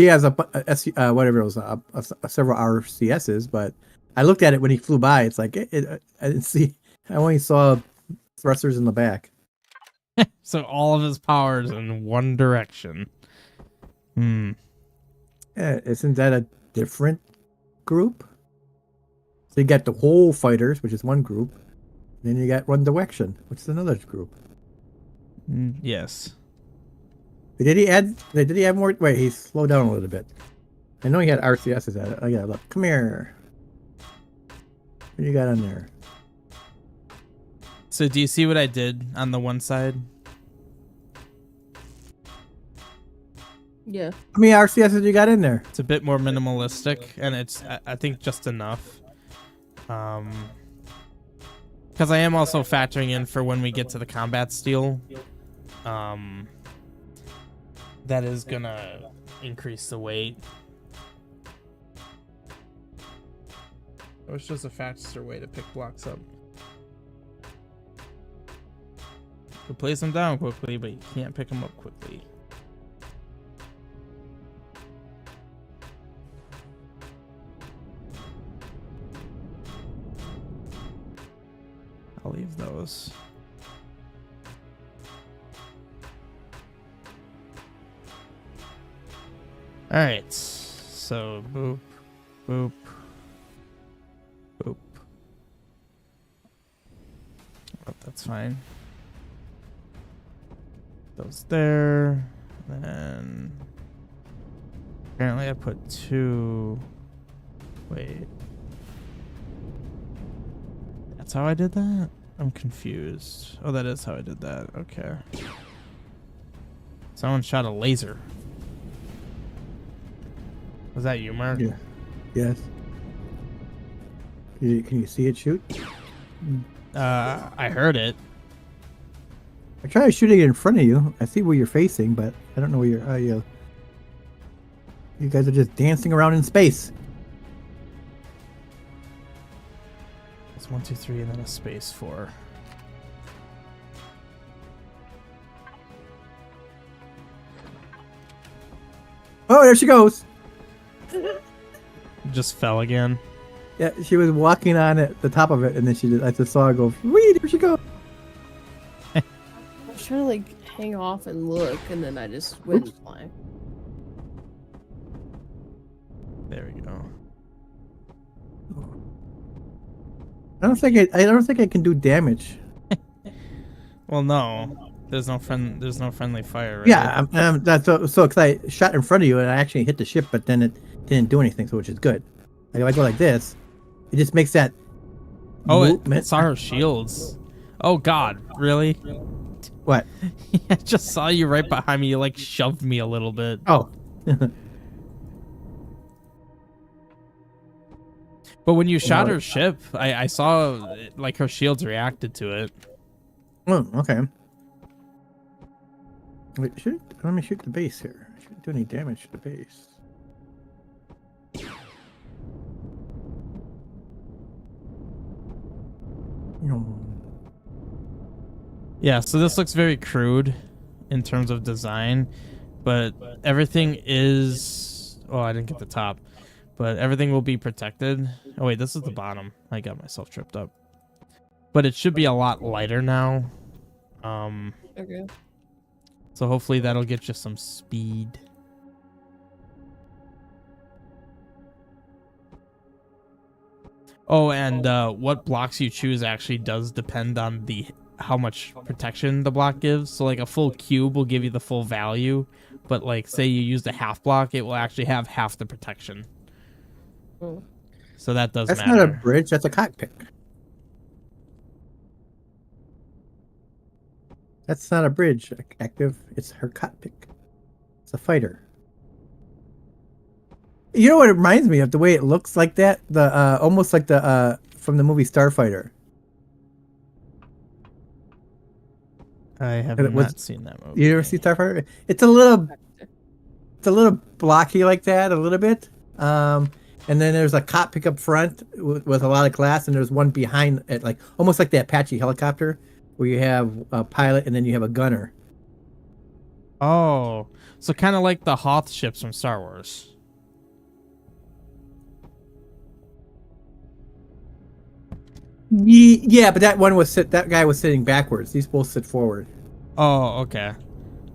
has whatever it was, several RCSs, but I looked at it when he flew by. It's like I didn't see. I only saw thrusters in the back. So all of his powers in one direction. Isn't that a different group? So you got the whole fighters, which is one group. Then you got One Direction, which is another group. Yes. Did he add more? Wait, he slowed down a little bit. I know he had RCSs at it. I gotta look. Come here. What you got on there? So do you see what I did on the one side? Yeah. How many RCSs you got in there? It's a bit more minimalistic, and it's, I think, just enough. Because I am also factoring in for when we get to the combat steel. That is gonna increase the weight. It's just a faster way to pick blocks up. You can place them down quickly, but you can't pick them up quickly. I'll leave those. All right, so boop, boop, boop. Oh, that's fine. Those there. Then apparently I put 2. Wait. That's how I did that? I'm confused. Oh, that is how I did that. Okay. Someone shot a laser. Was that you, Mark? Yeah. Yes. Can you see it shoot? I heard it. I try to shoot it in front of you. I see where you're facing, but I don't know where you're. You guys are just dancing around in space. It's 1, 2, 3, and then a space 4. Oh, there she goes. Just fell again. Yeah, she was walking on it, the top of it, and then I just saw her go. Wee, there she goes. I was trying to like hang off and look, and then I just went flying. There we go. I don't think I can do damage. Well, no. There's no friendly fire, right? Yeah, that's so because I shot in front of you and I actually hit the ship, but then it didn't do anything, so which is good. Like if I go like this, it just makes that. Oh, it saw her shields. Oh God, really? What? I just saw you right behind me. You like shoved me a little bit. Oh. But when you shot her ship, I saw like her shields reacted to it. Oh, okay. Wait, let me shoot the base here. I shouldn't do any damage to the base. Yeah, so this looks very crude in terms of design, but everything is... Oh, I didn't get the top. But everything will be protected. Oh, wait, this is the bottom. I got myself tripped up. But it should be a lot lighter now. Okay. So hopefully that'll get you some speed. Oh, and what blocks you choose actually does depend on how much protection the block gives. So like a full cube will give you the full value, but like say you used a half block, it will actually have half the protection. Oh. So that does That's matter. not a bridge, that's a cockpit. That's not a bridge, Active. It's her cockpit. It's a fighter. You know what it reminds me of? The way it looks like that, the almost like the from the movie Starfighter. I have And it was- not seen that movie. You ever see Starfighter? It's a little blocky like that, a little bit. And then there's a cop pick up front with a lot of glass, and there's one behind it, like almost like the Apache helicopter, where you have a pilot and then you have a gunner. Oh, so kind of like the Hoth ships from Star Wars. Yeah, but that guy was sitting backwards. These both sit forward. Oh, okay.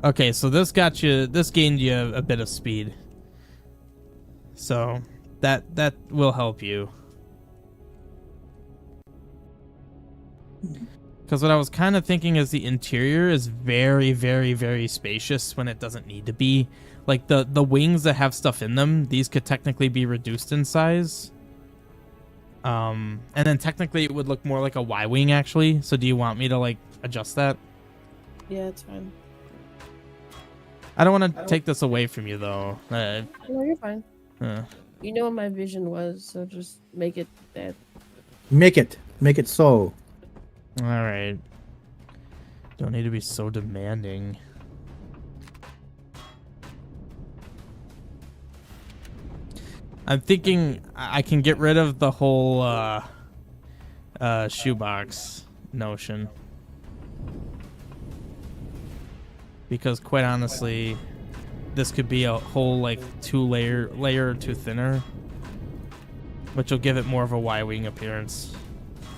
Okay, so this gained you a bit of speed. So that will help you. Because what I was kind of thinking is the interior is very, very, very spacious when it doesn't need to be. Like the wings that have stuff in them, these could technically be reduced in size. And then technically it would look more like a Y-wing actually. So do you want me to like adjust that? Yeah, it's fine. I don't want to take this away from you though. No, you're fine. Uh, You know what my vision was, so just make it that. Make it so. all right. Don't need to be so demanding. I'm thinking I can get rid of the whole shoebox notion. Because quite honestly, this could be a whole like layer or two thinner, which will give it more of a Y-wing appearance.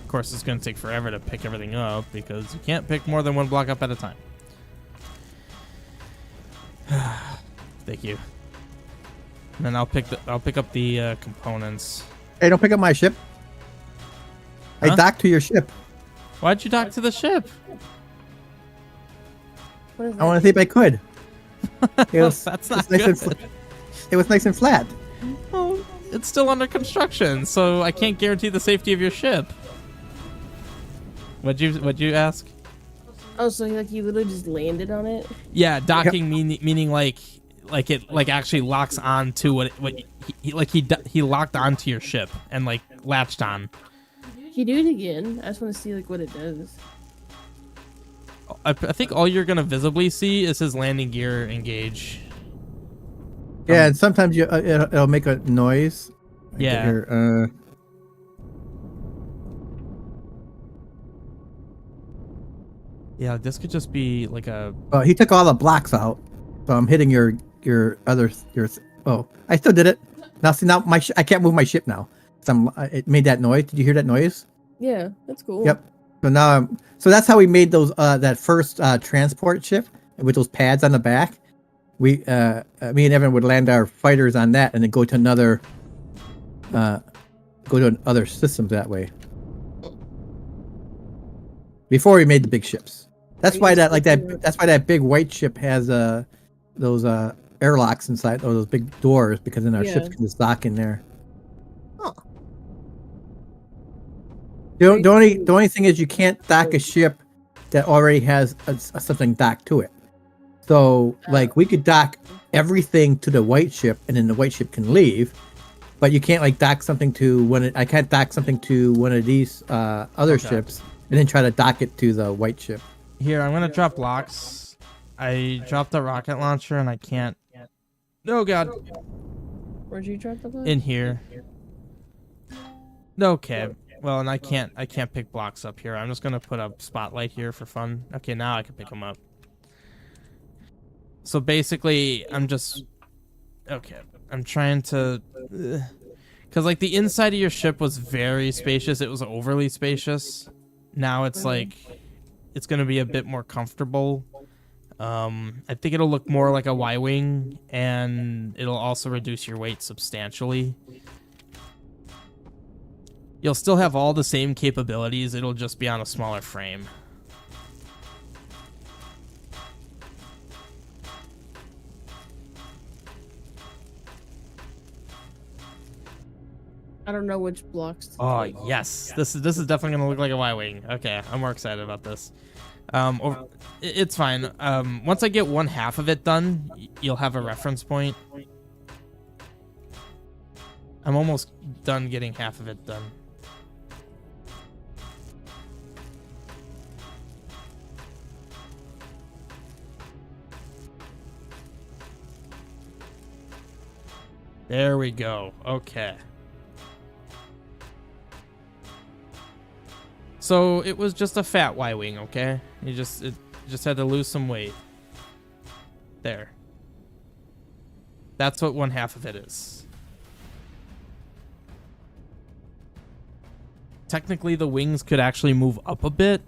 Of course, it's going to take forever to pick everything up because you can't pick more than one block up at a time. Thank you. And then I'll pick up the components. Hey, don't pick up my ship. Huh? I docked to your ship. Why'd you dock to the ship? What is I want to see if I could. It was, That's not nice good. it was nice and flat. Well, it's still under construction, so I can't guarantee the safety of your ship. What'd you ask? Oh, so like you literally just landed on it? Yeah, docking meaning like it actually locks on to he locked onto your ship and like latched on. Can you do it again? I just want to see like what it does. I think all you're gonna visibly see is his landing gear engage. Yeah, and sometimes it'll make a noise. Yeah. Here, Yeah, this could just be like a. he took all the blocks out, so I'm hitting your other. Oh, I still did it. Now see, now I can't move my ship now. It made that noise. Did you hear that noise? Yeah, that's cool. Yep. So now so that's how we made those that first transport ship with those pads on the back. Me and Evan would land our fighters on that and then go to other systems that way. Before we made the big ships. That's why that's why that big white ship has those airlocks inside, or those big doors, because then our ships can just dock in there. Huh. The only thing is you can't dock a ship that already has something docked to it. So like we could dock everything to the white ship, and then the white ship can leave, but you can't like dock something to I can't dock something to one of these other ships and then try to dock it to the white ship. Here, I'm gonna drop blocks. I dropped a rocket launcher and I can't. Oh god. Where'd you drop the block? In here. Okay. Well, and I can't pick blocks up here. I'm just gonna put a spotlight here for fun. Okay, now I can pick them up. So basically, I'm trying to, because like the inside of your ship was very spacious. It was overly spacious. Now it's like, it's gonna be a bit more comfortable. I think it'll look more like a Y-wing, and it'll also reduce your weight substantially. You'll still have all the same capabilities. It'll just be on a smaller frame. I don't know which blocks. To Oh take. yes, this is definitely gonna look like a Y-wing. Okay, I'm more excited about this. It's fine. Once I get one half of it done, you'll have a reference point. I'm almost done getting half of it done. There we go. Okay. So it was just a fat Y-wing, okay? It just had to lose some weight. There. That's what one half of it is. Technically, the wings could actually move up a bit,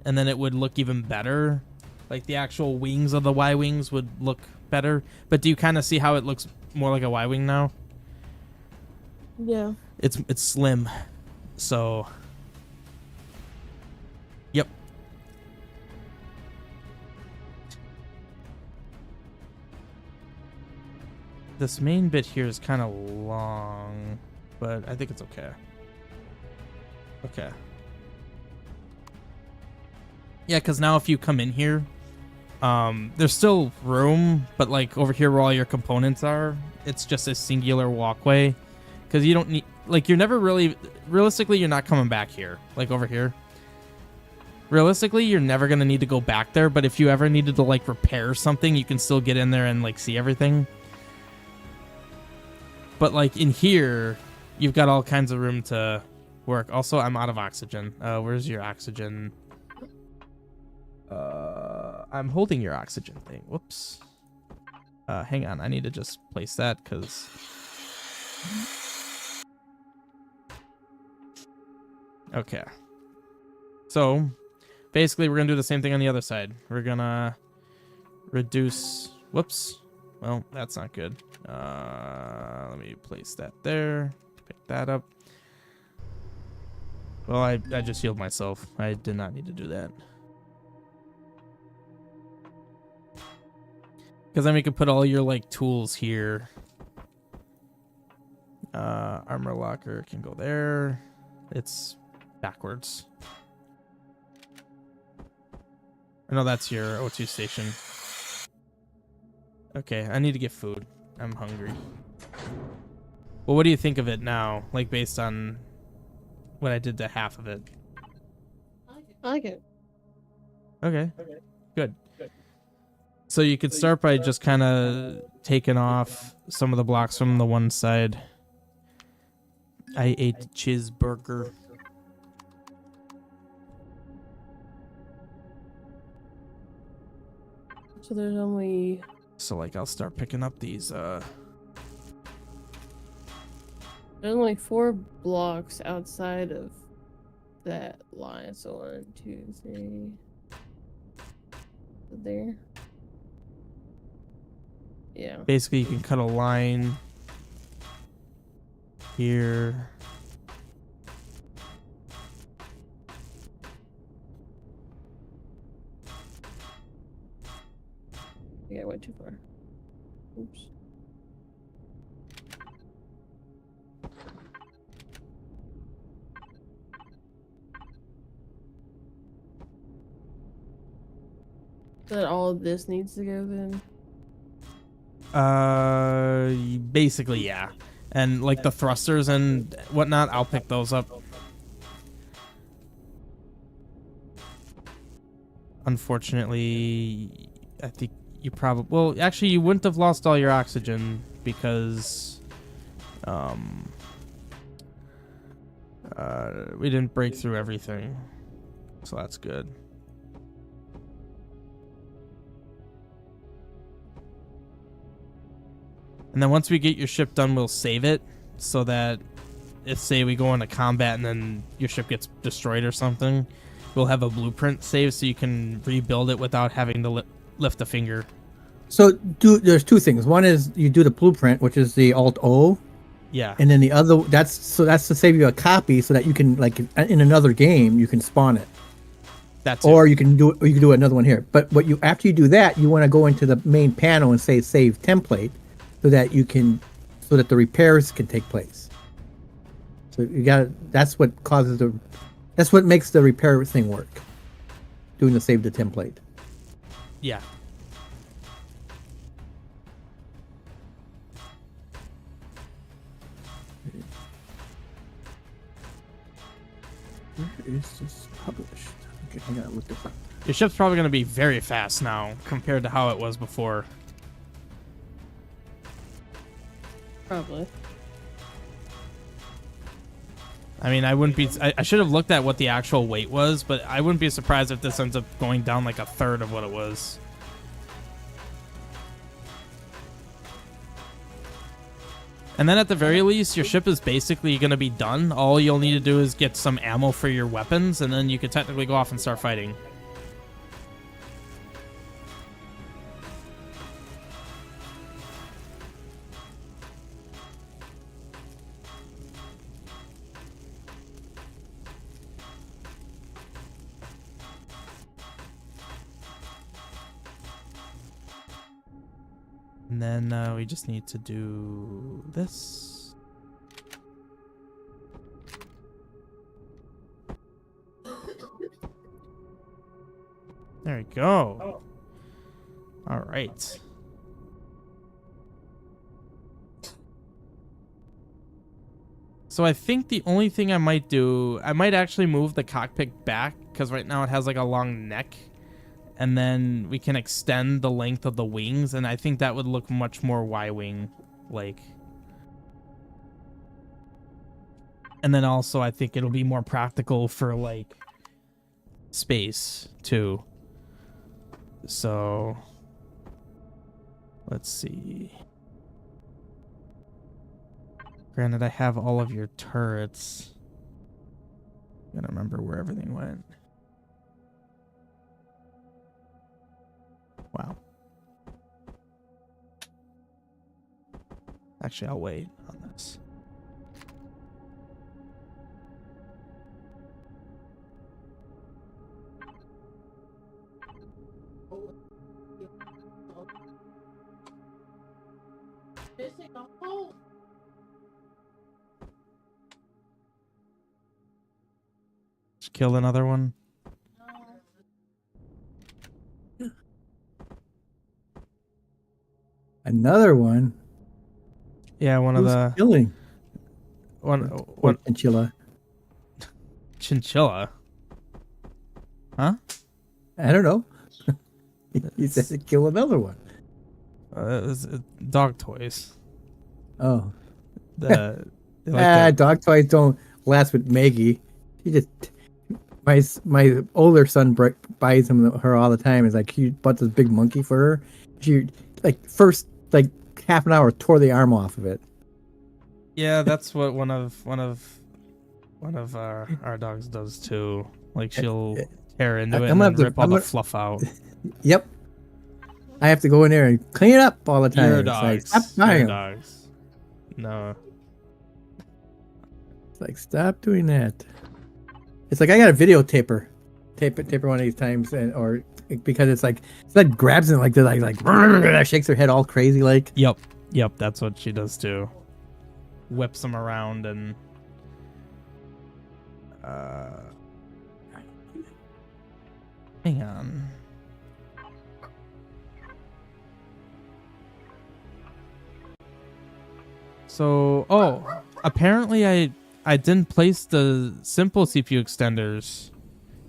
and then it would look even better. Like the actual wings of the Y-wings would look better. But do you kind of see how it looks more like a Y-wing now? Yeah. It's slim. So yep. This main bit here is kind of long, but I think it's okay. Okay. Yeah, because now if you come in here, there's still room, but like over here where all your components are, it's just a singular walkway. Because you don't need, like, you're never really, realistically, you're not coming back here. Like over here. Realistically, you're never going to need to go back there, but if you ever needed to like repair something, you can still get in there and like see everything. But like in here, you've got all kinds of room to work. Also, I'm out of oxygen. Where's your oxygen? I'm holding your oxygen thing. Whoops. Hang on. I need to just place that because... Okay. So, basically, we're going to do the same thing on the other side. We're going to reduce... Whoops. Well, that's not good. Let me place that there. Pick that up. Well, I just healed myself. I did not need to do that. Because then we can put all your, like, tools here. Armor locker can go there. It's backwards. I know that's your O2 station. Okay, I need to get food. I'm hungry. Well, what do you think of it now? Like, based on what I did to half of it. I like it. Okay. Good. So you could start by just kind of taking off some of the blocks from the one side. I ate cheeseburger. So there's only... So, like, I'll start picking up these, There's only 4 blocks outside of that line. So 1, 2, 3. There. Yeah. Basically, you can cut a line here. Yeah, I went too far. Oops. That all of this needs to go then? Basically, yeah. And like the thrusters and whatnot, I'll pick those up. Unfortunately, I think you probably... Well, actually, you wouldn't have lost all your oxygen because... we didn't break through everything. So that's good. And then once we get your ship done, we'll save it so that if, say, we go into combat and then your ship gets destroyed or something, we'll have a blueprint saved so you can rebuild it without having to lift a finger. So there's 2 things. One is you do the blueprint, which is the Alt-O. Yeah. And then the other, that's to save you a copy so that you can, like, in another game, you can spawn it. That's or it. you can do another one here. But after you do that, you want to go into the main panel and say save template so that the repairs can take place. So that's what makes the repair thing work. Doing the save the template. Yeah. is this published? Okay, I gotta look this up. Your ship's probably going to be very fast now compared to how it was before. Probably. I mean, I wouldn't be. I should have looked at what the actual weight was, but I wouldn't be surprised if this ends up going down like a third of what it was. And then at the very least, your ship is basically going to be done. All you'll need to do is get some ammo for your weapons, and then you could technically go off and start fighting. And then we just need to do this. There we go. All right. So I think the only thing I might do, I might actually move the cockpit back, because right now it has like a long neck. And then we can extend the length of the wings, and I think that would look much more Y-wing like. And then also I think it'll be more practical for like space too. So let's see. Granted, I have all of your turrets. I gotta remember where everything went. Wow. Actually, I'll wait on this. Just kill another one. Another one. Yeah, one Who's of the killing one chinchilla. Chinchilla. Huh? I don't know. He said to kill another one. It was dog toys. Oh. They like Dog toys don't last with Maggie. She just my older son buys her all the time. It's like he bought this big monkey for her. She like first like half an hour tore the arm off of it. Yeah, that's what one of our dogs does too. Like she'll tear into it and then rip all the fluff out. Yep. I have to go in there and clean it up all the time. Your dogs. Like, stop Your dogs. No. It's like, stop doing that. It's like I got a videotape her one of these times, or because it's like grabs it like they're like shakes her head all crazy like. Yep, that's what she does too. Whips them around and hang on. So, apparently I didn't place the simple CPU extenders.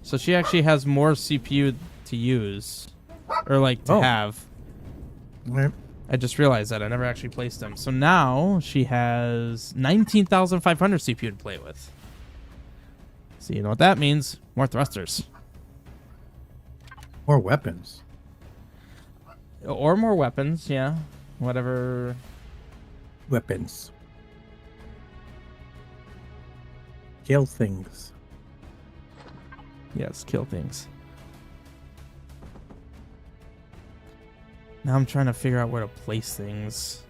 So she actually has more CPU to use. Or like to have. Right. I just realized that. I never actually placed them. So now she has 19,500 CPU to play with. So you know what that means? More thrusters. More weapons. Or more weapons, yeah. Whatever. Weapons. Kill things. Yes, kill things. Now I'm trying to figure out where to place things.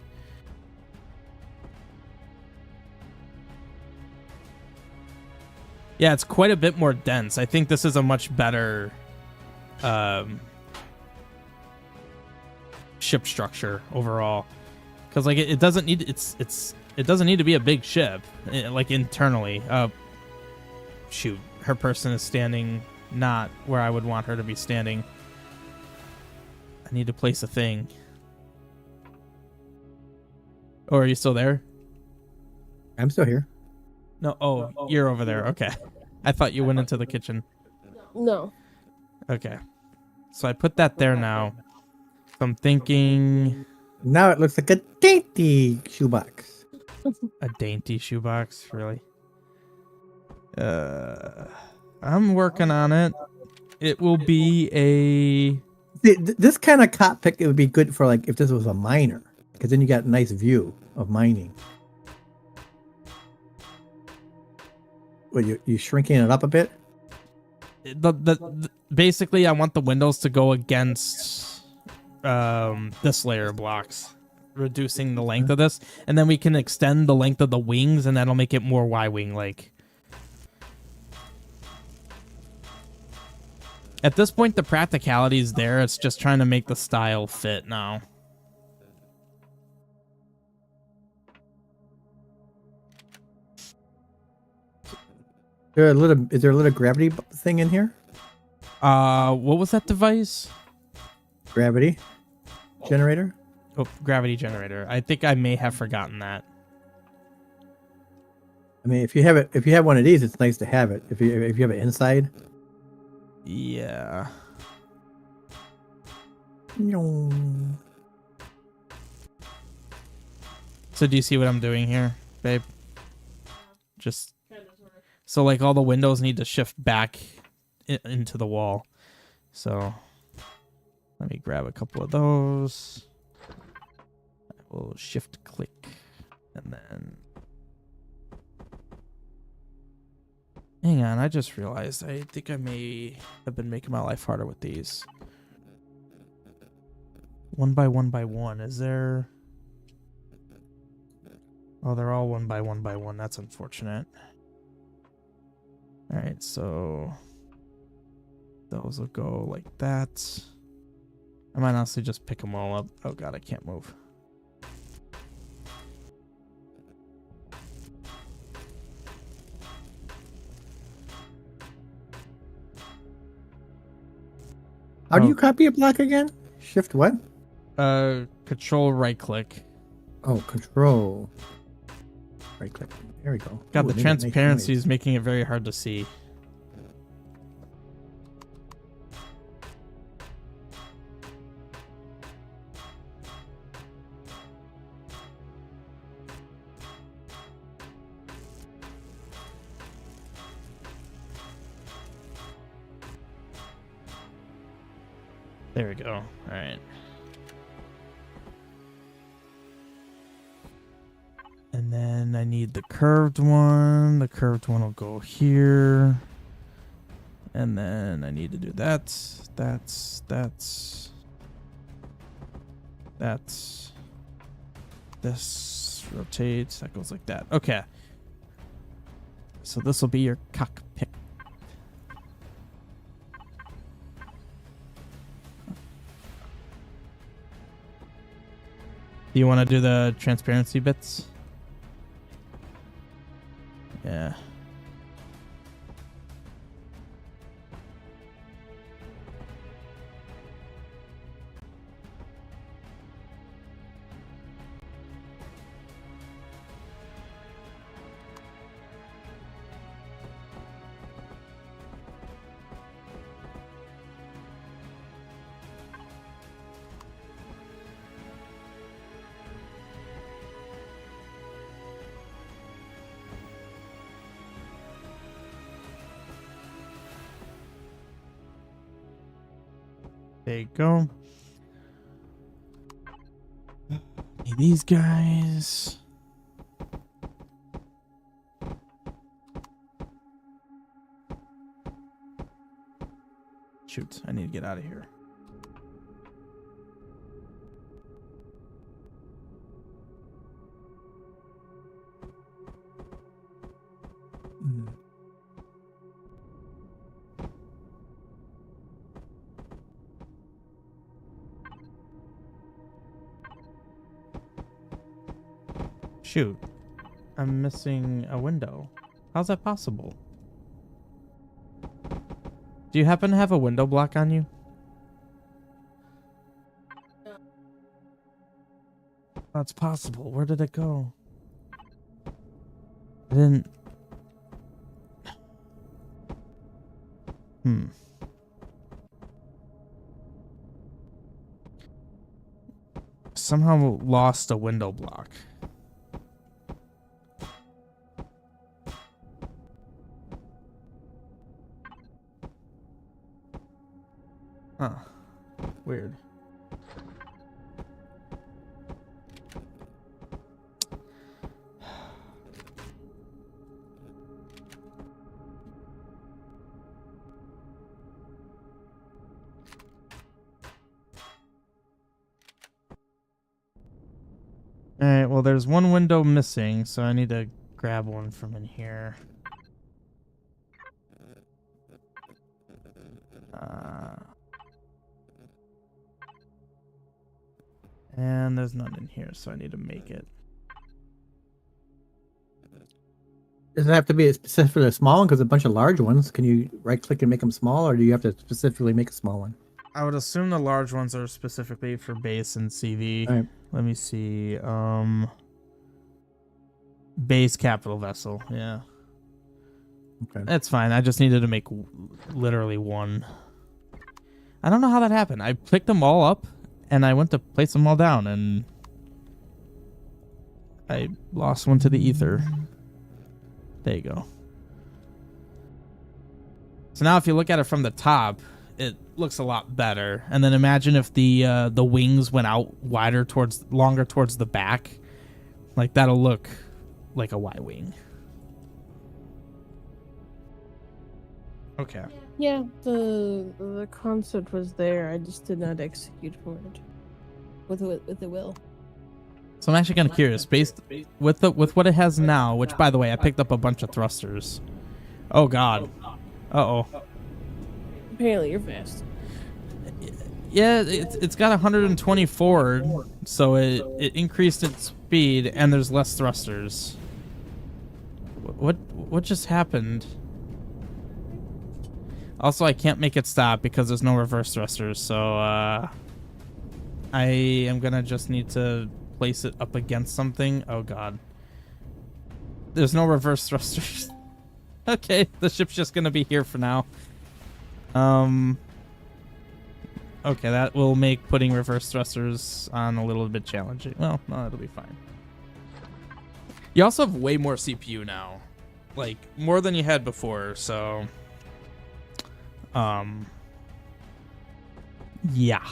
Yeah, it's quite a bit more dense. I think this is a much better ship structure overall. Because like it doesn't need it doesn't need to be a big ship like internally. Shoot, her person is standing not where I would want her to be standing. I need to place a thing. Oh, are you still there? I'm still here. No. Oh, you're over there. Okay. I thought you went into the kitchen. No. Okay. So I put that there now. So I'm thinking Now it looks like a dainty shoebox. a dainty shoebox, really. I'm working on it. It will be a... See, this kind of cockpit, it would be good for like if this was a miner, because then you got a nice view of mining. What, you shrinking it up a bit? Basically, I want the windows to go against this layer of blocks, reducing the length of this, and then we can extend the length of the wings, and that'll make it more Y-wing like. At this point, the practicality is there. It's just trying to make the style fit now. Is there a little gravity thing in here? What was that device? Gravity generator? Oh, gravity generator. I think I may have forgotten that. I mean, if you have one of these, it's nice to have it. If you have it inside. Yeah. So do you see what I'm doing here, babe? Just so like all the windows need to shift back into the wall. So let me grab a couple of those. I will shift click and then hang on, I just realized I think I may have been making my life harder with these. One by one. Is there... Oh, they're all one by one. That's unfortunate. Alright, so... those will go like that. I might honestly just pick them all up. Oh god, I can't move. How do you copy a block again? Shift what? Control right click. Oh, control. Right click. There we go. God, Ooh, the transparency is making it very hard to see. There we go. All right. And then I need the curved one. The curved one will go here. And then I need to do that. That's. This rotates. That goes like that. Okay. So this will be your cockpit. Do you want to do the transparency bits? Yeah. There you go. Hey, these guys. Shoot, I need to get out of here. Shoot, I'm missing a window. How's that possible? Do you happen to have a window block on you? That's possible. Where did it go? I didn't... Somehow lost a window block. Huh. Weird. Alright, well, there's one window missing, so I need to grab one from in here. And there's none in here, so I need to make it. Does it have to be a specifically small one? Because a bunch of large ones, can you right-click and make them small, or do you have to specifically make a small one? I would assume the large ones are specifically for base and CV. Right. Let me see. Base capital vessel. Yeah. Okay. That's fine. I just needed to make literally one. I don't know how that happened. I picked them all up, and I went to place them all down, and I lost one to the ether. There you go. So now if you look at it from the top, it looks a lot better. And then imagine if the wings went out longer towards the back. Like, that'll look like a Y-wing. Okay. Yeah, the concept was there. I just did not execute for it with the will. So I'm actually kind of curious, based with what it has now, which, by the way, I picked up a bunch of thrusters. Oh God. Uh-oh. Apparently you're fast. Yeah, it's got 120 forward, so it increased its speed, and there's less thrusters. What just happened? Also, I can't make it stop because there's no reverse thrusters, so I am gonna just need to place it up against something. Oh God. There's no reverse thrusters. Okay, the ship's just gonna be here for now. Okay, that will make putting reverse thrusters on a little bit challenging. Well, no, it'll be fine. You also have way more CPU now. Like, more than you had before, so... yeah.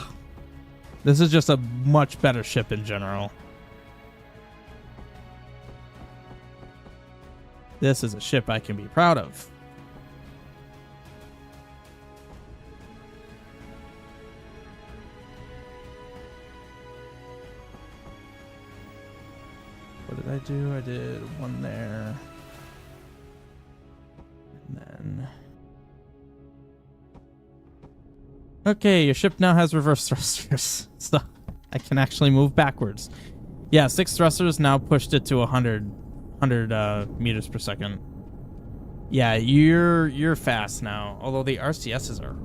This is just a much better ship in general. This is a ship I can be proud of. What did I do? I did one there. And then... okay, your ship now has reverse thrusters, so I can actually move backwards. Yeah, 6 thrusters now pushed it to 100 meters per second. Yeah, you're fast now. Although the RCSs are...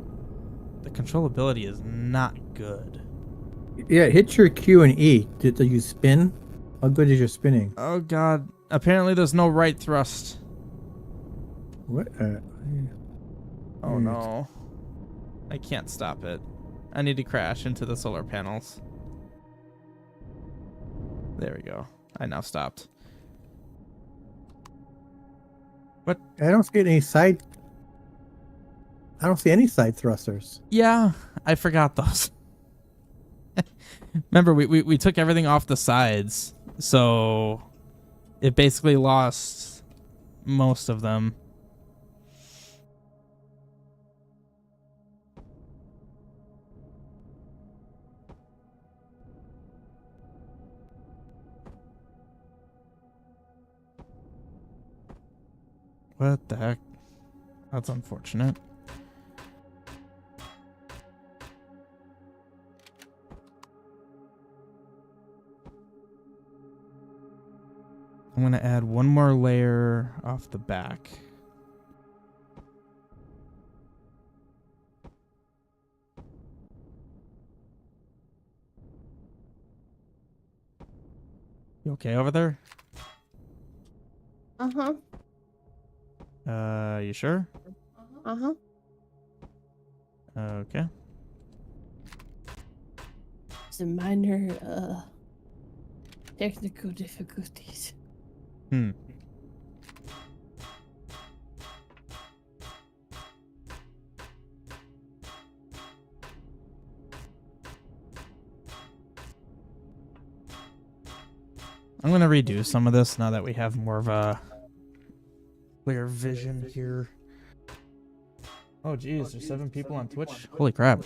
the controllability is not good. Yeah, hit your Q and E. Did you spin? How good is your spinning? Oh God. Apparently there's no right thrust. What? Oh no. I can't stop it. I need to crash into the solar panels. There we go. I now stopped. What? I don't see any side. I don't see any side thrusters. Yeah, I forgot those. Remember, we took everything off the sides, so it basically lost most of them. What the heck? That's unfortunate. I'm going to add one more layer off the back. You okay over there? Uh-huh. You sure? Uh-huh. Okay. Some minor technical difficulties. Hmm. I'm gonna redo some of this now that we have more of a clear vision here. Oh geez, there's 7 people on Twitch. Holy crap.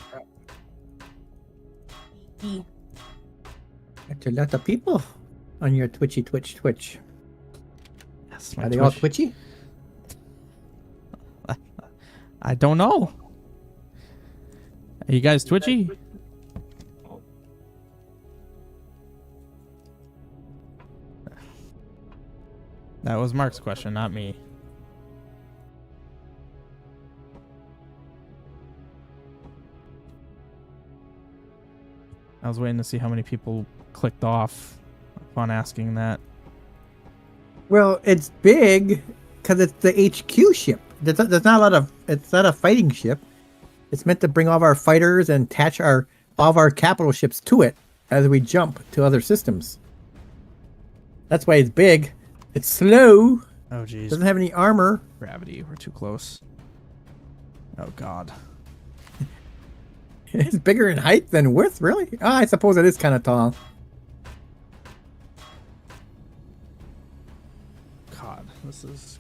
That's a lot of people on your Twitch. Yes, Are they all twitchy? I don't know. Are you guys twitchy? That was Mark's question, not me. I was waiting to see how many people clicked off upon asking that. Well, it's big because it's the HQ ship. There's not a lot of. It's not a fighting ship. It's meant to bring all of our fighters and attach all of our capital ships to it as we jump to other systems. That's why it's big. It's slow. Oh geez. Doesn't have any armor. Gravity, we're too close. Oh god. It's bigger in height than width, really? Oh, I suppose it is kind of tall. God, this is.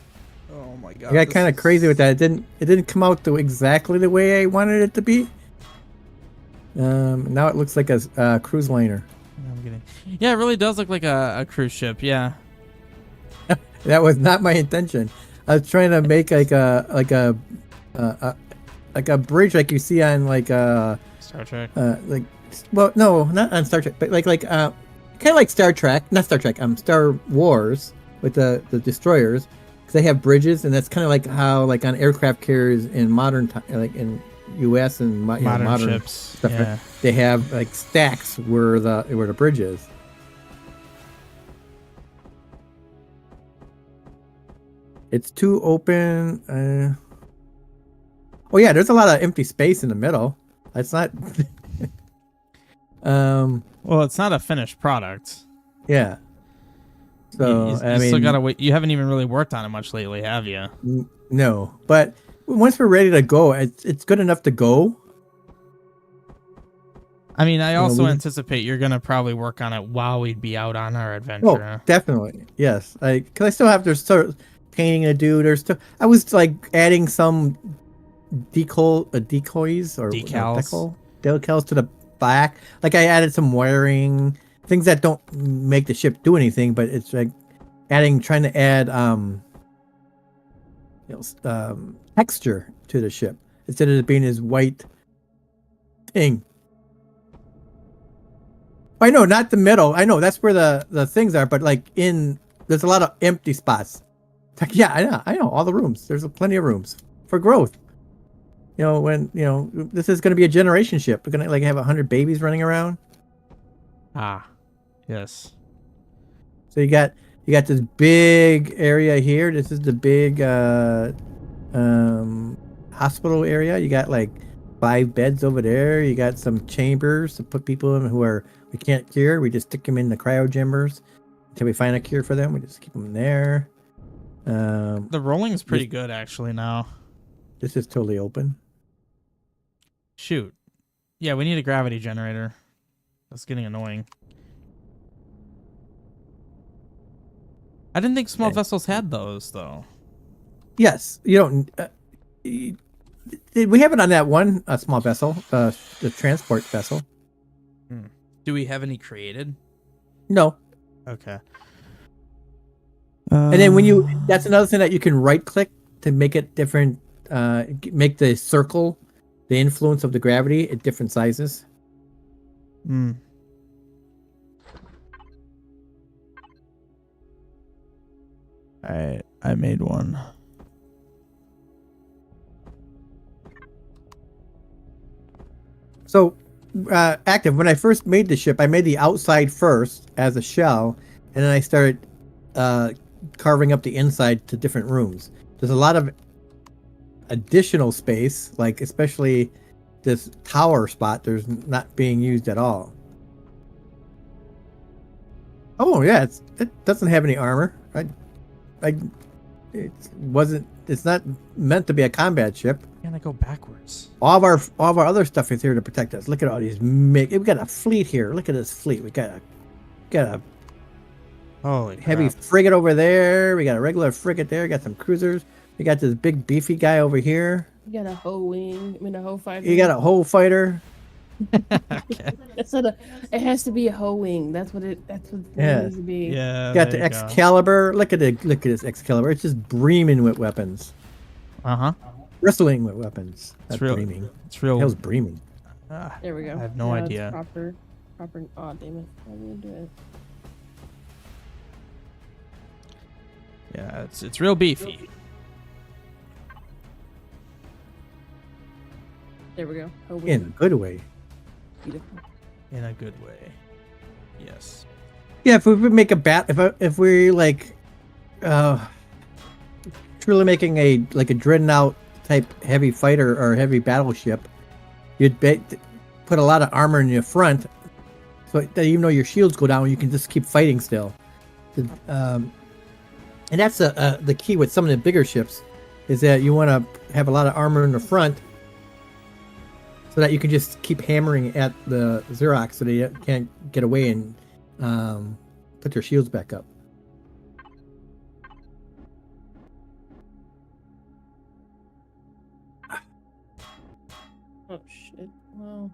Oh my god. I got kind of crazy with that. It didn't come out exactly the way I wanted it to be. Now it looks like a cruise liner. I'm getting. Yeah, it really does look like a cruise ship. Yeah. That was not my intention. I was trying to make like a bridge like you see on like Star Trek. like, well, no, not on Star Trek, but kind of like Star Trek, not Star Trek, Star Wars with the destroyers, because they have bridges, and that's kind of like how like on aircraft carriers in modern time, like in U.S. and modern ships, stuff, yeah. They have like stacks where the bridge is. It's too open. Oh yeah, there's a lot of empty space in the middle. It's not. Well, it's not a finished product. Yeah. So you I mean, still gotta wait. You haven't even really worked on it much lately, have you? No, but once we're ready to go, it's good enough to go. I mean, I also anticipate you're gonna probably work on it while we'd be out on our adventure. Oh, definitely, yes. Because I still have there's sort of painting to do. There's still I was like adding some decoys or decals to the back. Like I added some wiring, things that don't make the ship do anything, but it's like trying to add texture to the ship instead of it being this white thing. I know, not the middle. I know that's where the things are, but like there's a lot of empty spots. Like, yeah, I know all the rooms. There's plenty of rooms for growth. When this is going to be a generation ship. We're going to like have 100 babies running around. Ah, yes. So you got this big area here. This is the big hospital area. You got like 5 beds over there. You got some chambers to put people in who we can't cure. We just stick them in the cryo chambers until we find a cure for them. We just keep them there. The rolling's pretty good actually now. This is totally open. Shoot. Yeah, we need a gravity generator. That's getting annoying. I didn't think small vessels had those though. Yes, you don't. We have it on that one small vessel, the transport vessel. Do we have any created? No. Okay. And then that's another thing that you can right click to make it different, make the circle, the influence of the gravity at different sizes. I made one. So, Active, when I first made the ship, I made the outside first as a shell, and then I started carving up the inside to different rooms. There's a lot of additional space, like especially this tower spot, there's not being used at all. Oh yeah, it doesn't have any armor. It's not meant to be a combat ship. Can I go backwards? All of our other stuff is here to protect us. Look at all these. We got a fleet here. Look at this fleet. We got a Holy heavy crap. frigate over there. We got a regular frigate there. We got some cruisers. We got this big beefy guy over here. You got a hoe wing. I mean, a hoe fighter. You got a whole fighter. Okay. That's not a. It has to be a hoe wing. That's what it. That's what it Yeah. needs to be. Yeah. You got the there you go. Excalibur. Look at this Excalibur. It's just breaming with weapons. Uh-huh. Bristling with weapons. That's real. breaming. It's real. That was breaming. There we go. I have no Now it's idea. Proper. Oh damn it! I'm gonna do it. Yeah, it's real beefy. There we go. Hoe wing. In a good way. Beautiful. In a good way. Yes. Yeah, if we would make a if we like truly making a dreadnought type heavy fighter or heavy battleship, you'd put a lot of armor in your front, so that even though your shields go down, you can just keep fighting still. And that's the key with some of the bigger ships, is that you want to have a lot of armor in the front, so that you can just keep hammering at the Xerox so they can't get away and put their shields back up. Oh shit! Wow.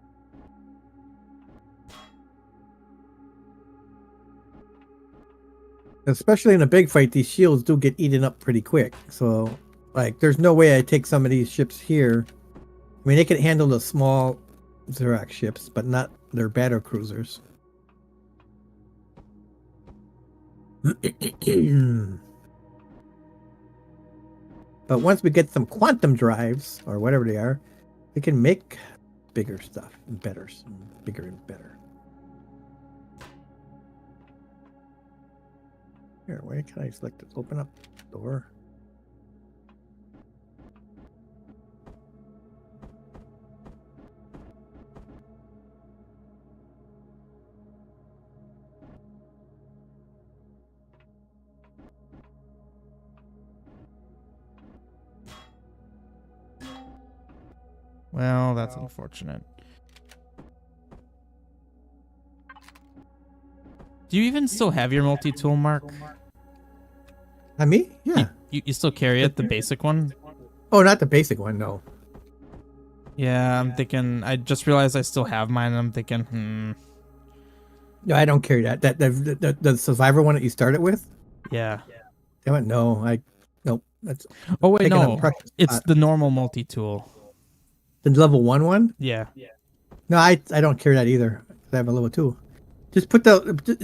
Especially in a big fight, these shields do get eaten up pretty quick. So, like, there's no way I take some of these ships here. I mean, they can handle the small Xerox ships, but not their battle cruisers. But once we get some quantum drives, or whatever they are, we can make bigger stuff and better, bigger and better. Here, where can I select this? Open up the door. Well, that's unfortunate. Do you even still have your multi-tool, Mark? Me? Yeah. You still carry it, the basic one? Oh, not the basic one, no. Yeah, I'm thinking. I just realized I still have mine. And I'm thinking, No, I don't carry that. The survivor one that you started with? Yeah. Damn it, no. Nope. That's Oh wait, taking no. a precious It's spot. the normal multi-tool. The level 1 one? Yeah. No, I don't carry that either. I have a level 2. Just put because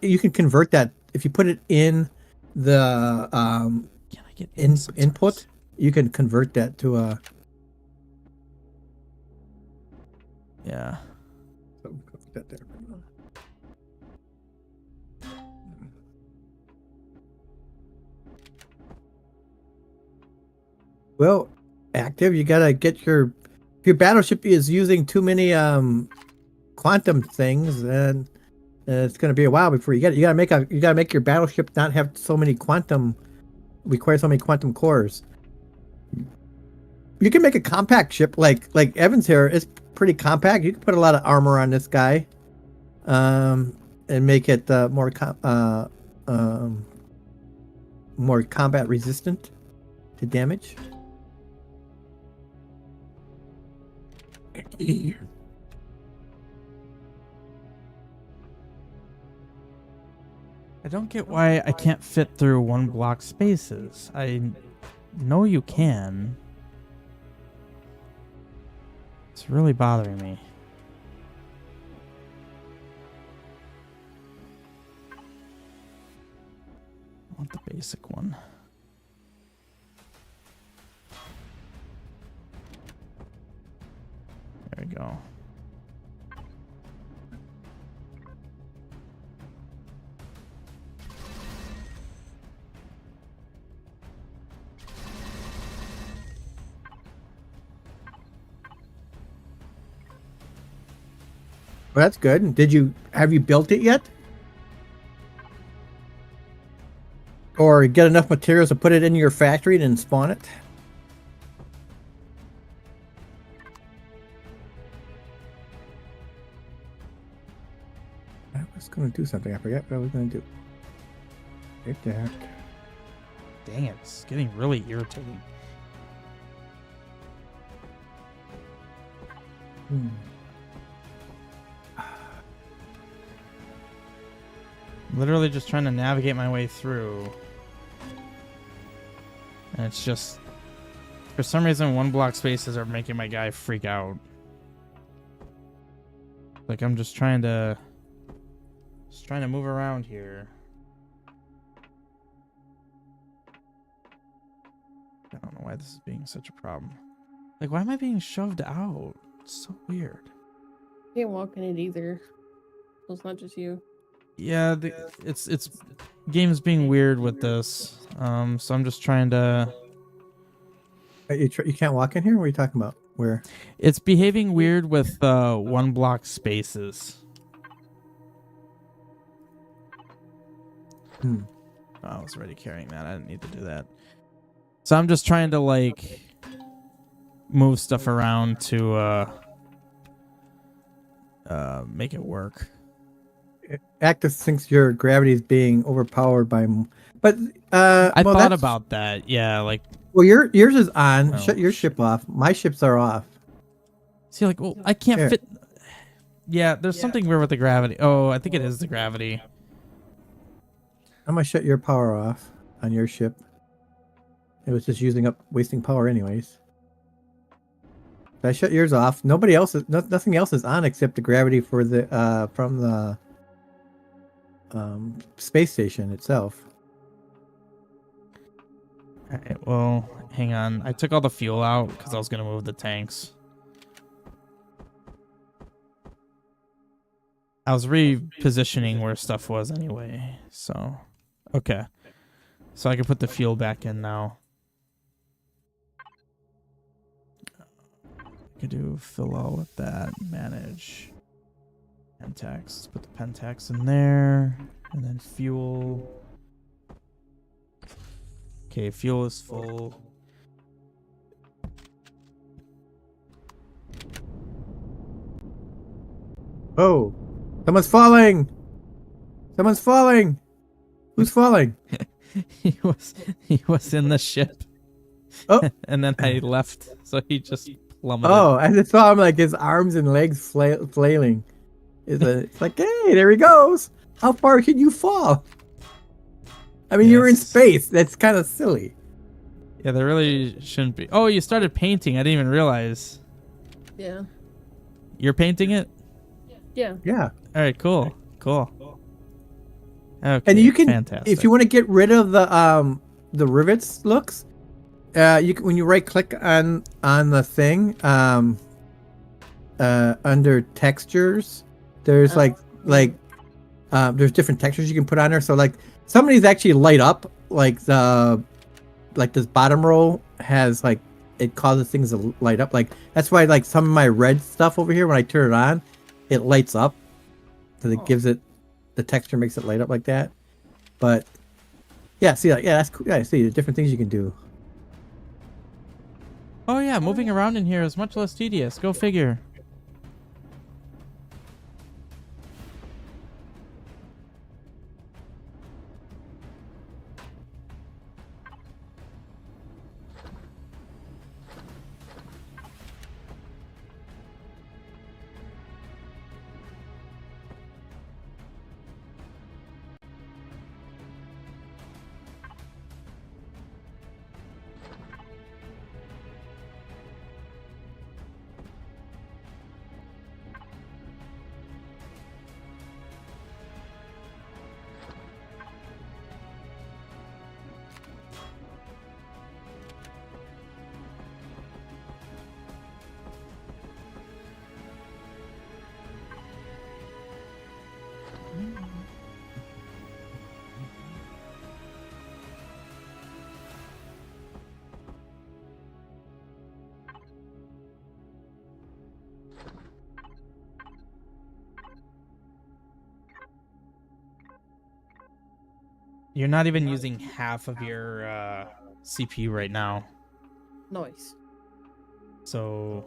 you can convert that if you put it in the Can I get input. You can convert that to a. Yeah. So put that there. Well, active. You gotta get if your battleship is using too many quantum things, then it's gonna be a while before you get it. You gotta make your battleship not have so many require so many quantum cores. You can make a compact ship like Evan's here. It's pretty compact. You can put a lot of armor on this guy, and make it more combat resistant to damage. I don't get why I can't fit through one block spaces. I know you can. It's really bothering me. I want the basic one. There we go. Well, that's good. Have you built it yet? Or get enough materials to put it in your factory and then spawn it? I was going to do something. I forgot what I was going to do. Right there. Dang it, it's getting really irritating. Literally just trying to navigate my way through. And it's just, for some reason, 1 block spaces are making my guy freak out. Like I'm just trying to move around here. I don't know why this is being such a problem. Like, why am I being shoved out? It's so weird. Can't walk in it either. So it's not just you. Yeah, it's game's being weird with this. So I'm just trying to. You can't walk in here? What are you talking about? Where? It's behaving weird with 1 block spaces. Oh, I was already carrying that. I didn't need to do that. So I'm just trying to like move stuff around to make it work. Actus thinks your gravity is being overpowered by, but I thought about that. Yeah, like. Well, yours is on. Oh. Shut your ship off. My ships are off. See, like, well, I can't fit. Yeah, there's something weird with the gravity. Oh, I think it is the gravity. I'm gonna shut your power off on your ship. It was just wasting power anyways. I shut yours off. Nobody else is. Nothing else is on except the gravity for the from the space station itself. All right, well, hang on. I took all the fuel out because I was gonna move the tanks. I was repositioning where stuff was anyway, so okay. So I can put the fuel back in now. I could do fill all with that, manage. Pentax, let's put the Pentax in there, and then fuel. Okay, fuel is full. Oh, someone's falling! Someone's falling! Who's falling? he was in the ship. Oh, and then I left, so he just plummeted. Oh, I just saw him like his arms and legs flailing. It's like, hey, there he goes. How far can you fall? I mean, you're in space. That's kind of silly. Yeah, there really shouldn't be. Oh, you started painting. I didn't even realize. Yeah. You're painting it? Yeah. Yeah. All right, cool. Okay, And you can, fantastic. if you want to get rid of the rivets looks, you can, when you right click on the thing, under textures, there's there's different textures you can put on there. So like some of these actually light up, like this bottom row has like, it causes things to light up. Like that's why like some of my red stuff over here, when I turn it on, it lights up because it gives it, the texture makes it light up like that. But yeah, see, like, yeah, that's cool. Yeah, see the different things you can do. Oh yeah, moving around in here is much less tedious. Go figure. You're not even using half of your CPU right now. Nice. So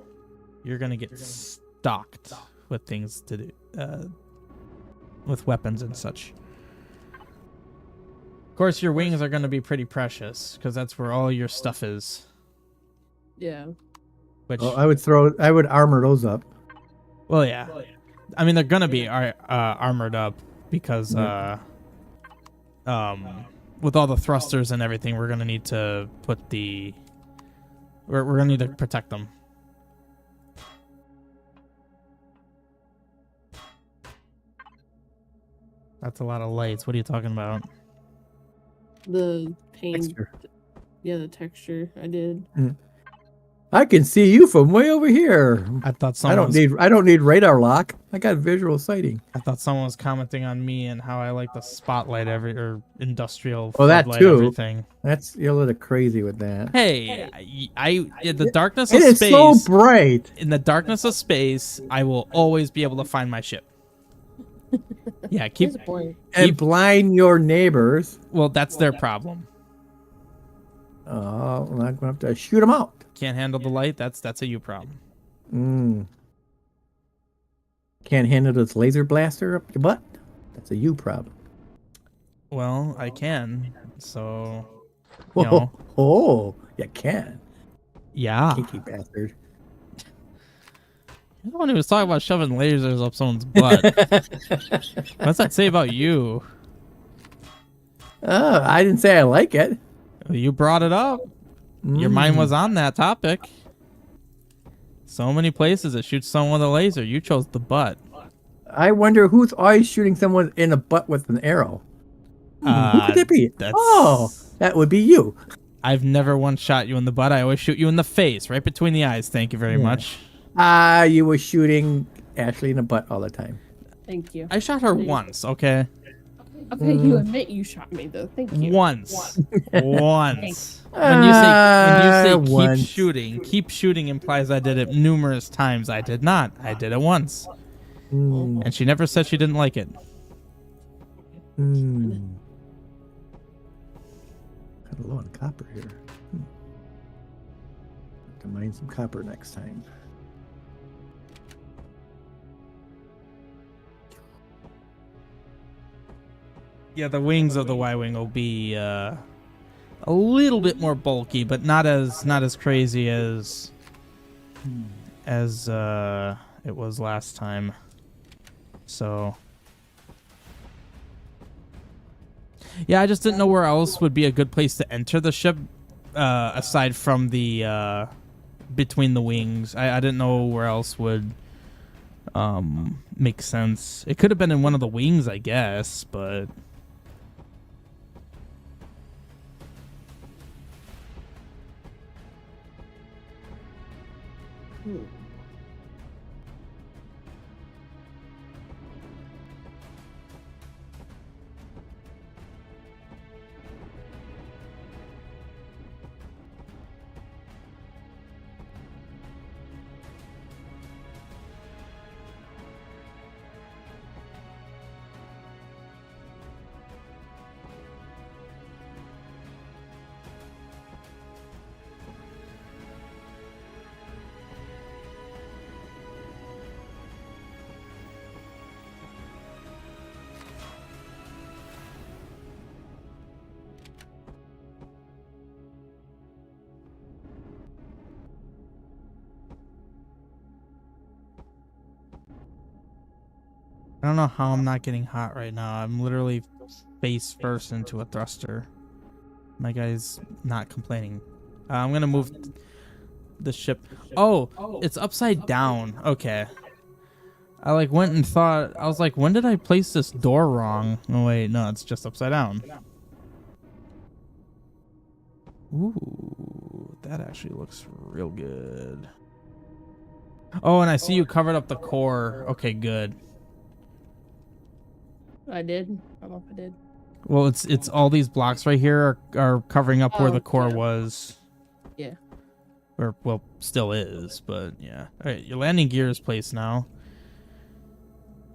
you're going to get stocked with things to do, with weapons and such. Of course, your wings are going to be pretty precious because that's where all your stuff is. Yeah. Which, I would armor those up. well, yeah. I mean, they're going to be armored up because with all the thrusters and everything, we're going to need to put we're going to need to protect them. That's a lot of lights. What are you talking about? The paint. Texture. Yeah, the texture. I did. I can see you from way over here. I thought I don't need radar lock. I got visual sighting. I thought someone was commenting on me and how I like the spotlight or industrial Oh, that floodlight too. everything. You're a little crazy with that. Hey, I in the darkness of It is space. so bright. In the darkness of space, I will always be able to find my ship. Yeah, keep. Here's a point. And blind your neighbors. Well, that's their problem. Oh, I'm going to have to shoot them out. Can't handle the light. That's a you problem. Can't handle this laser blaster up your butt. That's a you problem. Well, I can. So, you know, you can. yeah. Kinky bastard. You're the one who was talking about shoving lasers up someone's butt. What's that say about you? Oh, I didn't say I like it. You brought it up. Your mind was on that topic. So many places it shoots someone with a laser. You chose the butt. I wonder who's always shooting someone in the butt with an arrow. Who could it be? Oh, that would be you. I've never once shot you in the butt. I always shoot you in the face, right between the eyes. Thank you very much. You were shooting Ashley in the butt all the time. Thank you. I shot her once, okay? Okay, you admit you shot me though. Thank you. Once. Once. When you say keep shooting implies I did it numerous times. I did not. I did it once. And she never said she didn't like it. Kind of low on copper here. Have to mine some copper next time. Yeah, the wings of the Y-wing will be a little bit more bulky, but not as crazy as it was last time. So yeah, I just didn't know where else would be a good place to enter the ship aside from the between the wings. I didn't know where else would make sense. It could have been in one of the wings, I guess, but I don't know how I'm not getting hot right now. I'm literally face first into a thruster. My guy's not complaining. I'm gonna move the ship. Oh, it's upside down. Okay. I went and thought, I was like, when did I place this door wrong? Oh wait, no, it's just upside down. Ooh, that actually looks real good. Oh, and I see you covered up the core. Okay, good. I did. I don't know if I did. Well, it's all these blocks right here are covering up where the core was. Yeah. Or, well, still is, but yeah. All right, your landing gear is placed now.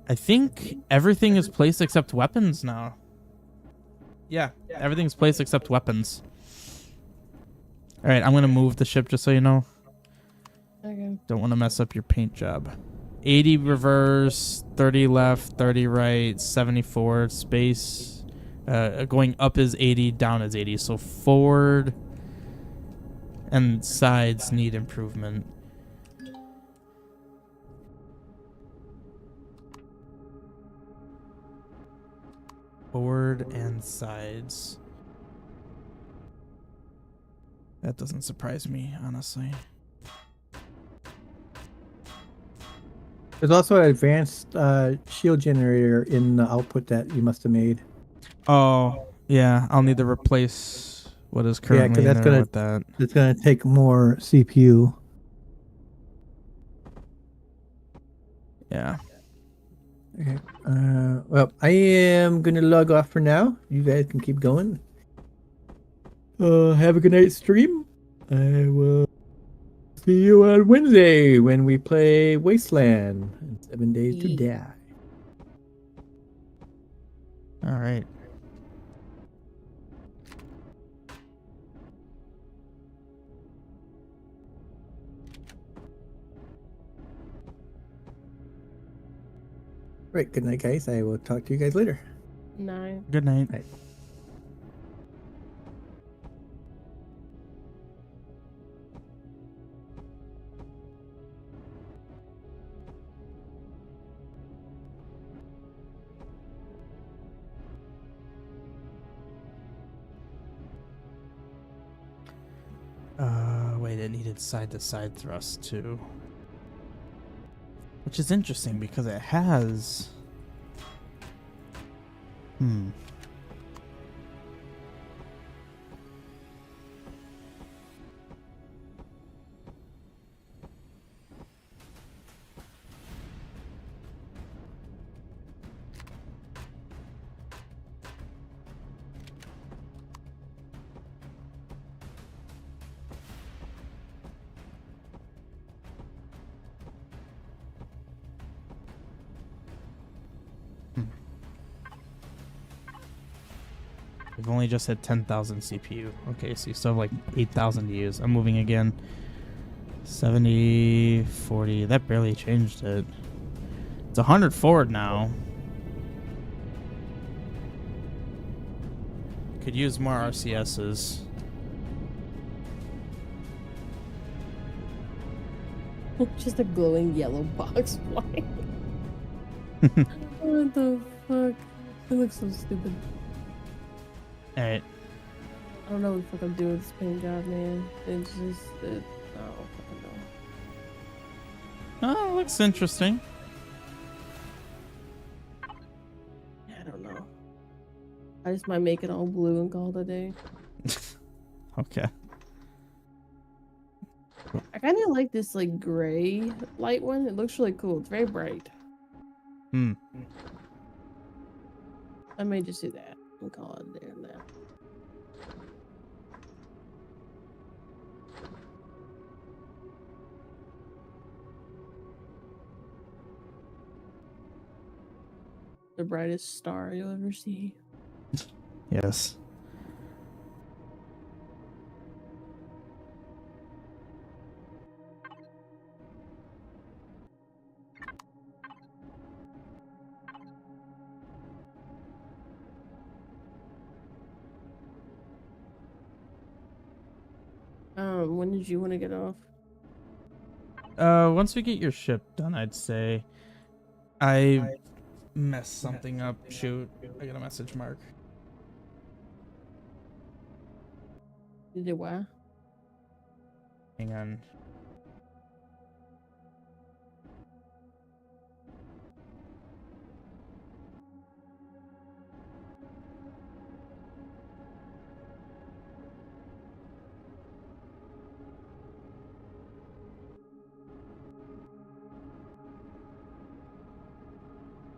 I think everything is placed except weapons now. Yeah, everything's placed except weapons. All right, I'm gonna move the ship just so you know. Okay. Don't want to mess up your paint job. 80 reverse, 30 left, 30 right, 74 space. Going up is 80, down is 80. So forward and sides need improvement. Forward and sides. That doesn't surprise me, honestly. There's also an advanced shield generator in the output that you must have made. Oh, yeah. I'll need to replace what is currently in there with that. It's gonna take more CPU. Yeah. Okay. Well, I am gonna log off for now. You guys can keep going. Have a good night stream. I will see you on Wednesday when we play Wasteland. 7 Days to Die. All right. Right. Good night, guys. I will talk to you guys later. Nine. Good night. Night. Wait, it needed side-to-side thrust too. Which is interesting because it has... We've only just hit 10,000 CPU. Okay, so you still have like 8,000 to use. I'm moving again. 70, 40. That barely changed it. It's 100 forward now. Could use more RCSs. Just a glowing yellow box flying. What the fuck? It looks so stupid. Alright. I don't know what the fuck I'm doing with this paint job, man. It's just, I don't fucking know. Oh, looks interesting. I don't know. I just might make it all blue and call it a day. Okay. I kind of like this like gray light one. It looks really cool. It's very bright. Hmm. I may just do that and call it a day on that. The brightest star you'll ever see. Yes. When did you want to get off? Once we get your ship done, I'd say. I messed something up. Shoot. I got a message, Mark. You did what? Hang on.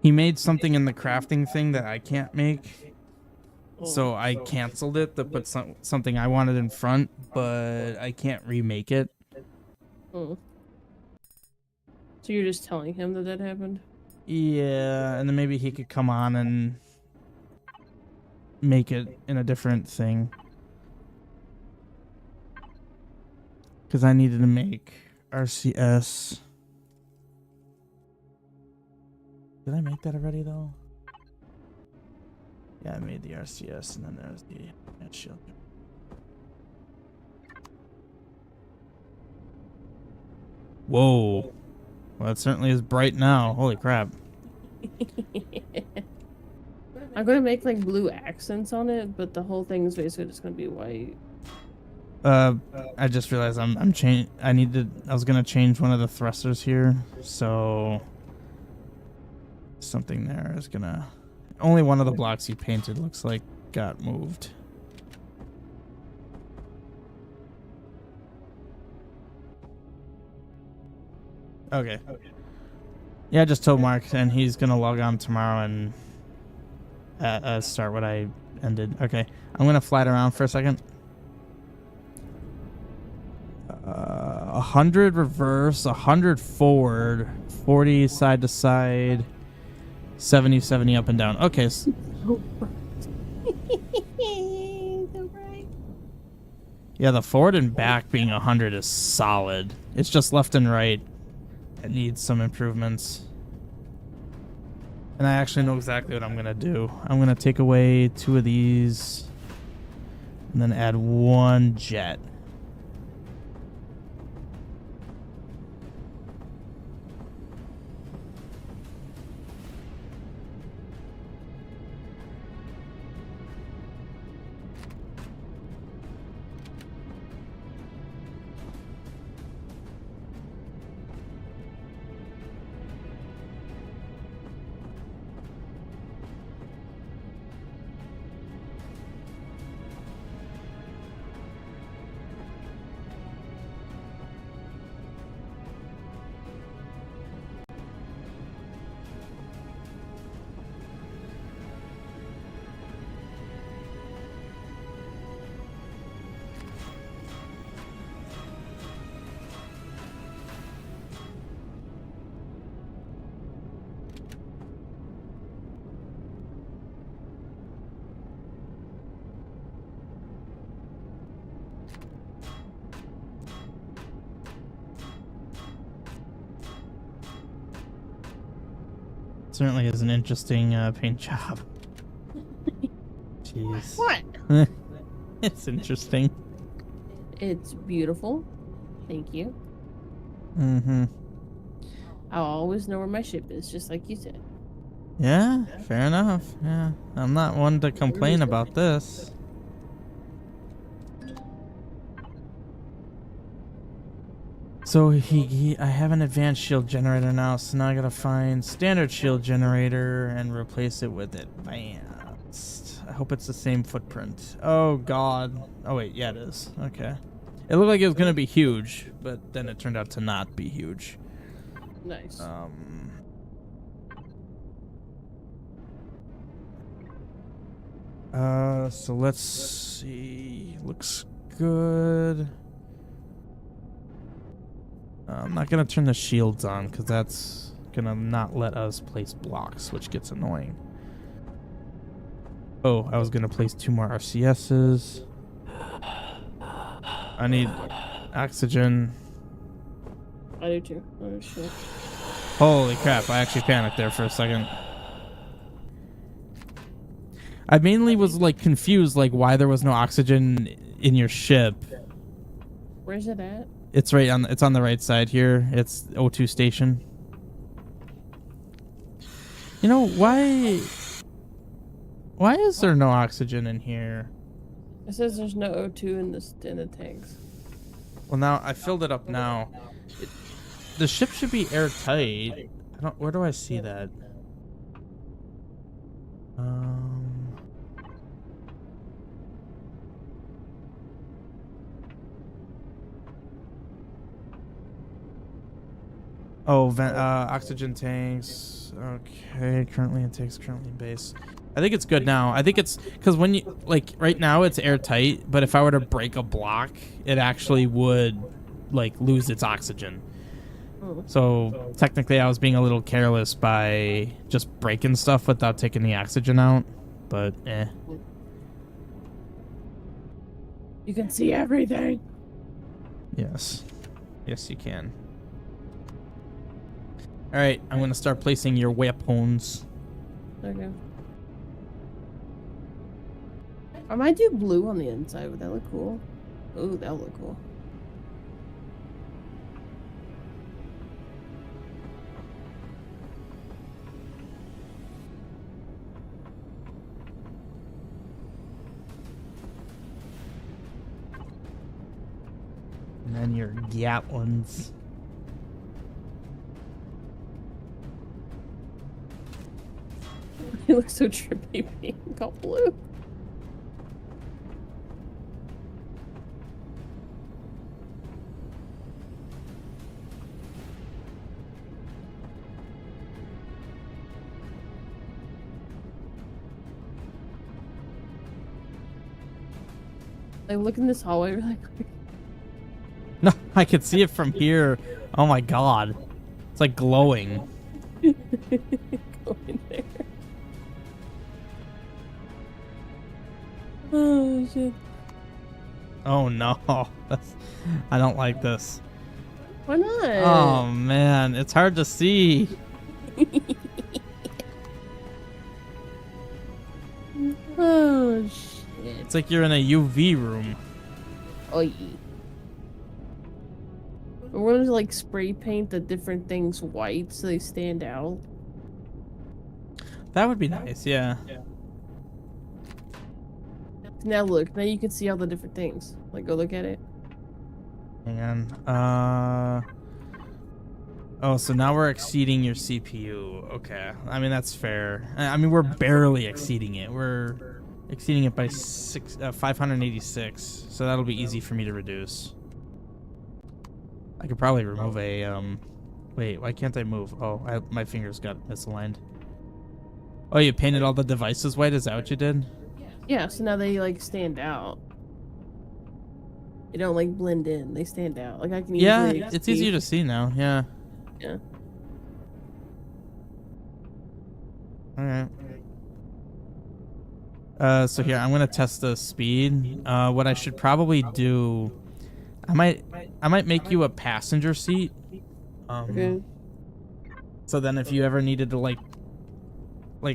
He made something in the crafting thing that I can't make. So I canceled it to put something I wanted in front, but I can't remake it. Oh. So you're just telling him that that happened? Yeah, and then maybe he could come on and make it in a different thing. Because I needed to make RCS. Did I make that already though? Yeah, I made the RCS and then there's the advanced shield. Whoa. Well, it certainly is bright now. Holy crap. I'm gonna make like blue accents on it, but the whole thing is basically just gonna be white. I just realized I was gonna change one of the thrusters here, so something there is gonna. Only one of the blocks you painted looks like got moved. Okay. Yeah, I just told Mark, and he's gonna log on tomorrow and start what I ended. Okay, I'm gonna fly it around for a second. 100 reverse, 100 forward, 40 side to side, 70 up and down. Okay. Yeah, the forward and back being 100 is solid. It's just left and right. It needs some improvements. And I actually know exactly what I'm going to do. I'm going to take away 2 of these and then add 1 jet. Certainly is an interesting paint job. Jeez. What? It's interesting. It's beautiful. Thank you. Mm-hmm. I'll always know where my ship is, just like you said. Yeah, fair enough. Yeah, I'm not one to complain about this. So I have an advanced shield generator now, so now I gotta find standard shield generator and replace it with advanced. I hope it's the same footprint. Oh god. Oh wait, yeah it is. Okay. It looked like it was gonna be huge, but then it turned out to not be huge. Nice. So let's see. Looks good. I'm not gonna turn the shields on because that's gonna not let us place blocks, which gets annoying. Oh, I was gonna place 2 more RCSs. I need oxygen. I do too. Oh shit. Holy crap, I actually panicked there for a second. I mainly was like confused like why there was no oxygen in your ship. Where's it at? It's right on it's on the right side here. It's O2 station. You know, why is there no oxygen in here? It says there's no O2 in the tanks. Well, now I filled it up now. The ship should be airtight. Where do I see that? Oh, oxygen tanks. Okay, currently in tanks, currently in base. I think it's good now. I think it's because when you like right now it's airtight, but if I were to break a block, it actually would like lose its oxygen. So technically, I was being a little careless by just breaking stuff without taking the oxygen out. But You can see everything. Yes. Yes, you can. All right, I'm gonna start placing your weapons. Okay. I might do blue on the inside. Would that look cool? Ooh, that would look cool. And then your Gatlins. It looks so trippy being all blue. Like, look in this hallway really quick. No, I can see it from here. Oh my god. It's like glowing. Go in there. Oh, shit. Oh no. I don't like this. Why not? Oh man, it's hard to see. Oh, shit. It's like you're in a UV room. Oh, yeah. We're going to like spray paint the different things white so they stand out. That would be nice, yeah. Now look, now you can see all the different things. Like, go look at it. Hang on. Oh, so now we're exceeding your CPU. Okay. I mean, that's fair. I mean, we're barely exceeding it. We're exceeding it by 586. So that'll be easy for me to reduce. I could probably remove a, wait, why can't I move? Oh, my fingers got misaligned. Oh, you painted all the devices white? Is that what you did? Yeah, so now they like stand out. They don't like blend in. They stand out. Like I can Yeah, easily it's see. easier to see now. Yeah. Yeah. Alright. So here, I'm gonna test the speed. What I should probably do, I might make you a passenger seat. Okay. So then, if you ever needed to like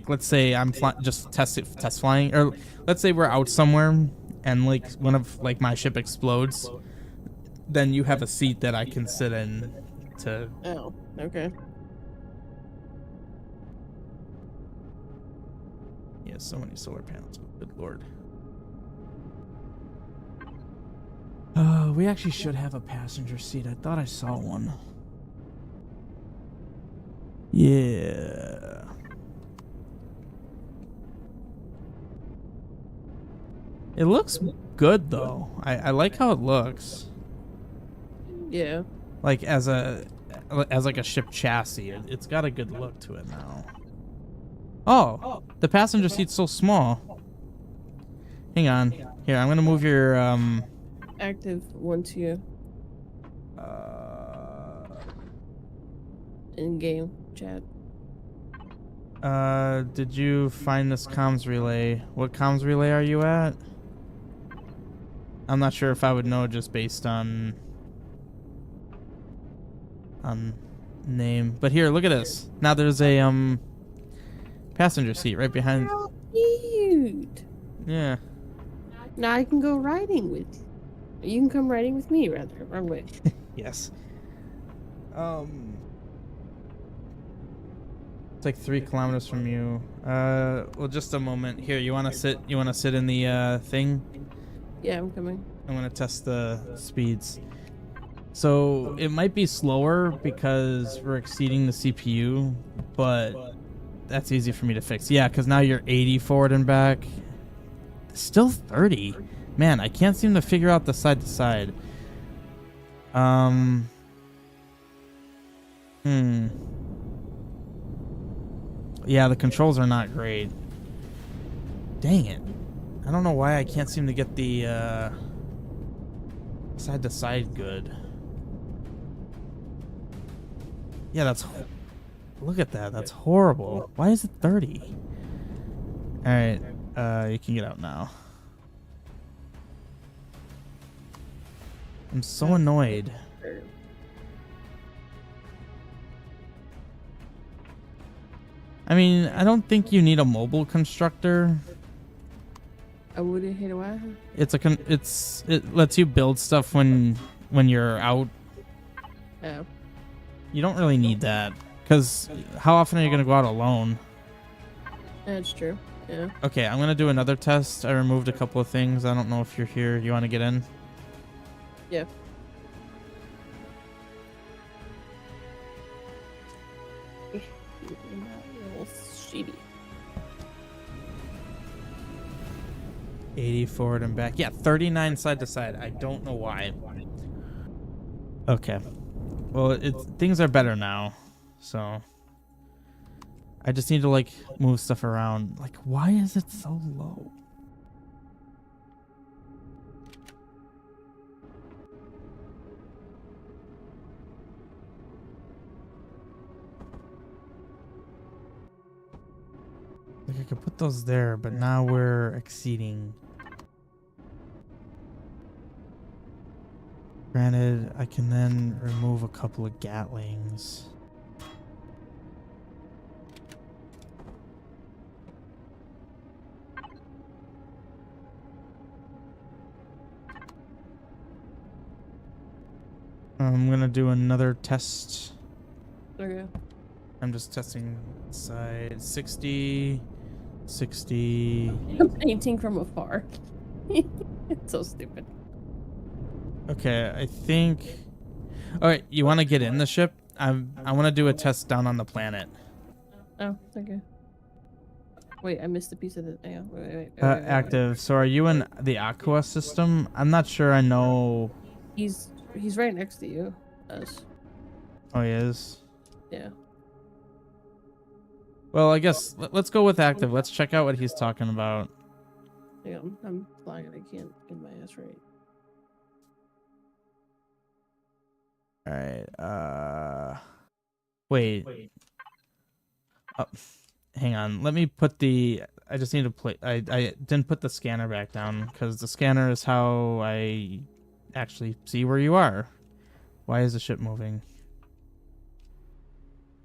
let's say I'm just test flying, or let's say we're out somewhere and like one of like my ship explodes, then you have a seat that I can sit in to. Oh, okay. Yeah, so many solar panels. Good lord. We actually should have a passenger seat. I thought I saw one. Yeah. It looks good though. I like how it looks. Yeah. Like as like a ship chassis. It's got a good look to it now. Oh, the passenger seat's so small. Hang on. Here, I'm gonna move your Active once you in game chat. did you find this comms relay? What comms relay are you at? I'm not sure if I would know just based on name. But here, look at this. Now there's a passenger seat right behind. How cute. Yeah. Now I can go riding with you. You can come riding with me, rather. Wrong way. Yes. It's like 3 kilometers from you. Well, just a moment. Here, you wanna sit? You wanna sit in the thing? Yeah, I'm coming. I'm gonna test the speeds. So it might be slower because we're exceeding the CPU, but that's easy for me to fix. Yeah, because now you're 80 forward and back. Still 30. Man, I can't seem to figure out the side to side. Yeah, the controls are not great. Dang it. I don't know why I can't seem to get the side to side good. Yeah, that's... Look at that. That's horrible. Why is it 30? Alright, you can get out now. I'm so annoyed. I mean, I don't think you need a mobile constructor. I wouldn't hit a what? It lets you build stuff when you're out. Oh. You don't really need that, because how often are you gonna go out alone? That's true. Yeah. Okay, I'm gonna do another test. I removed a couple of things. I don't know if you're here. You want to get in? Yeah. Shitty. 80 forward and back. Yeah, 39 side to side. I don't know why. Okay. Well, things are better now. So I just need to like move stuff around. Like, why is it so low? Like I could put those there, but now we're exceeding. Granted, I can then remove a couple of Gatlings. I'm gonna do another test. Okay. I'm just testing side 60, 60. I'm painting from afar. It's so stupid. Okay, I think. All right, you want to get in the ship? I want to do a test down on the planet. Oh, okay. Wait, I missed a piece of the. Yeah, wait. Active. So are you in the Aqua system? I'm not sure. I know. He's right next to you. Us. Oh, he is. Yeah. Well, I guess let's go with active. Let's check out what he's talking about. Yeah, I'm flying and I can't get my ass right. All right. Wait. Oh, hang on. Let me put the. I just need to play. I didn't put the scanner back down because the scanner is how I actually see where you are. Why is the ship moving?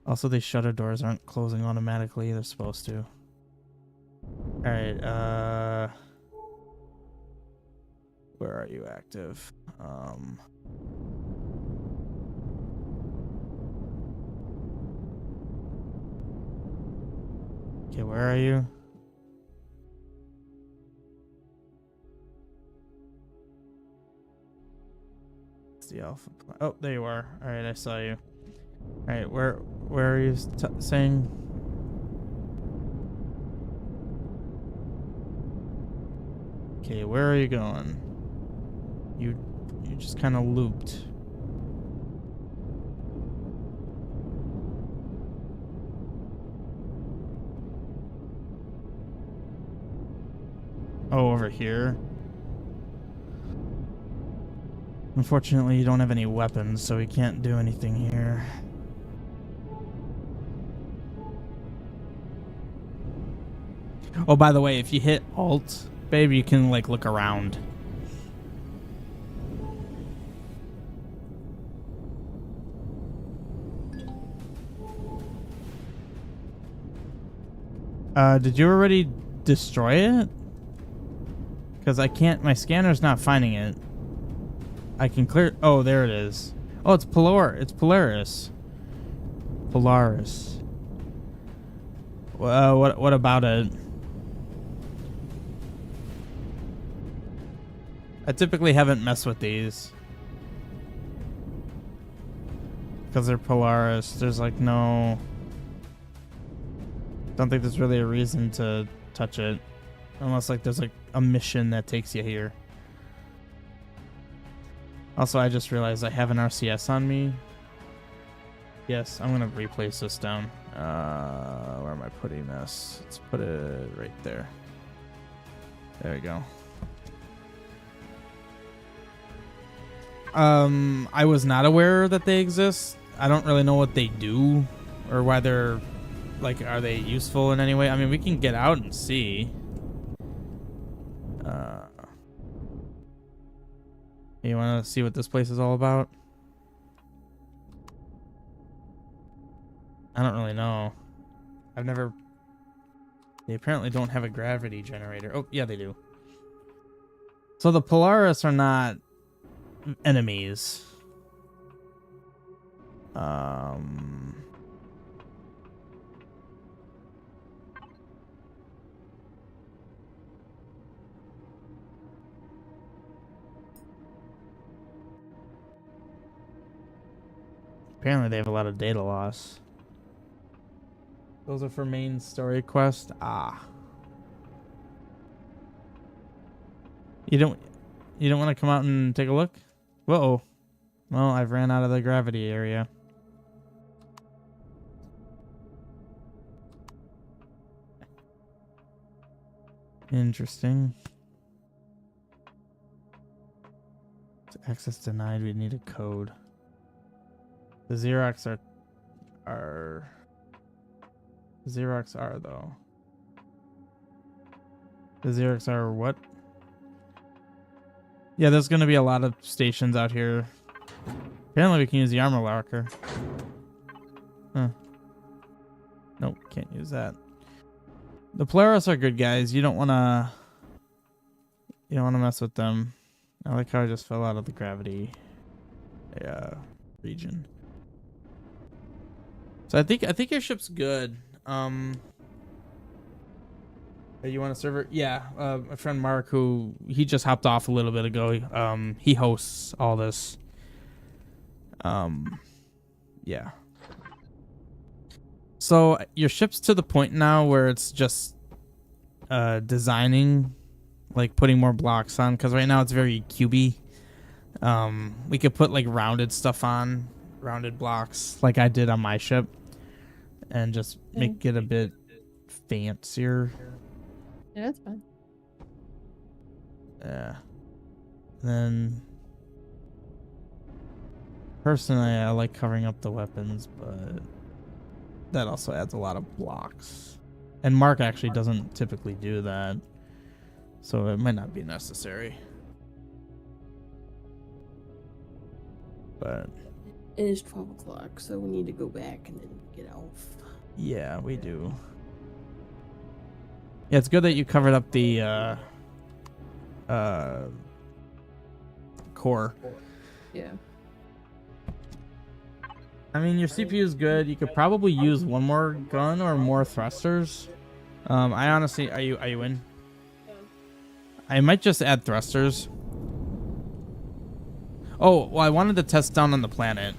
Also, these shutter doors aren't closing automatically. They're supposed to. All right. Where are you active? Okay, where are you? It's the alpha. Oh, there you are. All right, I saw you. All right, where are you saying? Okay, where are you going? You just kind of looped. Oh, over here. Unfortunately, you don't have any weapons, so we can't do anything here. Oh, by the way, if you hit Alt, babe, you can like look around. Did you already destroy it? Because I can't, my scanner's not finding it. I can clear, oh, there it is. Oh, it's Polaris. Polaris. What about it? I typically haven't messed with these. Because they're Polaris. There's like no... Don't think there's really a reason to touch it. Unless like there's like a mission that takes you here. Also, I just realized I have an RCS on me. Yes, I'm going to replace this down. Where am I putting this? Let's put it right there. There we go. I was not aware that they exist. I don't really know what they do or why they're like, are they useful in any way? I mean, we can get out and see. You want to see what this place is all about? I don't really know. I've never... They apparently don't have a gravity generator. Oh, yeah, they do. So the Polaris are not enemies. Apparently they have a lot of data loss. Those are for main story quest. Ah. You don't want to come out and take a look? Whoa. Well, I've ran out of the gravity area. Interesting. Access denied. We need a code. The Xerox are Xerox are though. The Xerox are what? Yeah, there's gonna be a lot of stations out here. Apparently we can use the armor locker. Huh. Nope, can't use that. The Polaris are good guys. You don't wanna mess with them. I like how I just fell out of the gravity region. So I think your ship's good. You want a server? Yeah, my friend Mark, he just hopped off a little bit ago. He hosts all this. Yeah. So your ship's to the point now where it's just designing, like putting more blocks on, because right now it's very cubey. We could put like rounded stuff on, rounded blocks, like I did on my ship, and just make it a bit fancier. Yeah, that's fine. Yeah. Then personally, I like covering up the weapons, but that also adds a lot of blocks. And Mark actually doesn't typically do that, so it might not be necessary. But it is 12 o'clock, so we need to go back and then get off. Yeah, we do. Yeah, it's good that you covered up the core. Yeah. I mean, your CPU is good. You could probably use one more gun or more thrusters. I honestly, are you in? Yeah. I might just add thrusters. Oh, well, I wanted to test down on the planet.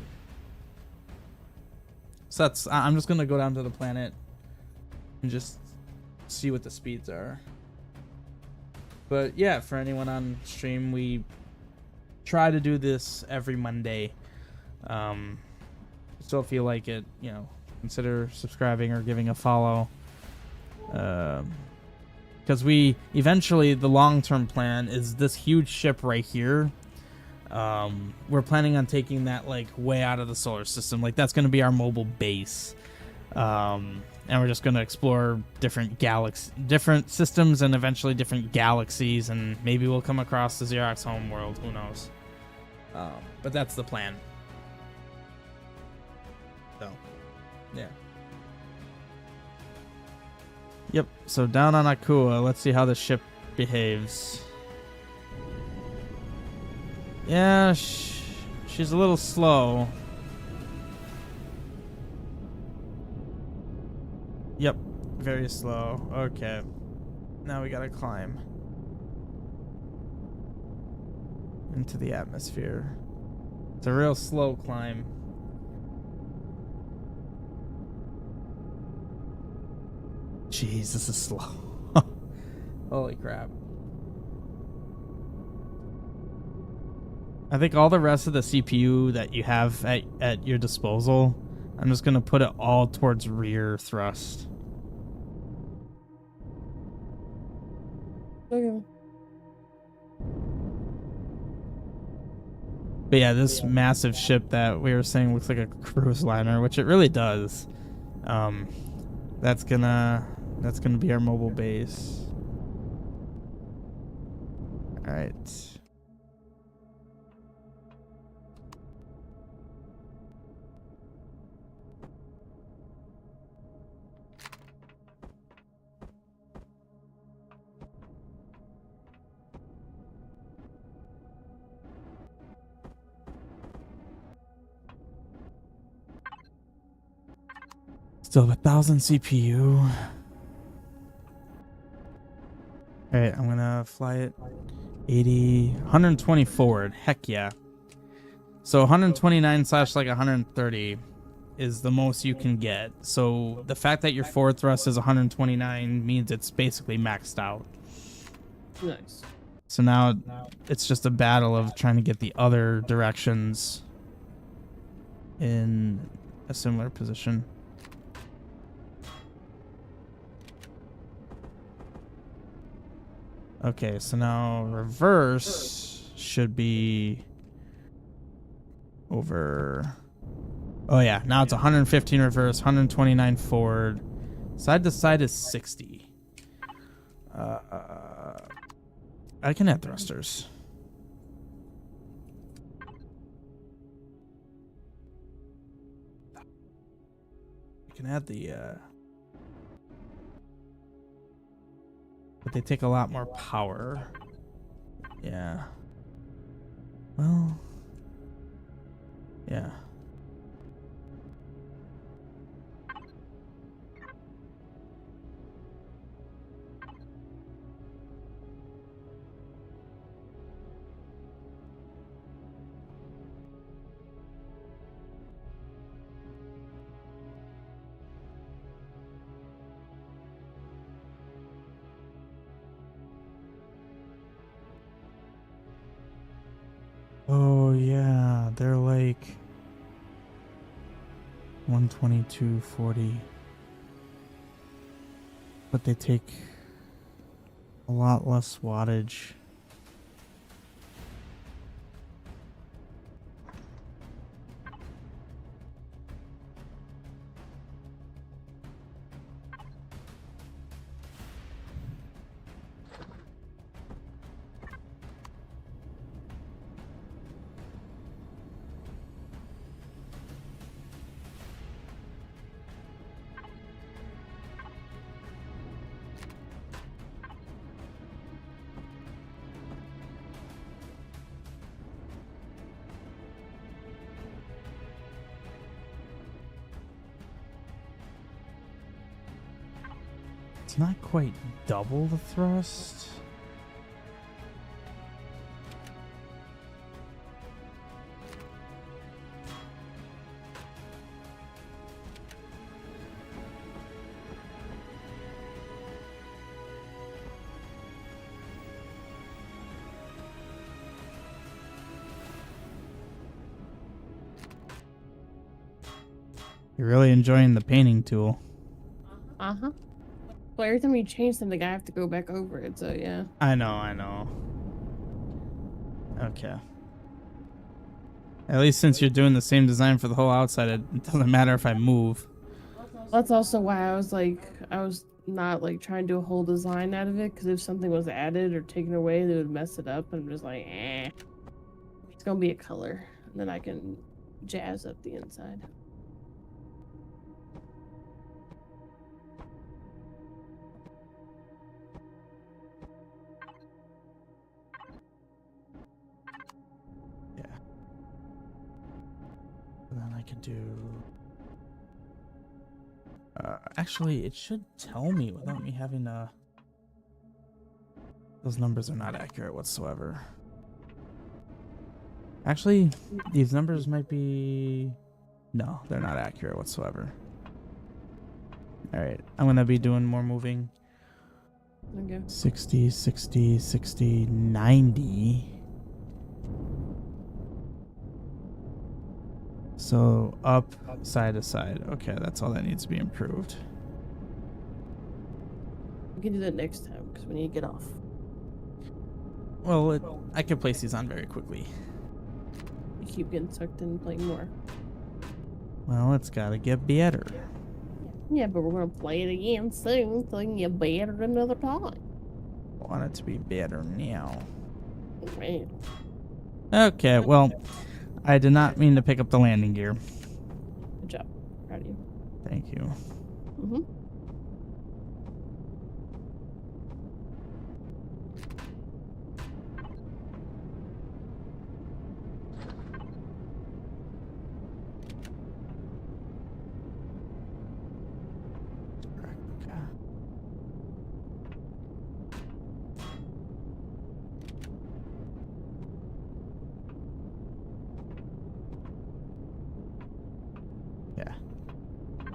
So I'm just gonna go down to the planet and just see what the speeds are. But yeah, for anyone on stream, we try to do this every Monday. So if you like it, consider subscribing or giving a follow. Because the long-term plan is this huge ship right here. We're planning on taking that like way out of the solar system. Like that's going to be our mobile base. And we're just going to explore different different systems, and eventually different galaxies, and maybe we'll come across the Xerox home world. Who knows? But that's the plan. So, yeah. Yep. So down on Akua, let's see how the ship behaves. Yeah, she's a little slow. Yep, very slow. Okay. Now we gotta climb into the atmosphere. It's a real slow climb. Jeez, this is slow. Holy crap. I think all the rest of the CPU that you have at your disposal, I'm just going to put it all towards rear thrust. Okay. But yeah, this massive ship that we were saying looks like a cruise liner, which it really does. That's gonna be our mobile base. All right. Still have 1,000 CPU. All right, I'm gonna fly it 80, 120 forward. Heck yeah. So 129 slash like 130 is the most you can get. So the fact that your forward thrust is 129 means it's basically maxed out. Nice. So now it's just a battle of trying to get the other directions in a similar position. Okay, so now reverse should be over. Oh yeah, now it's 115 reverse, 129 forward. Side to side is 60. I can add thrusters. I can add the but they take a lot more power. Yeah. Well. Yeah. Oh yeah, they're like 122, 40. But they take a lot less wattage. It's not quite double the thrust. You're really enjoying the painting tool. Uh-huh. Well, every time you change something, I have to go back over it, so yeah. I know. Okay. At least since you're doing the same design for the whole outside, it doesn't matter if I move. That's also why I was not like trying to do a whole design out of it, because if something was added or taken away, they would mess it up. I'm just like, eh. It's gonna be a color, and then I can jazz up the inside. Then I could do. Actually, it should tell me without me having to. Those numbers are not accurate whatsoever. Actually, these numbers might be. No, they're not accurate whatsoever. Alright, I'm gonna be doing more moving. Okay. 60, 60, 60, 90. So up, side to side. Okay, that's all that needs to be improved. We can do that next time, because we need to get off. Well, I can place these on very quickly. You keep getting sucked in playing more. Well, it's gotta get better. Yeah, but we're gonna play it again soon, so you can get better another time. Want it to be better now. Right. Okay, well, I did not mean to pick up the landing gear. Good job. Proud of you. Thank you. Mm-hmm.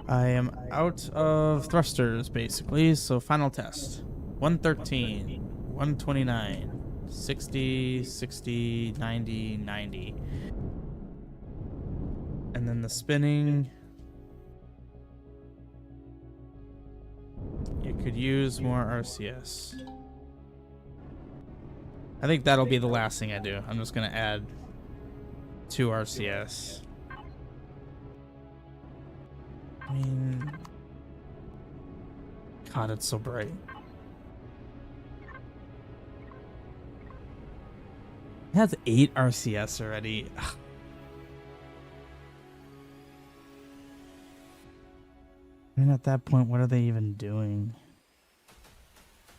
I am out of thrusters, basically, so final test. 113, 129, 60, 60, 90, 90. And then the spinning. You could use more RCS. I think that'll be the last thing I do. I'm just going to add 2 RCS. I mean, God, it's so bright. It has 8 RCS already. Ugh. I mean, at that point, what are they even doing?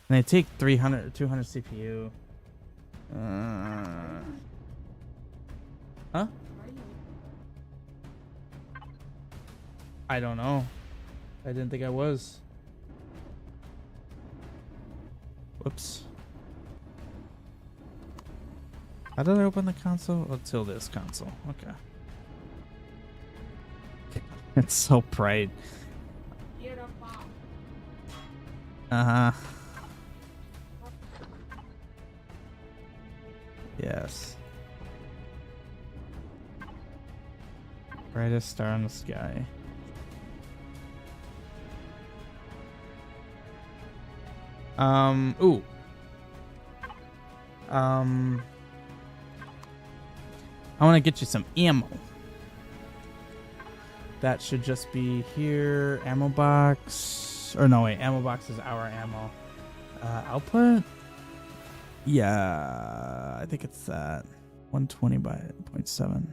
And they take 300 or 200 CPU. Huh? I don't know. I didn't think I was. Whoops. How did I open the console? Until this console. Okay. It's so bright. Uh-huh. Yes. Brightest star in the sky. Ooh. I want to get you some ammo. That should just be here. Ammo box. Or no, wait. Ammo box is our ammo. Output? Yeah. I think it's that. 120 by 0.7.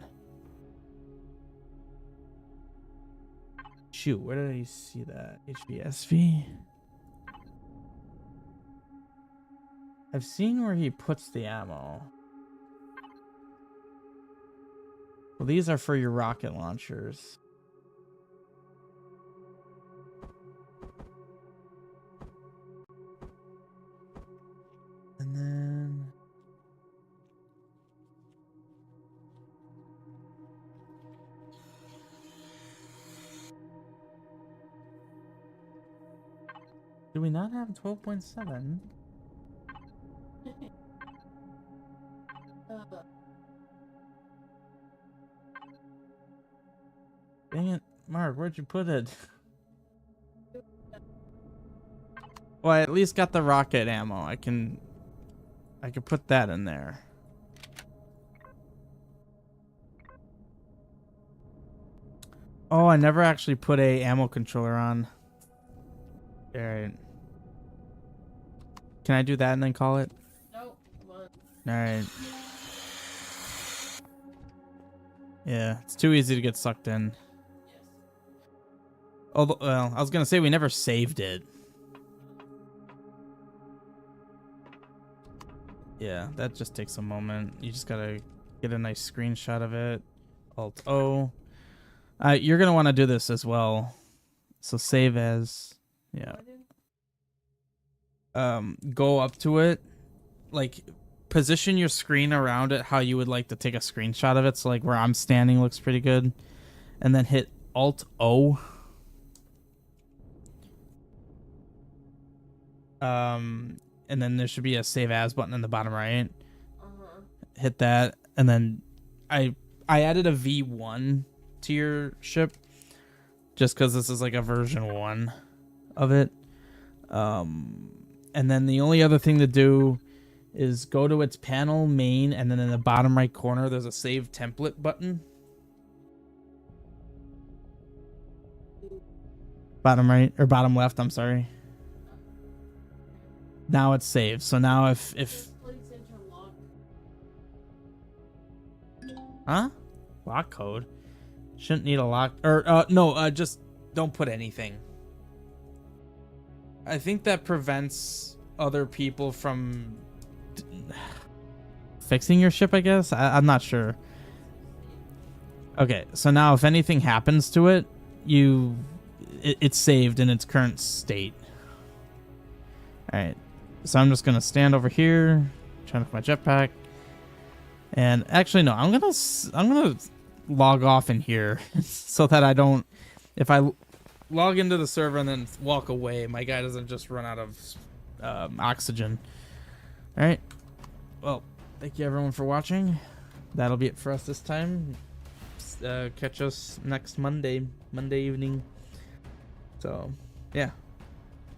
Shoot, where did I see that? HVSV? I've seen where he puts the ammo. Well, these are for your rocket launchers. And then... do we not have 12.7? Dang it, Mark, where'd you put it? Well, I at least got the rocket ammo. I can put that in there. Oh, I never actually put a ammo controller on. Alright. Can I do that and then call it? Nope. Alright. Yeah, it's too easy to get sucked in. Although, well, I was gonna say we never saved it. Yeah, that just takes a moment. You just gotta get a nice screenshot of it. Alt O. You're gonna want to do this as well. So save as. Yeah. Go up to it, like position your screen around it how you would like to take a screenshot of it. So like where I'm standing looks pretty good, and then hit Alt O. And then there should be a save as button in the bottom right. Hit that, and then I added a V1 to your ship just because this is like a version 1 of it. And then the only other thing to do is go to its panel main, and then in the bottom right corner there's a save template button. Bottom right or bottom left, I'm sorry. Now it's saved. So now if huh? Lock code? Shouldn't need a lock or no, just don't put anything. I think that prevents other people from fixing your ship, I guess. I'm not sure. Okay, so now if anything happens to it, it's saved in its current state. All right. So I'm just going to stand over here, turn off my jetpack. And actually no, I'm going to log off in here so that I don't, if I log into the server and then walk away. My guy doesn't just run out of oxygen. All right. Well, thank you everyone for watching. That'll be it for us this time. Catch us next Monday evening. So, yeah.